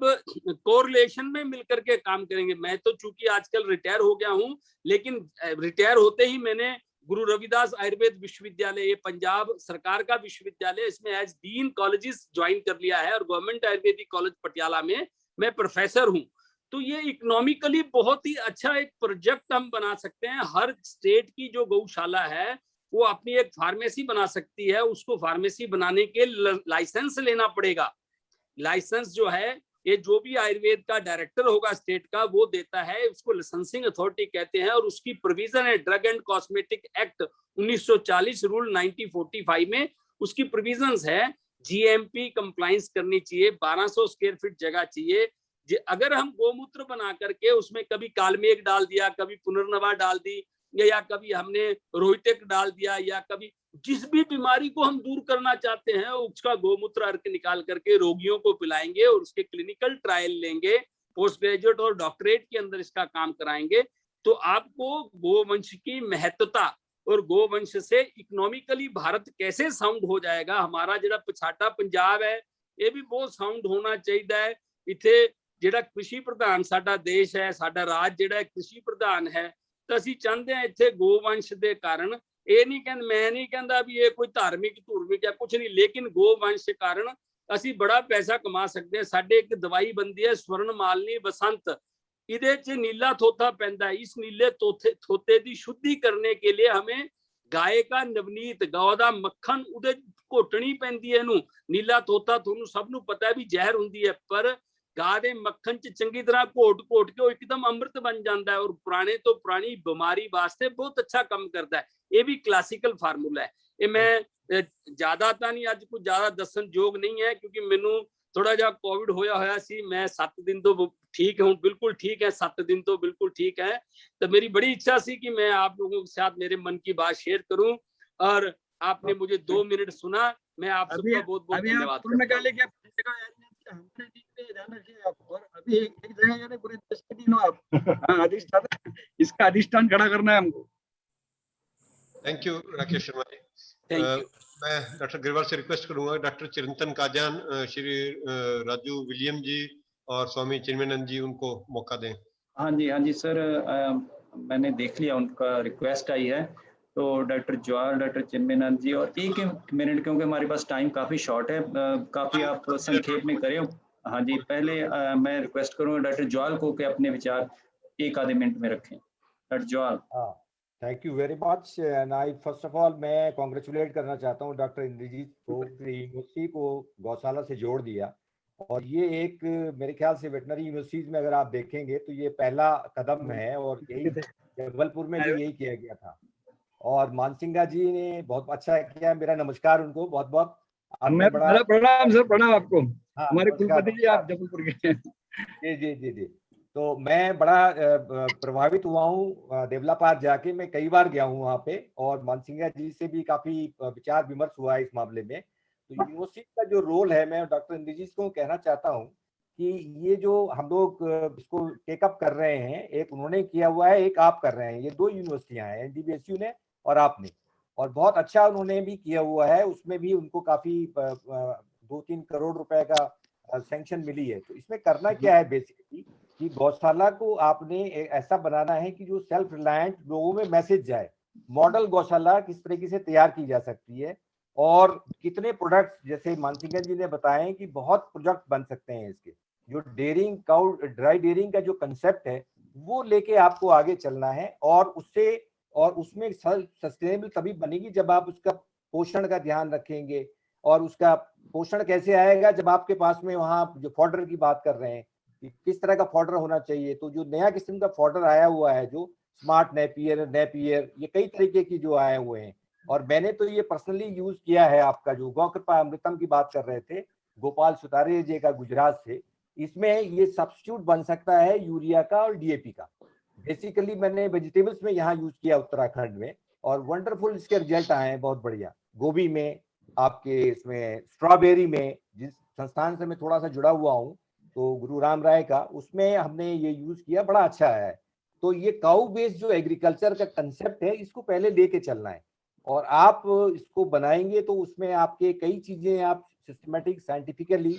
कोरिलेशन में मिलकर के काम करेंगे, मैं तो चूंकि आजकल रिटायर हो गया हूँ, लेकिन रिटायर होते ही मैंने गुरु रविदास आयुर्वेद विश्वविद्यालय, ये पंजाब सरकार का विश्वविद्यालय, इसमें एज डीन कॉलेजेस ज्वाइन कर लिया है, और गवर्नमेंट आयुर्वेदिक कॉलेज पटियाला में मैं प्रोफेसर हूँ। तो ये इकोनॉमिकली बहुत ही अच्छा एक प्रोजेक्ट हम बना सकते हैं। हर स्टेट की जो गौशाला है वो अपनी एक फार्मेसी बना सकती है। उसको फार्मेसी बनाने के लाइसेंस लेना पड़ेगा। लाइसेंस जो है ये जो भी आयुर्वेद का डायरेक्टर होगा स्टेट का वो देता है, उसको लाइसेंसिंग अथॉरिटी कहते हैं। और उसकी प्रोविजन है drug and cosmetic act 1940 rule 1945 में उसकी प्रोविजंस है। जीएमपी कंप्लायंस करनी चाहिए, 1200 स्क्वायर फीट जगह चाहिए। अगर हम गोमूत्र बना करके उसमें कभी कालमेघ डाल दिया, कभी पुनर्नवा डाल दी, या कभी हमने रोहितक डाल दिया, या कभी जिस भी बीमारी को हम दूर करना चाहते हैं उसका गोमूत्र अर्क निकाल करके रोगियों को पिलाएंगे और उसके क्लिनिकल ट्रायल लेंगे, पोस्ट ग्रेजुएट और डॉक्टरेट के अंदर इसका काम कराएंगे, तो आपको गोवंश की महत्वता और गोवंश से इकोनॉमिकली भारत कैसे साउंड हो जाएगा। हमारा जो पछाटा पंजाब है ये भी बहुत साउंड होना चाहिए। इथे ਜਿਹੜਾ कृषि प्रधान साडा देश है, साडा राज ਜਿਹੜਾ कृषि प्रधान है, तो ਅਸੀਂ ਚਾਹੁੰਦੇ ਹਾਂ ਇੱਥੇ गोवंश ਦੇ ਕਾਰਨ ਇਹ ਨਹੀਂ ਕਹਿੰਦਾ, मैं नहीं कहता भी ये कोई धार्मिक धूर्मिक या कुछ नहीं, लेकिन गोवंश के कारण ਅਸੀਂ बड़ा पैसा कमा सकते हैं। साडे एक दवाई बनती है स्वर्ण मालनी बसंत, ਇਹਦੇ ਚ नीला थोथा पैंदा है। इस नीले थोते की शुद्धि करने के लिए हमें गाय का नवनीत गौ का मक्खन उदे घोटनी पैंदी है। नीला तोता तुहानू सब नू पता है भी जहर हुंदी है, पर गाय के मक्खन च चंगी तरह घोट के वो एकदम अमृत बन जाता है और पुराने तो पुरानी बीमारी वास्ते बहुत अच्छा काम करता है। ये भी क्लासिकल फार्मूला है। ये मैं ज्यादा तो नहीं अज कुछ ज्यादा दसन योग नहीं है, क्योंकि मैनू थोड़ा जा कोविड होया सी। मैं 7 दिन तो ठीक हूँ, बिल्कुल ठीक है, 7 दिन तो बिल्कुल ठीक है। तो मेरी बड़ी इच्छा सी कि मैं आप लोगों के साथ मेरे मन की बात शेयर करूं, और आपने मुझे 2 मिनट सुना। मैं आप सबका बहुत बहुत धन्यवाद करता हूं। इसका अधिष्ठान खड़ा करना है हमको। Thank you Rakesh Sharma ji. Thank you. मैं डॉक्टर गिरवाल से रिक्वेस्ट करूंगा डॉक्टर चिरंतन काजान, श्री राजू विलियम जी और स्वामी चिन्मयानंद जी उनको मौका दें। हाँ जी सर, मैंने देख लिया, उनका रिक्वेस्ट आई है। तो डॉक्टर ज्वाल, डॉक्टर चिन्मयानंद जी, और एक मिनट क्योंकि हमारे पास टाइम काफ़ी शॉर्ट है, काफ़ी आप संक्षेप में करें। हाँ जी, पहले मैं रिक्वेस्ट करूँगा डॉक्टर ज्वाल को कि अपने विचार 1 आधे मिनट में रखें। Doctor Jwal. Thank you very much. And I first of all मैं कॉन्ग्रेचुलेट करना चाहता हूँ डॉक्टर इंद्रजीत को, यूनिवर्सिटी को गौशाला से जोड़ दिया। और ये एक मेरे ख्याल से वेटनरी यूनिवर्सिटीज में अगर आप देखेंगे तो ये पहला कदम है, और यही जबलपुर में भी यही किया गया था। और मानसिंगा जी ने बहुत अच्छा किया। मेरा नमस्कार उनको बहुत बहुत। बड़ा प्रणाम सर, प्रणाम आपको। हमारे कुलपति जी आप जबलपुर के। जी। तो मैं बड़ा प्रभावित हुआ हूँ देवलापार जाके। मैं कई बार गया हूँ वहाँ पे, और मानसिंगा जी से भी काफी विचार विमर्श हुआ है इस मामले में। तो यूनिवर्सिटी का जो रोल है, मैं डॉक्टर इंद्रजीत को कहना चाहता हूँ कि ये जो हम लोग इसको टेकअप कर रहे हैं, एक उन्होंने किया हुआ है, एक आप कर रहे हैं। ये 2 यूनिवर्सिटियां हैं, एनडीबीएसयू ने और आपने, और बहुत अच्छा उन्होंने भी किया हुआ है। उसमें भी उनको काफी 2-3 करोड़ रुपए का सैंक्शन मिली है। तो इसमें करना क्या है बेसिकली कि गौशाला को आपने ऐसा बनाना है कि जो सेल्फ रिलायंट लोगों में मैसेज जाए। मॉडल गौशाला किस तरीके से तैयार की जा सकती है, और कितने प्रोडक्ट्स, जैसे मानसिंगा जी ने बताएं कि बहुत प्रोडक्ट बन सकते हैं इसके। जो डेयरिंग, काउ ड्राई डेयरिंग का जो कंसेप्ट है वो लेके आपको आगे चलना है, और उसमें सस्टेनेबल तभी बनेगी जब आप उसका पोषण का ध्यान रखेंगे। और उसका पोषण कैसे आएगा जब आपके पास में वहाँ जो फॉडर की बात कर रहे हैं कि किस तरह का फॉडर होना चाहिए। तो जो नया किस्म का फॉडर आया हुआ है, जो स्मार्ट नेपियर, ये कई तरीके की जो आए हुए हैं, और मैंने तो ये पर्सनली यूज किया है। आपका जो गौ कृपा अमृतम की बात कर रहे थे गोपाल सुतारे जी का गुजरात से, इसमें ये सब्स्टिट्यूट बन सकता है यूरिया का और डीएपी का। बेसिकली मैंने वेजिटेबल्स में यहाँ यूज किया उत्तराखंड में, और वंडरफुल इसके रिजल्ट आए हैं, बहुत बढ़िया। गोभी में, आपके इसमें स्ट्रॉबेरी में, जिस संस्थान से मैं थोड़ा सा जुड़ा हुआ हूँ, तो गुरु राम राय का, उसमें हमने ये यूज किया, बड़ा अच्छा है। तो ये काउ बेस्ड जो एग्रीकल्चर का कंसेप्ट है, इसको पहले लेके चलना है, और आप इसको बनाएंगे तो उसमें आपके कई चीजें आप सिस्टमेटिक साइंटिफिकली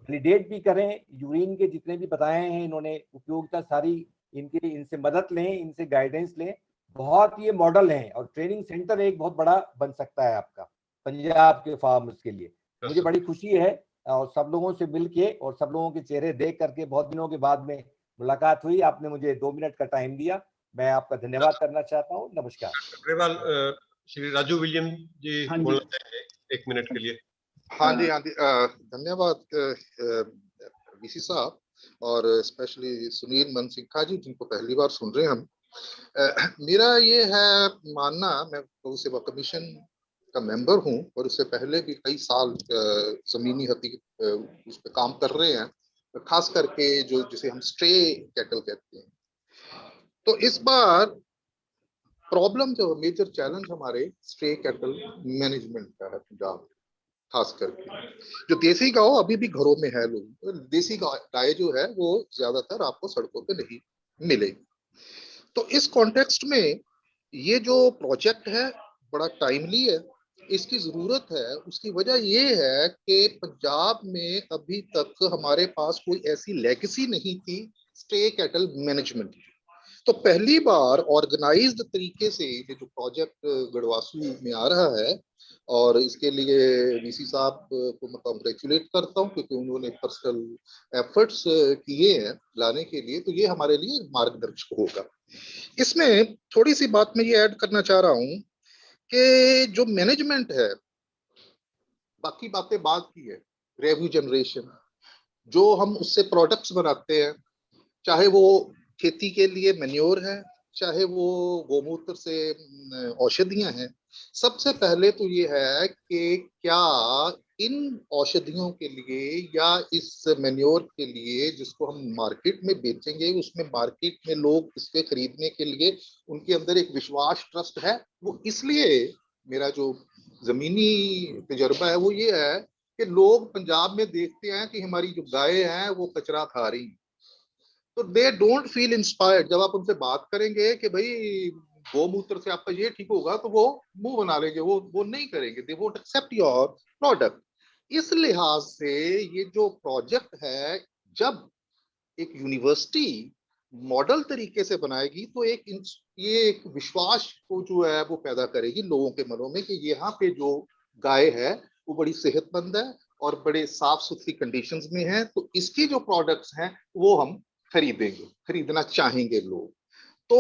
वैलिडेट भी करें। यूरिन के जितने भी बताए हैं इन्होंने उपयोगिता सारी, इनसे मदद लें, इनसे गाइडेंस लें। बहुत ये मॉडल हैं, और ट्रेनिंग सेंटर एक बहुत बड़ा बन सकता है आपका पंजाब के फार्मर्स के लिए। मुझे बड़ी खुशी है, और सब लोगों से मिलके और सब लोगों के चेहरे देख करके बहुत दिनों के बाद में मुलाकात हुई। आपने मुझे 2 मिनट का टाइम दिया, मैं आपका धन्यवाद करना चाहता हूँ। नमस्कार। अग्रवाल, श्री राजू विलियम जी हाँ जी। बोलना चाहेंगे 1 मिनट के लिए। हाँ जी, हाँ जी, धन्यवाद वीसी साहब और स्पेशली सुनील मनसिंघा जी, जिनको पहली बार सुन रहे हैं हम। मेरा ये है मानना, मैं गौ सेवा कमीशन का मेंबर हूँ और उससे पहले भी कई साल जमीनी हत्ती उस पर काम कर रहे हैं, खास करके जो जिसे हम स्ट्रे कैटल कहते हैं। तो इस बार प्रॉब्लम जो मेजर चैलेंज हमारे स्ट्रे कैटल मैनेजमेंट का है पंजाब, खास करके जो देसी गांव अभी भी घरों में है। लोग देसी गाय जो है वो ज्यादातर आपको सड़कों पे नहीं मिलेगी। तो इस कॉन्टेक्स्ट में ये जो प्रोजेक्ट है बड़ा टाइमली है, इसकी जरूरत है। उसकी वजह ये है कि पंजाब में अभी तक हमारे पास कोई ऐसी लेगेसी नहीं थी स्ट्रे कैटल मैनेजमेंट की। तो पहली बार ऑर्गेनाइज्ड तरीके से ये जो प्रोजेक्ट गढ़वासू में आ रहा है, और इसके लिए वीसी साहब को मैं कांग्रेचुलेट करता हूँ क्योंकि उन्होंने पर्सनल एफर्ट्स किए हैं लाने के लिए, तो ये हमारे लिए मार्गदर्शक होगा। इसमें थोड़ी सी बात मैं ये ऐड करना चाह रहा हूँ कि जो मैनेजमेंट है, बाकी बातें बाद की है, रेवेन्यू जनरेशन, जो हम उससे प्रोडक्ट्स बनाते हैं, चाहे वो खेती के लिए मैन्योर है, चाहे वो गोमूत्र से औषधियां हैं। सबसे पहले तो ये है कि क्या इन औषधियों के लिए या इस मैन्योर के लिए जिसको हम मार्केट में बेचेंगे, उसमें मार्केट में लोग इसके खरीदने के लिए उनके अंदर एक विश्वास, ट्रस्ट है। वो इसलिए मेरा जो जमीनी तजर्बा है वो ये है कि लोग पंजाब में देखते हैं कि हमारी जो गाय हैं वो कचरा खा रही, तो दे डोंट फील इंस्पायर्ड। जब आप उनसे बात करेंगे कि भाई गोमूत्र से आपका ये ठीक होगा, तो वो मुंह बना लेंगे, वो नहीं करेंगे, they won't accept your product. इस लिहाज से ये जो प्रोजेक्ट है, जब एक यूनिवर्सिटी मॉडल तरीके से बनाएगी तो ये एक विश्वास को जो है वो पैदा करेगी लोगों के मनों में कि यहाँ पे जो गाय है वो बड़ी सेहतमंद है और बड़े साफ सुथरी कंडीशंस में है, तो इसकी जो प्रोडक्ट्स हैं वो हम खरीदेंगे, खरीदना चाहेंगे लोग। तो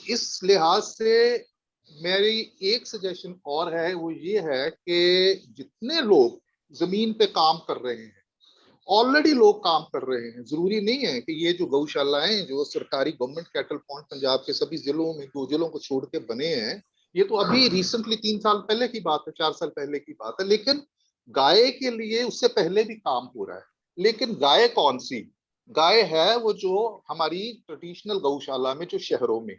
इस लिहाज से मेरी एक सजेशन और है, वो ये है कि जितने लोग जमीन पे काम कर रहे हैं, ऑलरेडी लोग काम कर रहे हैं, जरूरी नहीं है कि ये जो गौशालाएं जो सरकारी गवर्नमेंट कैटल पॉइंट पंजाब के सभी जिलों में 2 जिलों को छोड़ के बने हैं, ये तो अभी रिसेंटली 3 साल पहले की बात है, 4 साल पहले की बात है। लेकिन गाय के लिए उससे पहले भी काम हो रहा है। लेकिन गाय कौन सी गाय है? वो जो हमारी ट्रेडिशनल गौशाला में जो शहरों में,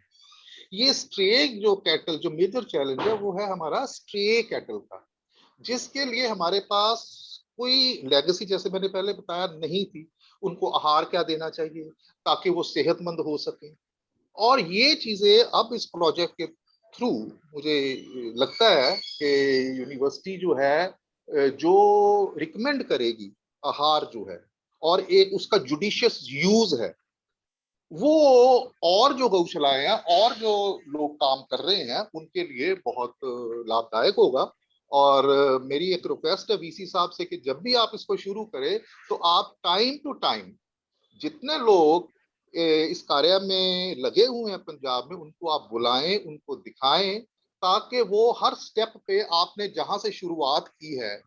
ये स्ट्रे जो कैटल, जो मेजर चैलेंज है वो है हमारा स्ट्रे कैटल का, जिसके लिए हमारे पास कोई लेगेसी, जैसे मैंने पहले बताया, नहीं थी। उनको आहार क्या देना चाहिए ताकि वो सेहतमंद हो सके, और ये चीजें अब इस प्रोजेक्ट के थ्रू मुझे लगता है कि यूनिवर्सिटी जो है जो रिकमेंड करेगी आहार जो है और एक उसका जुडिशियस यूज है, वो और जो गौशालाएं हैं और जो लोग काम कर रहे हैं उनके लिए बहुत लाभदायक होगा। और मेरी एक रिक्वेस्ट है वीसी साहब से कि जब भी आप इसको शुरू करें तो आप टाइम टू टाइम जितने लोग इस कार्य में लगे हुए हैं पंजाब में, उनको आप बुलाएं, उनको दिखाएं, ताकि वो हर स्टेप पे आपने जहां से शुरुआत की है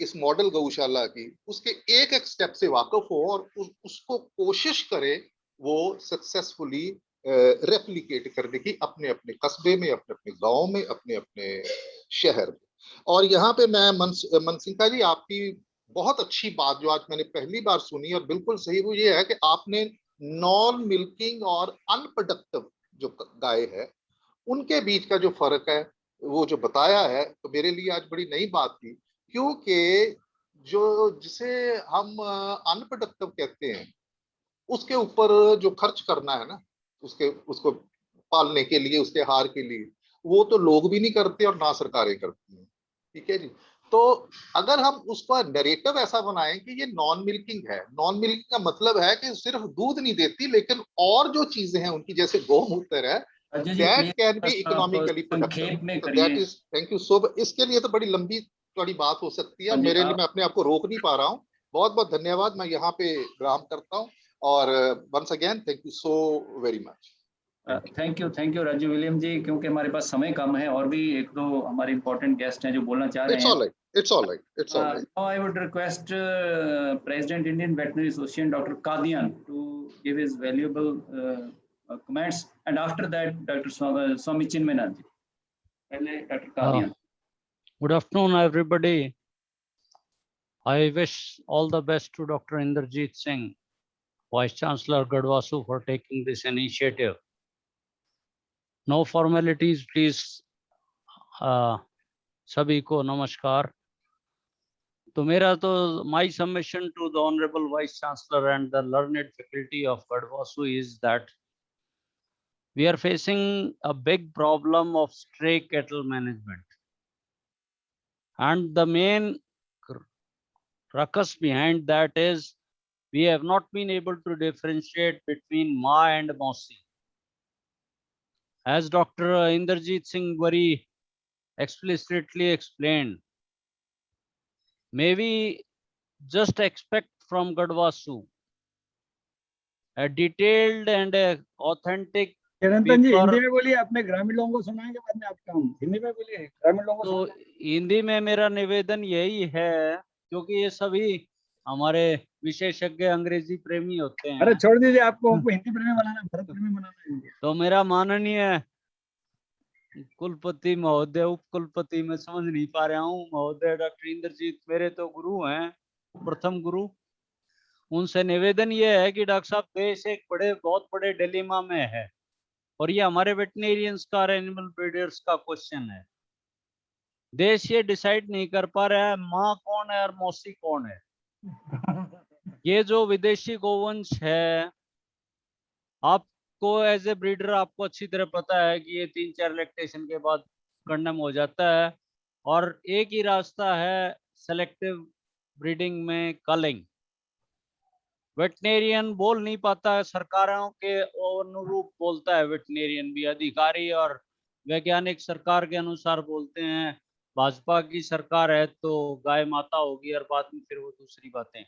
इस मॉडल गौशाला की, उसके एक एक स्टेप से वाकिफ हो और उसको कोशिश करे वो सक्सेसफुली रेप्लिकेट करने की अपने अपने कस्बे में, अपने अपने गांव में, अपने अपने शहर में। और यहाँ पे मैं मनसिंघा जी, आपकी बहुत अच्छी बात जो आज मैंने पहली बार सुनी और बिल्कुल सही, वो ये है कि आपने नॉन मिल्किंग और अनप्रोडक्टिव जो गाय है उनके बीच का जो फर्क है वो जो बताया है, तो मेरे लिए आज बड़ी नई बात थी। क्योंकि जो जिसे हम अनप्रोडक्टिव कहते हैं उसके ऊपर जो खर्च करना है ना, उसको पालने के लिए, उसके आहार के लिए, वो तो लोग भी नहीं करते और ना सरकारें करती हैं। ठीक है जी। तो अगर हम उसका नैरेटिव ऐसा बनाएं कि ये नॉन मिल्किंग है, नॉन मिल्किंग का मतलब है कि सिर्फ दूध नहीं देती लेकिन और जो चीजें हैं उनकी, जैसे गौमूत्र है, that can be economically productive. That is, thank you so much. इसके लिए तो बड़ी लंबी थोड़ी बात हो सकती है, मेरे लिए मैं अपने आप को रोक नहीं पा रहा हूँ। बहुत बहुत धन्यवाद, मैं यहाँ पे विराम करता हूँ और once again thank you so very much. Thank you Raju William ji, क्योंकि हमारे पास समय कम है और भी एक दो हमारे इम्पोर्टेंट गेस्ट हैं जो बोलना चाह रहे हैं। It's all right. Now I would request President Indian Veterinary Association Dr. Kadian to give his valuable comments, and after that Dr. Swami Chinmayanand ji. Pehle Dr. Kadian. Good afternoon, everybody. I wish all the best to Dr. Inderjeet Singh, Vice Chancellor Gadwasu, for taking this initiative. No formalities, please. सभी को नमस्कार। तो मेरा तो my submission to the Honorable Vice Chancellor and the learned faculty of Gadwasu is that we are facing a big problem of stray cattle management, and the main ruckus behind that is we have not been able to differentiate between Ma and Mausi. As Dr. Inderjeet Singh very explicitly explained, may we just expect from Gadwasu a detailed and a authentic Niranjan जी हिंदी में बोलिए, अपने ग्रामीण लोगों को सुनाएंगे बाद में आपका, हम हिंदी में बोलिए, ग्रामीण लोगों को। तो हिंदी में मेरा निवेदन यही है, क्योंकि ये सभी हमारे विशेषज्ञ अंग्रेजी प्रेमी होते हैं। अरे छोड़ दीजिए, आपको हिंदी प्रेमी बनाना, भारत प्रेमी बनाना है। तो मेरा माननीय कुलपति महोदय, उप कुलपति, मैं समझ नहीं पा रहा हूँ, महोदय डॉक्टर इंद्रजीत मेरे तो गुरु हैं, प्रथम गुरु। उनसे निवेदन ये है कि डॉक्टर साहब देश एक बहुत बड़े डिलेमा में है, और ये हमारे वेटनेरियंस का और एनिमल ब्रीडर्स का क्वेश्चन है। देश ये डिसाइड नहीं कर पा रहा है माँ कौन है और मौसी कौन है। ये जो विदेशी गोवंश है, आपको एज ए ब्रीडर आपको अच्छी तरह पता है कि ये 3-4 लैक्टेशन के बाद कंडम हो जाता है, और एक ही रास्ता है सेलेक्टिव ब्रीडिंग में, कलिंग। वेटनेरियन बोल नहीं पाता, सरकारों के अनुरूप बोलता है वेटनेरियन भी, अधिकारी और वैज्ञानिक सरकार के अनुसार बोलते हैं। भाजपा की सरकार है तो गाय माता होगी, और बाद में फिर वो दूसरी बातें।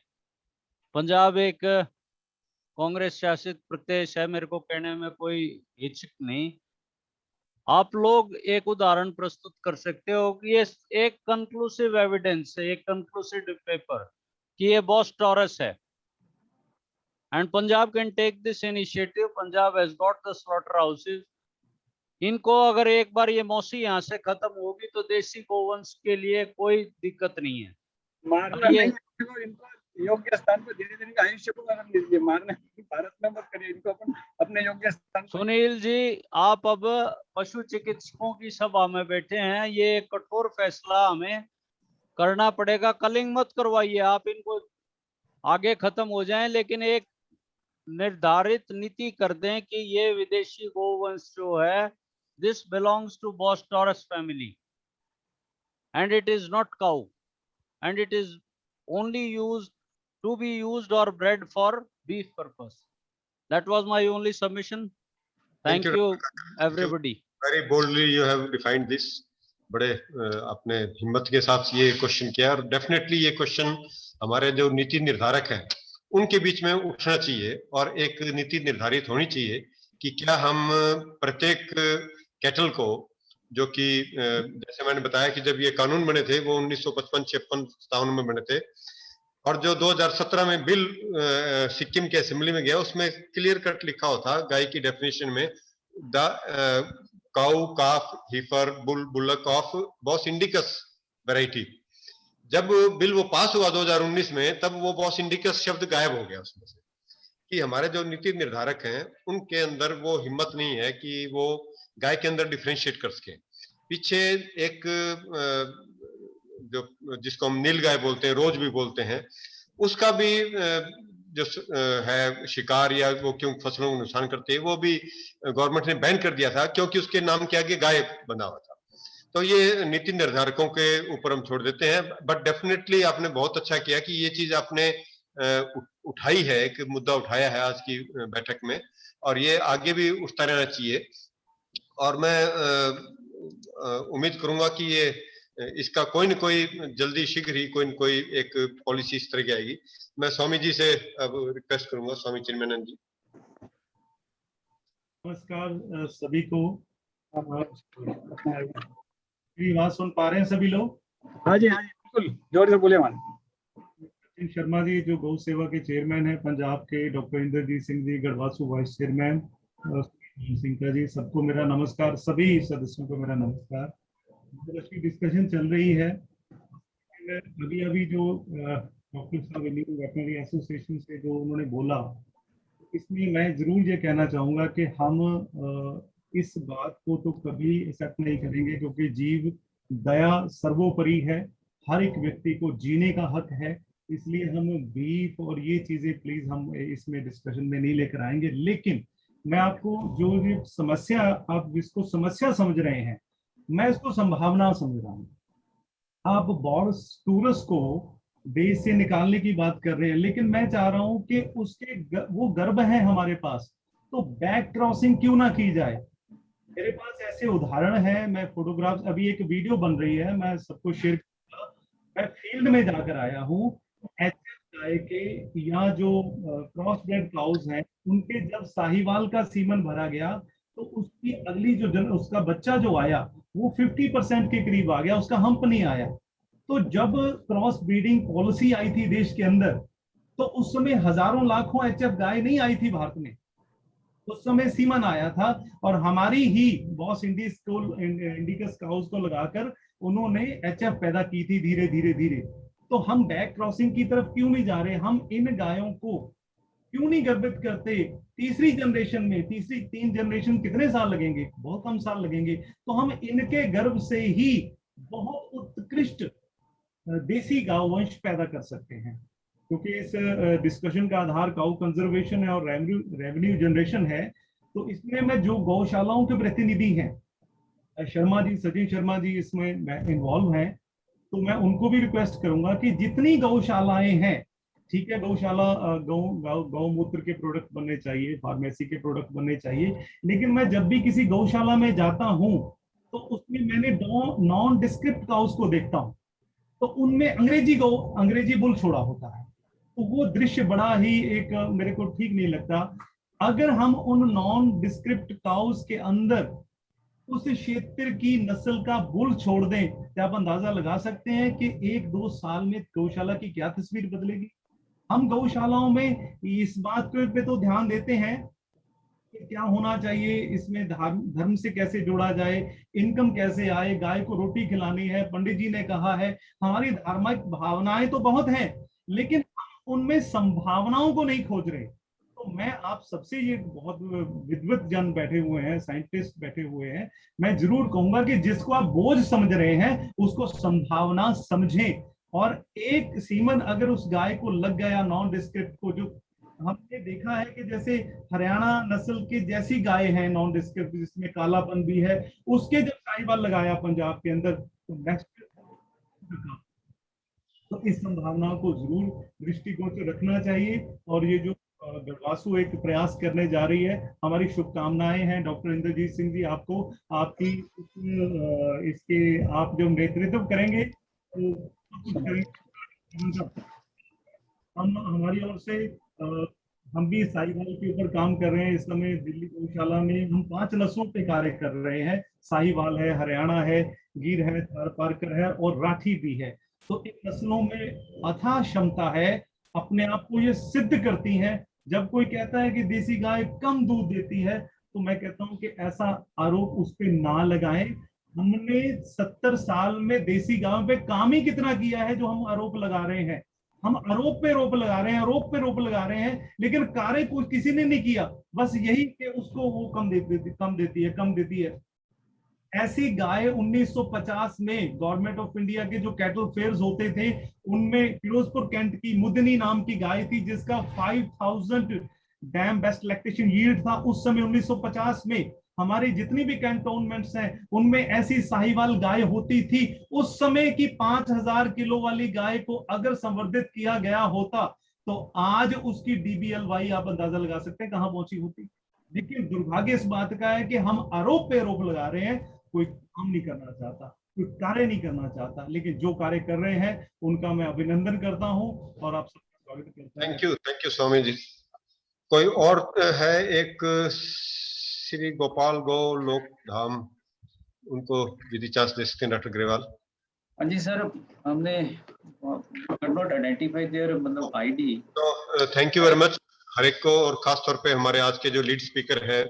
पंजाब एक कांग्रेस शासित प्रदेश है, मेरे को कहने में कोई हिचक नहीं। आप लोग एक उदाहरण प्रस्तुत कर सकते हो कि ये एक कंक्लूसिव एविडेंस है, एक कंक्लूसिव पेपर कि ये बॉस टॉरस है, and Punjab can take this initiative. Punjab has got the slaughter houses. इनको अगर एक बार ये मौसी यहाँ से खत्म होगी तो देशी गोवंश के लिए कोई दिक्कत नहीं है। मारना नहीं, इनको योग्य स्थान पर धीरे धीरे आयुष्य को आराम दीजिए, मारने भारत में मत करिए इनको, अपने योग्य स्थान। सुनील जी, आप अब पशु चिकित्सकों की सभा में बैठे हैं, ये एक कठोर फैसला हमें करना पड़ेगा। कलिंग मत करवाइए, आप इनको आगे खत्म हो जाएं, लेकिन एक निर्धारित नीति कर दें कि ये विदेशी गोवंश जो है, this belongs to Bos taurus family and it is not cow, and it is only used to be used or bred for beef purpose. That was my only submission. Thank you everybody. Very boldly you have defined this. बड़े अपने हिम्मत के साथ ये question किया, और definitely ये question हमारे जो नीति निर्धारक हैं उनके बीच में उठना चाहिए, और एक नीति निर्धारित होनी चाहिए कि क्या हम प्रत्येक कैटल को, जो कि जैसे मैंने बताया कि जब ये कानून बने थे वो 1955, 56, 57 में बने थे, और जो 2017 में बिल सिक्किम के असेंबली में गया उसमें क्लियर कट लिखा हुआ था गाय की डेफिनेशन में, the cow, calf, हीफर, bull, bullock of Bos indicus variety. जब बिल वो पास हुआ 2019 में, तब वो बॉस इंडिकस शब्द गायब हो गया उसमें से, कि हमारे जो नीति निर्धारक हैं उनके अंदर वो हिम्मत नहीं है कि वो गाय के अंदर डिफरेंशिएट कर सके। पीछे एक जो जिसको हम नील गाय बोलते हैं, रोज भी बोलते हैं, उसका भी जो है शिकार या वो क्यों फसलों को नुकसान करते हैं, वो भी गवर्नमेंट ने बैन कर दिया था, क्योंकि उसके नाम के आगे गाय बना हुआ था। तो ये नीति निर्धारकों के ऊपर हम छोड़ देते हैं, बट डेफिनेटली आपने बहुत अच्छा किया कि ये चीज आपने उठाई है, एक मुद्दा उठाया है आज की बैठक में, और ये आगे भी उठता रहना चाहिए। और मैं उम्मीद करूंगा कि ये इसका कोई न कोई जल्दी शीघ्र ही कोई न कोई एक पॉलिसी इस तरह की आएगी। मैं स्वामी जी से अब रिक्वेस्ट करूंगा, स्वामी चिन्मयानंद जी। नमस्कार सभी को। मेरी आवाज सुन पा रहे हैं सभी लोग? हाँ जी बिल्कुल, जोर से बोले मान। सचिन शर्मा जी जो गौ सेवा के चेयरमैन हैं पंजाब के, डॉक्टर इंद्रजीत सिंह जी गढ़वासु वाइस चेयरमैन, सिंह जी, सबको मेरा नमस्कार, सभी सदस्यों को मेरा नमस्कार। अच्छी डिस्कशन चल रही है। अभी अभी जो डॉक्टर साहब इंडियन वेटनरी एसोसिएशन से जो उन्होंने बोला, इसमें मैं जरूर ये कहना चाहूंगा कि हम इस बात को तो कभी एक्सेप्ट नहीं करेंगे, क्योंकि जीव दया सर्वोपरि है, हर एक व्यक्ति को जीने का हक है। इसलिए हम बीफ और ये चीजें प्लीज हम इसमें डिस्कशन में नहीं लेकर आएंगे। लेकिन मैं आपको जो ये समस्या, आप जिसको समस्या समझ रहे हैं, मैं इसको संभावना समझ रहा हूँ। आप बॉर्डर टूरिस्ट को देश से निकालने की बात कर रहे हैं, लेकिन मैं चाह रहा हूं कि उसके वो गर्भ है हमारे पास, तो बैक क्रॉसिंग क्यों ना की जाए। मेरे पास ऐसे उदाहरण है, मैं फोटोग्राफ्स, अभी एक वीडियो बन रही है, मैं सबको शेयर करूंगा। मैं फील्ड में जाकर आया हूँ, गाय के यहाँ जो क्रॉस ब्रेड काउज हैं, उनके जब साहिवाल का सीमन भरा गया तो उसकी अगली जो उसका बच्चा जो आया वो 50% के करीब आ गया, उसका हम्प नहीं आया। तो जब क्रॉस ब्रीडिंग पॉलिसी आई थी देश के अंदर, तो उस समय हजारों लाखों एचएफ गाय नहीं आई थी भारत में, उस समय सीमन आया था। और हमारी ही बॉस इंडिकस काउज को लगाकर उन्होंने एचएफ पैदा की थी धीरे धीरे धीरे। तो हम बैक क्रॉसिंग की तरफ क्यों नहीं जा रहे? हम इन गायों को क्यों नहीं गर्भित करते? तीसरी जनरेशन में, तीसरी 3 जनरेशन कितने साल लगेंगे? बहुत कम साल लगेंगे। तो हम इनके गर्भ से ही बहुत उत्कृष्ट देसी गांव वंश पैदा कर सकते हैं। क्योंकि इस डिस्कशन का आधार काउ कंजर्वेशन है और रेवेन्यू जनरेशन है, तो इसमें मैं जो गौशालाओं के प्रतिनिधि हैं, शर्मा जी, सचिन शर्मा जी इसमें इन्वॉल्व हैं, तो मैं उनको भी रिक्वेस्ट करूंगा कि जितनी गौशालाएं हैं, ठीक है, गौशाला गौमूत्र के प्रोडक्ट बनने चाहिए, फार्मेसी के प्रोडक्ट बनने चाहिए, लेकिन मैं जब भी किसी गौशाला में जाता हूं तो उसमें मैंने नॉन डिस्क्रिप्ट काउस को देखता हूं, तो उनमें अंग्रेजी बुल छोड़ा होता है। तो वो दृश्य बड़ा ही एक मेरे को ठीक नहीं लगता। अगर हम उन नॉन डिस्क्रिप्ट काउस के अंदर उस क्षेत्र की नस्ल का बुल छोड़ दें, तो आप अंदाजा लगा सकते हैं कि 1-2 साल में गौशाला की क्या तस्वीर बदलेगी। हम गौशालाओं में इस बात पे तो ध्यान देते हैं कि क्या होना चाहिए, इसमें धर्म से कैसे जोड़ा जाए, इनकम कैसे आए, गाय को रोटी खिलानी है, पंडित जी ने कहा है। हमारी धार्मिक भावनाएं तो बहुत हैं, लेकिन हम उनमें संभावनाओं को नहीं खोज रहे। तो मैं आप सबसे, ये बहुत विद्वत जन बैठे हुए हैं, साइंटिस्ट बैठे हुए हैं, मैं जरूर कहूंगा कि जिसको आप बोझ समझ रहे हैं उसको संभावना समझें। और एक सीमन अगर उस गाय को लग गया नॉन डिस्क्रिप्ट को, जो हमने देखा है कि जैसे हरियाणा नस्ल की जैसी गाय है नॉन डिस्क्रिप्ट जिसमें कालापन भी है, उसके जब साहिवाल लगाया पंजाब के अंदर, तो नेक्स्ट, तो इस संभावना को जरूर दृष्टिकोण से रखना चाहिए। और ये जो गढ़वासु एक प्रयास करने जा रही है, हमारी शुभकामनाएं हैं डॉक्टर इंद्रजीत सिंह जी आपको, आपकी इसके आप जो नेतृत्व करेंगे तो हम हमारी ओर से हम भी साहिवाल के ऊपर काम कर रहे हैं। इस समय दिल्ली गौशाला में हम 5 नस्लों पे कार्य कर रहे हैं, साहिवाल है, हरियाणा है, गिर है, थारपारकर है और राठी भी है। तो इन नस्लों में अथाह क्षमता है, अपने आप को ये सिद्ध करती हैं। जब कोई कहता है कि देसी गाय कम दूध देती है, तो मैं कहता हूं कि ऐसा आरोप उस पर ना लगाएं। हमने 70 साल में देसी गायों पे काम ही कितना किया है जो हम आरोप लगा रहे हैं। हम आरोप पे रोप लगा रहे हैं, आरोप पे रोप लगा रहे हैं, लेकिन कार्य कुछ किसी ने नहीं किया, बस यही कि उसको वो कम देती है। ऐसी गाय 1950 में गवर्नमेंट ऑफ इंडिया के जो कैटल फेयर्स होते थे, उनमें फिरोजपुर कैंट की मुदनी नाम की गाय थी जिसका 5000 डैम बेस्ट लैक्टेशन यील्ड था उस समय 1950 में। हमारी जितनी भी कैंटोनमेंट्स हैं उनमें ऐसी साहिवाल गाय होती थी। उस समय की 5000 किलो वाली गाय को अगर संवर्धित किया गया होता तो आज उसकी DBLY आप अंदाजा लगा सकते हैं कहां पहुंची होती। लेकिन दुर्भाग्य इस बात का है कि हम आरोप पे आरोप लगा रहे हैं, कोई काम नहीं करना चाहता, कोई कार्य नहीं करना चाहता। लेकिन जो कार्य कर रहे हैं उनका मैं अभिनंदन करता हूं और आप सबका स्वागत करता हूं। Thank you Swami ji. कोई और है? एक श्री गोपाल गो लोक धाम, उनको यदि चांस दे सकते हैं डॉक्टर ग्रेवाल। हाँ जी सर, हमने नॉट आइडेंटिफाई देयर मतलब आईडी। तो थैंक यू वेरी मच हर एक को, और खास तौर पे हमारे आज के जो लीड स्पीकर हैं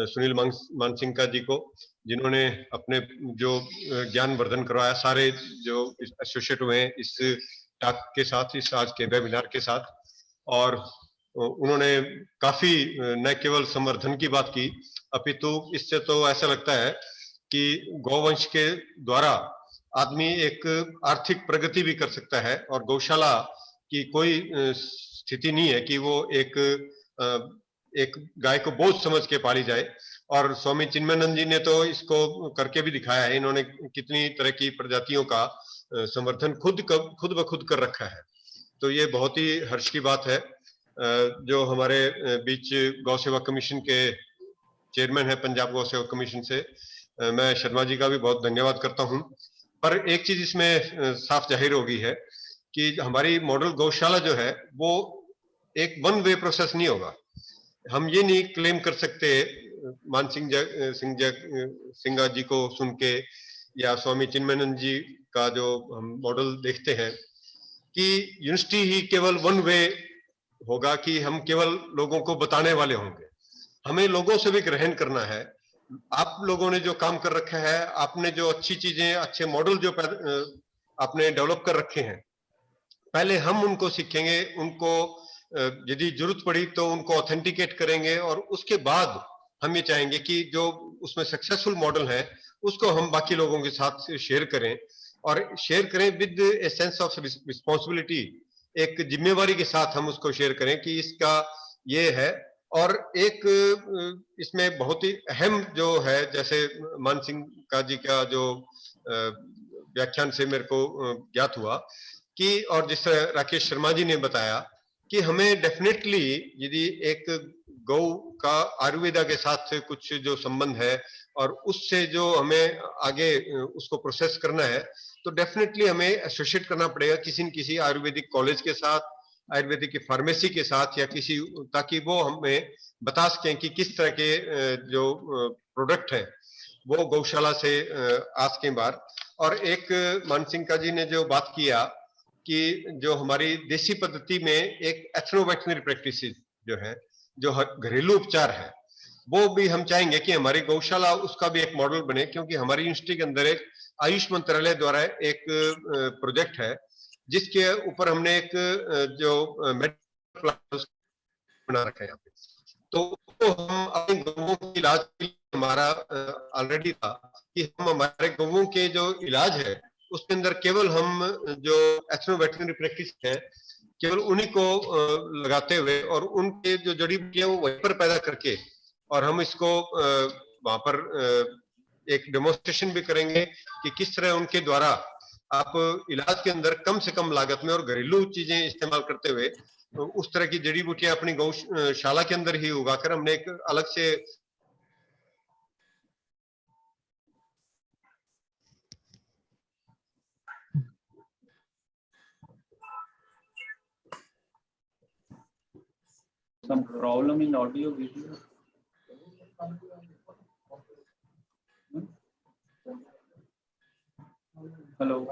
सुनील मानसिंघका जी को, जिन्होंने अपने जो ज्ञान वर्धन करवाया सारे जो एसोसिएट हुए हैं इस टॉक के साथ, इस आज के वेबिनार के साथ, और उन्होंने काफी न केवल संवर्धन की बात की, अपितु इससे तो ऐसा लगता है कि गौवंश के द्वारा आदमी एक आर्थिक प्रगति भी कर सकता है, और गौशाला की कोई स्थिति नहीं है कि वो एक गाय को बोझ समझ के पाली जाए। और स्वामी चिन्मयानंद जी ने तो इसको करके भी दिखाया है, इन्होंने कितनी तरह की प्रजातियों का संवर्धन खुद ब खुद कर रखा है। तो ये बहुत ही हर्ष की बात है। जो हमारे बीच गौ सेवा कमीशन के चेयरमैन है पंजाब गौ सेवा कमीशन से, मैं शर्मा जी का भी बहुत धन्यवाद करता हूं। पर एक चीज इसमें साफ जाहिर हो गई है कि हमारी मॉडल गौशाला जो है वो एक वन वे प्रोसेस नहीं होगा। हम ये नहीं क्लेम कर सकते मानसिंघा जी को सुन के या स्वामी चिन्मयानंद जी का जो हम मॉडल देखते हैं कि यूनिवर्सिटी ही केवल वन वे होगा, कि हम केवल लोगों को बताने वाले होंगे। हमें लोगों से भी ग्रहण करना है। आप लोगों ने जो काम कर रखा है, आपने जो अच्छी चीजें, अच्छे मॉडल जो आपने डेवलप कर रखे हैं, पहले हम उनको सीखेंगे, उनको यदि जरूरत पड़ी तो उनको ऑथेंटिकेट करेंगे, और उसके बाद हम ये चाहेंगे कि जो उसमें सक्सेसफुल मॉडल है उसको हम बाकी लोगों के साथ शेयर करें, और शेयर करें with a sense of responsibility, एक जिम्मेवारी के साथ हम उसको शेयर करें कि इसका ये है। और एक इसमें बहुत ही अहम जो है, जैसे मानसिंघका जी का जो व्याख्यान से मेरे को ज्ञात हुआ कि, और जिस तरह राकेश शर्मा जी ने बताया कि हमें डेफिनेटली यदि एक गौ का आयुर्वेदा के साथ कुछ जो संबंध है और उससे जो हमें आगे उसको प्रोसेस करना है, तो डेफिनेटली हमें एसोसिएट करना पड़ेगा किसी न किसी आयुर्वेदिक कॉलेज के साथ, आयुर्वेदिक की फार्मेसी के साथ, या किसी, ताकि वो हमें बता सकें कि किस तरह के जो प्रोडक्ट हैं वो गौशाला से आ सकें बाहर। और एक मानसिंघका जी ने जो बात किया कि जो हमारी देसी पद्धति में एक एथनोवेटनरी प्रैक्टिस जो है, जो घरेलू उपचार है, वो भी हम चाहेंगे कि हमारी गौशाला उसका भी एक मॉडल बने, क्योंकि हमारी यूनिवर्सिटी के अंदर एक आयुष मंत्रालय द्वारा एक प्रोजेक्ट है जिसके ऊपर हमने एक जो मेडिकल प्लान बना रखा है यहाँ पे। तो हम अपने गौवों के इलाज के लिए, हमारा ऑलरेडी था कि हम हमारे गौवों के जो इलाज है उसके अंदर केवल हम जो एथनोवेटनरी प्रैक्टिस है केवल उन्हीं को लगाते हुए, और उनके जो जड़ी बूटियां वो वहीं पर पैदा करके, और हम इसको वहां पर एक डेमोन्स्ट्रेशन भी करेंगे कि किस तरह उनके द्वारा आप इलाज के अंदर कम से कम लागत में और घरेलू चीजें इस्तेमाल करते हुए उस तरह की जड़ी बूटियां अपनी गौशाला के अंदर ही उगाकर हमने एक अलग से Some problem in audio video. Hello.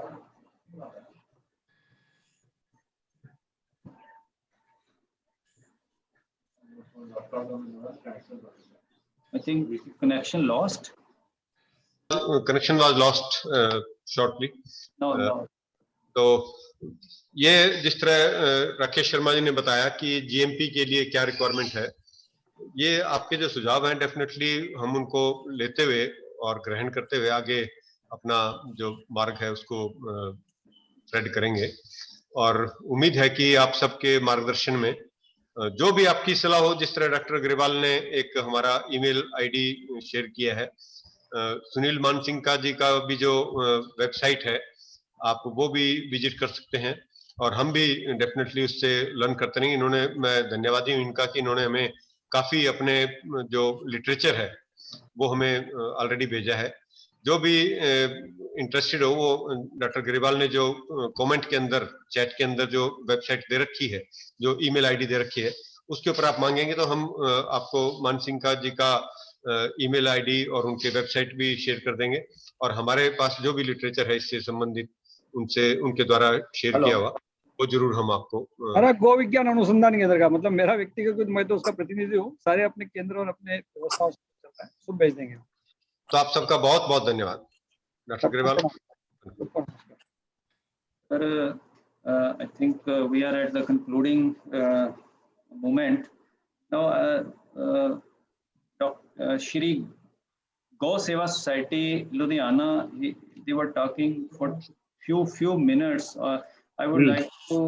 I think connection lost. Connection was lost shortly. No. तो ये जिस तरह राकेश शर्मा जी ने बताया कि जीएमपी के लिए क्या रिक्वायरमेंट है, ये आपके जो सुझाव हैं डेफिनेटली हम उनको लेते हुए और ग्रहण करते हुए आगे अपना जो मार्ग है उसको थ्रेड करेंगे। और उम्मीद है कि आप सबके मार्गदर्शन में जो भी आपकी सलाह हो, जिस तरह डॉक्टर अग्रवाल ने एक हमारा ईमेल आईडी शेयर किया है, सुनील मानसिंघका जी का भी जो वेबसाइट है आप वो भी विजिट कर सकते हैं, और हम भी डेफिनेटली उससे लर्न करते रहेंगे। इन्होंने, मैं धन्यवादी हूँ इनका कि इन्होंने हमें काफी अपने जो लिटरेचर है वो हमें ऑलरेडी भेजा है। जो भी इंटरेस्टेड हो वो डॉक्टर ग्रेवाल ने जो कमेंट के अंदर, चैट के अंदर जो वेबसाइट दे रखी है, जो ईमेल आईडी दे रखी है, उसके ऊपर आप मांगेंगे तो हम आपको मानसिंघका जी का ईमेल आईडी और उनके वेबसाइट भी शेयर कर देंगे, और हमारे पास जो भी लिटरेचर है इससे संबंधित उनसे उनके द्वारा शेयर किया हुआ वो जरूर हम आपको अरे गो विज्ञान अनुसंधान केंद्र का मतलब मेरा व्यक्तिगत, मैं तो उसका प्रतिनिधि हूँ, सारे अपने केंद्र और अपने व्यवस्थाओं से चलता है, सब भेज देंगे। तो आप सबका बहुत बहुत धन्यवाद। Doctor Agrawal. Sir, I think we are at the concluding moment. Now, Shri Go Seva Society Ludhiana, they were talking for few minutes. I would like to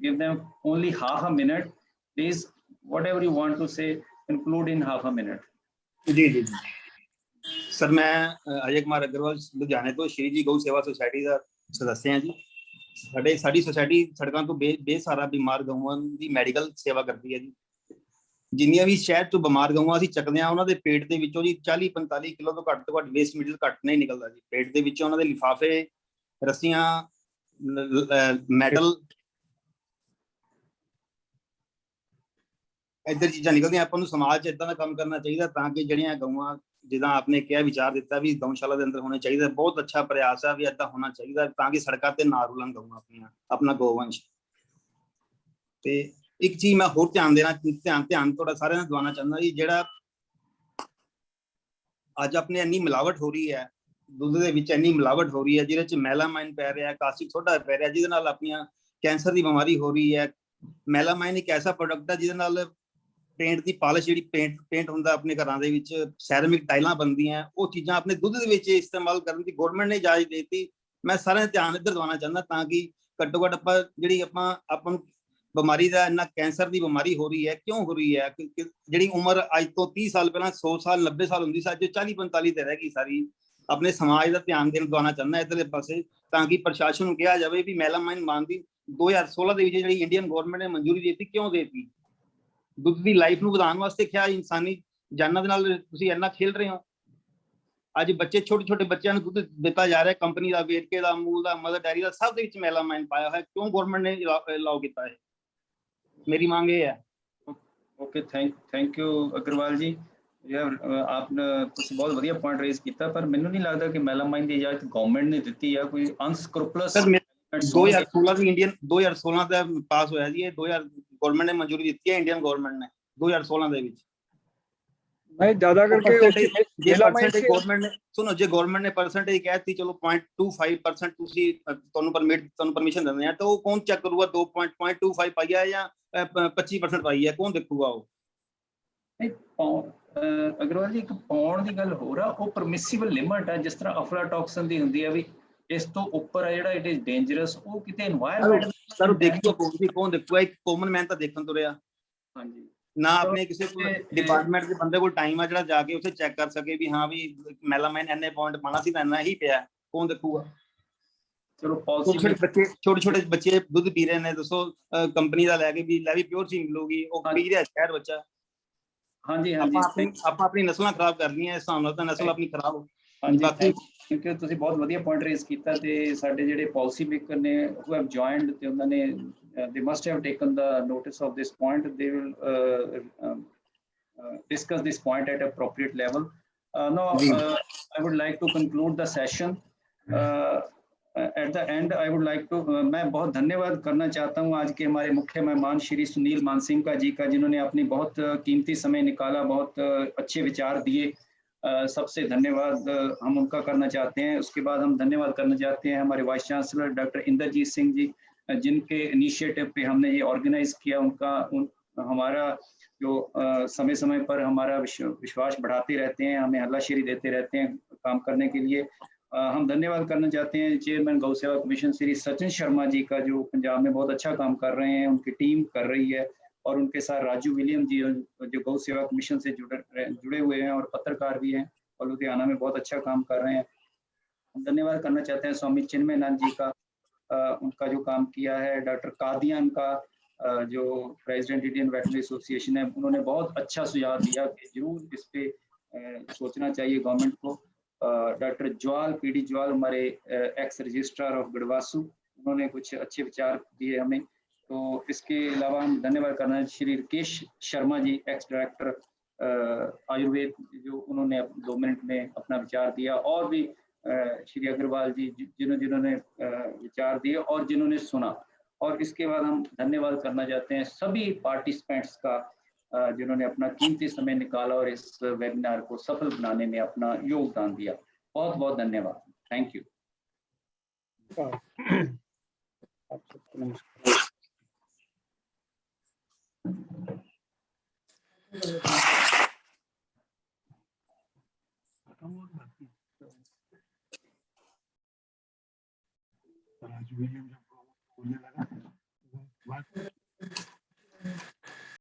give them only half a minute. Please, whatever you want to say, conclude in half a minute. जी जी sir, मैं अजय कुमार अग्रवाल लुधियाने तो श्री जी गौ सेवा society का सदस्य हैं जी। Sari society सड़कों तो बेसहारा बीमार गਊਆਂ ਦੀ ਮੈਡੀਕਲ ਸੇਵਾ ਕਰਦੀ ਹੈ ਜੀ। ਜਿੰਨੀਆਂ ਵੀ ਸ਼ਹਿਰ ਤੋਂ ਬਿਮਾਰ ਗਊਆਂ ਅਸੀਂ ਚੱਕਦੇ ਆ, ਉਹਨਾਂ ਦੇ ਪੇਟ ਦੇ ਵਿੱਚੋਂ ਜੀ 40-45 ਕਿਲੋ ਤੋਂ ਘੱਟ ਵੇਸਟ ਮਟੀਰੀਅਲ ਘੱਟ ਨਹੀਂ ਨਿਕਲਦਾ ਜੀ। ਪੇਟ ਦੇ ਵਿੱਚੋਂ ਉਹਨਾਂ ਦੇ ਲਿਫਾਫੇ, ਰੱਸੀਆਂ, ਮੈਟਲ ਇੱਧਰ ਚੀਜ਼ਾਂ ਨਿਕਲਦੀਆਂ। ਆਪਾਂ ਨੂੰ ਸਮਾਜ 'ਚ ਇਦਾਂ ਦਾ ਕੰਮ ਕਰਨਾ ਚਾਹੀਦਾ ਤਾਂ ਕਿ ਜਿਹੜੀਆਂ ਗਊਆਂ, ਜਿੱਦਾਂ ਆਪਨੇ ਕਿਹਾ ਵਿਚਾਰ ਦਿੱਤਾ ਵੀ ਗਊਸ਼ਾਲਾ ਦੇ ਅੰਦਰ ਹੋਣੇ ਚਾਹੀਦਾ, ਬਹੁਤ ਅੱਛਾ ਪ੍ਰयास ਹੈ ਵੀ ਏਦਾਂ ਹੋਣਾ ਚਾਹੀਦਾ ਤਾਂ ਕਿ ਸੜਕਾਂ ਤੇ ਨਾ ਰੁਲਣ ਗਊਆਂ ਆਪਣੀਆਂ, ਆਪਣਾ ਗੋਵੰਸ਼। ਤੇ ਇੱਕ ਚੀਜ਼ ਮੈਂ ਹੋਰ ਧਿਆਨ ਤੁਹਾਡਾ ਸਾਰਿਆਂ ਨੂੰ ਦਿਵਾਉਣਾ ਚਾਹੁੰਦਾ ਜੀ, ਜਿਹੜਾ ਅੱਜ ਆਪਣੇ ਇੰਨੀ ਮਿਲਾਵਟ ਹੋ ਰਹੀ ਹੈ ਦੁੱਧ ਦੇ ਵਿੱਚ, ਇੰਨੀ ਮਿਲਾਵਟ ਹੋ ਰਹੀ ਹੈ ਜਿਹਦੇ ਚ ਮੈਲਾਮਾਈਨ ਪੈ ਰਿਹਾ, ਕਾਸਟਿਕ ਸੋਡਾ ਪੈ ਰਿਹਾ, ਜਿਹਦੇ ਨਾਲ ਆਪਣੀਆਂ ਕੈਂਸਰ ਦੀ ਬਿਮਾਰੀ ਹੋ ਰਹੀ ਹੈ। ਮੈਲਾਮਾਈਨ ਇੱਕ ਐਸਾ ਪ੍ਰੋਡਕਟ ਹੈ ਜਿਹਦੇ ਨਾਲ ਪੇਂਟ ਦੀ ਪਾਲਿਸ਼, ਜਿਹੜੀ ਪੇਂਟ ਹੁੰਦਾ ਆਪਣੇ ਘਰਾਂ ਦੇ ਵਿੱਚ, ਸੈਰਾਮਿਕ ਟਾਈਲਾਂ ਬਣਦੀਆਂ, ਉਹ ਚੀਜ਼ਾਂ ਆਪਣੇ ਦੁੱਧ ਦੇ ਵਿੱਚ ਇਸਤੇਮਾਲ ਕਰਨ ਦੀ ਗਵਰਨਮੈਂਟ ਨੇ ਇਜਾਜ਼ਤ ਦੇ ਦਿੱਤੀ। ਮੈਂ ਸਾਰਿਆਂ ਦਾ ਧਿਆਨ ਇੱਧਰ ਦਿਵਾਉਣਾ ਚਾਹੁੰਦਾ ਤਾਂ ਕਿ ਘੱਟੋ ਘੱਟ ਜਿਹੜੀ ਆਪਾਂ ਨੂੰ ਬਿਮਾਰੀ ਦਾ ਇੰਨਾ ਕੈਂਸਰ ਦੀ ਬਿਮਾਰੀ ਹੋ ਰਹੀ ਹੈ, ਕਿਉਂ ਹੋ ਰਹੀ ਹੈ? ਜਿਹੜੀ ਉਮਰ ਅੱਜ ਤੋਂ 30 ਸਾਲ ਪਹਿਲਾਂ 100 ਸਾਲ 90 ਸਾਲ ਹੁੰਦੀ ਸੀ, ਅੱਜ 40-45 ਤੇ ਰਹਿ ਗਈ ਸਾਰੀ। ਆਪਣੇ ਸਮਾਜ ਦਾ ਧਿਆਨ ਦਿਵਾਉਣਾ ਚਾਹੁੰਦਾ ਇੱਧਰਲੇ ਪਾਸੇ ਤਾਂ ਕਿ ਪ੍ਰਸ਼ਾਸਨ ਨੂੰ ਕਿਹਾ ਜਾਵੇ ਵੀ ਮੈਲਾਮਾਈਨ ਮਾਨ ਦੀ 2016 ਦੇ ਵਿੱਚ ਜਿਹੜੀ ਇੰਡੀਅਨ ਗਵਰਨਮੈਂਟ ਨੇ ਮਨਜ਼ੂਰੀ ਦੇ ਦਿੱਤੀ, ਕਿਉਂ ਦੇ ਦਿੱਤੀ? ਦੁੱਧ ਦੀ ਲਾਈਫ ਨੂੰ ਵਧਾਉਣ ਵਾਸਤੇ ਕਿਹਾ, ਇਨਸਾਨੀ ਜਾਨਾਂ ਦੇ ਨਾਲ ਤੁਸੀਂ ਇੰਨਾ ਖੇਲ ਰਹੇ ਹੋ। ਅੱਜ ਬੱਚੇ, ਛੋਟੇ ਬੱਚਿਆਂ ਨੂੰ ਦੁੱਧ ਦਿੱਤਾ ਜਾ ਰਿਹਾ ਕੰਪਨੀ ਦਾ, ਵੇਰਕੇ ਦਾ, ਅਮੂਲ ਦਾ, ਮਦਰ ਡੈਰੀ ਦਾ, ਸਭ ਦੇ ਵਿੱਚ ਮੈਲਾਮਾਈਨ ਪਾਇਆ ਹੋਇਆ। ਕਿਉਂ ਗਵਰਨਮੈਂਟ ਨੇ ਅਲਾਉ ਕੀਤਾ ਹੈ? ਮੇਰੀ ਮੰਗ ਇਹ ਹੈ। ਓਕੇ, ਥੈਂਕ ਯੂ ਅਗਰਵਾਲ ਜੀ। आपने कुछ बहुत बढ़िया पॉइंट रेज किया, पर मैंने नहीं लगता कि मैलामाइन की इजाजत गवर्नमेंट ने दी है, कोई अनस्क्रूपलस। 2016 ਦੀ ਇੰਡੀਅਨ 2016 ਦਾ ਪਾਸ ਹੋਇਆ ਜੀ, ਇਹ 2000 ਗਵਰਨਮੈਂਟ ਨੇ ਮਨਜ਼ੂਰੀ ਦਿੱਤੀ ਹੈ, ਇੰਡੀਅਨ ਗਵਰਨਮੈਂਟ ਨੇ 2016 ਦੇ ਵਿੱਚ। नहीं ज्यादा करके ਜੇ ਪਰਸੈਂਟੇਜ ਗਵਰਨਮੈਂਟ ਨੇ, ਸੁਣੋ, ਜੇ ਗਵਰਨਮੈਂਟ ਨੇ ਪਰਸੈਂਟੇਜ ਕਹਿਤੀ ਚਲੋ 0.25% ਤੁਸੀਂ ਤੁਹਾਨੂੰ ਪਰਮਿਸ਼ਨ ਦਿੰਦੇ ਆ, ਤਾਂ ਉਹ ਕੌਣ ਚੈੱਕ ਕਰੂਗਾ 2.25 ਪਾਈਆ ਜਾਂ 25% ਪਾਈ ਹੈ? ਕੌਣ ਦੇਖੂਗਾ ਉਹ? ਅਗਰਵਾਲ ਜੀ, ਇੱਕ ਪਾਉਣ ਦੀ ਗੱਲ ਹੋ ਰਹਾ, ਉਹ ਪਰਮਿਸਿਬਲ ਲਿਮਟ ਹੈ, ਜਿਸ ਤਰ੍ਹਾਂ ਅਫਲਾਟੌਕਸਿਨ ਦੀ ਹੁੰਦੀ ਹੈ ਵੀ ਇਸ ਤੋਂ ਉੱਪਰ ਹੈ ਜਿਹੜਾ ਇਟ ਇਜ਼ ਡੇਂਜਰਸ, ਉਹ ਕਿਤੇ এনवायरमेंट ਸਰ ਦੇਖੋ ਕੌਣ ਦੇਖੂਗਾ? ਇੱਕ ਕਾਮਨ ਮੈਨ ਤਾਂ ਦੇਖਣ ਤੁਰਿਆ ਹਾਂਜੀ ਨਾ, ਆਪਣੇ ਕਿਸੇ ਡਿਪਾਰਟਮੈਂਟ ਦੇ ਬੰਦੇ ਕੋਲ ਟਾਈਮ ਆ ਜਿਹੜਾ ਜਾ ਕੇ ਉੱਥੇ ਚੈੱਕ ਕਰ ਸਕੇ ਵੀ ਹਾਂ ਵੀ ਮੈਲਾਮਾਈਨ ਇੰਨੇ ਪੁਆਇੰਟ ਪਾਣਾ ਸੀ ਤਾਂ ਇੰਨਾ ਹੀ ਪਿਆ। ਕੌਣ ਦੇਖੂਗਾ? ਚਲੋ ਛੋਟੇ ਬੱਚੇ ਦੁੱਧ ਪੀ ਰਹੇ ਨੇ, ਦੱਸੋ ਕੰਪਨੀ ਦਾ ਲੈ ਕੇ ਵੀ ਲੈ ਵੀ ਪਿਓਰ ਚੀਜ਼ ਮਿਲੂਗੀ, ਉਹ ਪੀ ਰਿਹਾ ਸ਼ਹਿਰ ਬੱਚਾ। ਹਾਂਜੀ ਆਪਾਂ ਆਪਣੀ ਨਸਲਾਂ ਖਰਾਬ ਕਰਨੀਆਂ, ਇਸ ਹਿਸਾਬ ਨਾਲ ਤਾਂ ਨਸਲ ਆਪਣੀ ਖਰਾਬ ਹੋ। ਬਾਕੀ ਕਿਉਂਕਿ ਤੁਸੀਂ ਬਹੁਤ ਵਧੀਆ ਪੁਆਇੰਟ ਰੇਜ਼ ਕੀਤਾ, ਤੇ ਸਾਡੇ ਜਿਹੜੇ ਪਾਲਿਸੀ ਮੇਕਰ ਨੇ who have joined, ਤੇ ਉਹਨਾਂ ਨੇ they must have taken the notice of this point. They will discuss this point at appropriate level. Now I would like to conclude the session. At the end I would like to मैं बहुत धन्यवाद करना चाहता हूँ आज के हमारे मुख्य मेहमान श्री सुनील मानसिंह जी का, जिन्होंने अपनी बहुत कीमती समय निकाला, बहुत अच्छे विचार दिए। सबसे धन्यवाद हम उनका करना चाहते हैं। उसके बाद हम धन्यवाद करना चाहते हैं हमारे vice chancellor doctor Indrajit Singh ji, जिनके इनिशिएटिव पे हमने ये ऑर्गेनाइज किया। हमारा जो समय समय पर हमारा विश्वास बढ़ाते रहते हैं, हमें हल्लाशेरी देते रहते हैं काम करने के लिए। हम धन्यवाद करना चाहते हैं चेयरमैन गौ सेवा कमीशन श्री सचिन शर्मा जी का, जो पंजाब में बहुत अच्छा काम कर रहे हैं, उनकी टीम कर रही है, और उनके साथ राजू विलियम जी जो गौ सेवा कमीशन से जुड़े हुए हैं और पत्रकार भी हैं और लुधियाना में बहुत अच्छा काम कर रहे हैं। हम धन्यवाद करना चाहते हैं स्वामी चिन्मयानंद जी का, उनका जो काम किया है। डॉक्टर कादियान का जो प्रेसिडेंट इंडियन वेटनरी एसोसिएशन है, उन्होंने बहुत अच्छा सुझाव दिया कि जरूर इस पे सोचना चाहिए गवर्नमेंट को। डॉक्टर ज्वाल, पीडी ज्वाल, हमारे एक्स रजिस्ट्रार ऑफ गढ़वासू, उन्होंने कुछ अच्छे विचार दिए हमें। तो इसके अलावा हम धन्यवाद करना श्री राकेश शर्मा जी, एक्स डायरेक्टर आयुर्वेद जो उन्होंने 2 मिनट में अपना विचार दिया, और भी श्री अग्रवाल जी जिन्होंने विचार दिए और जिन्होंने सुना। और इसके बाद हम धन्यवाद करना चाहते हैं सभी पार्टिसिपेंट्स का जिन्होंने अपना कीमती समय निकाला और इस वेबिनार को सफल बनाने में अपना योगदान दिया। बहुत बहुत धन्यवाद। Thank you. आप सबको नमस्कार। आज विलियम जब बोलने लगा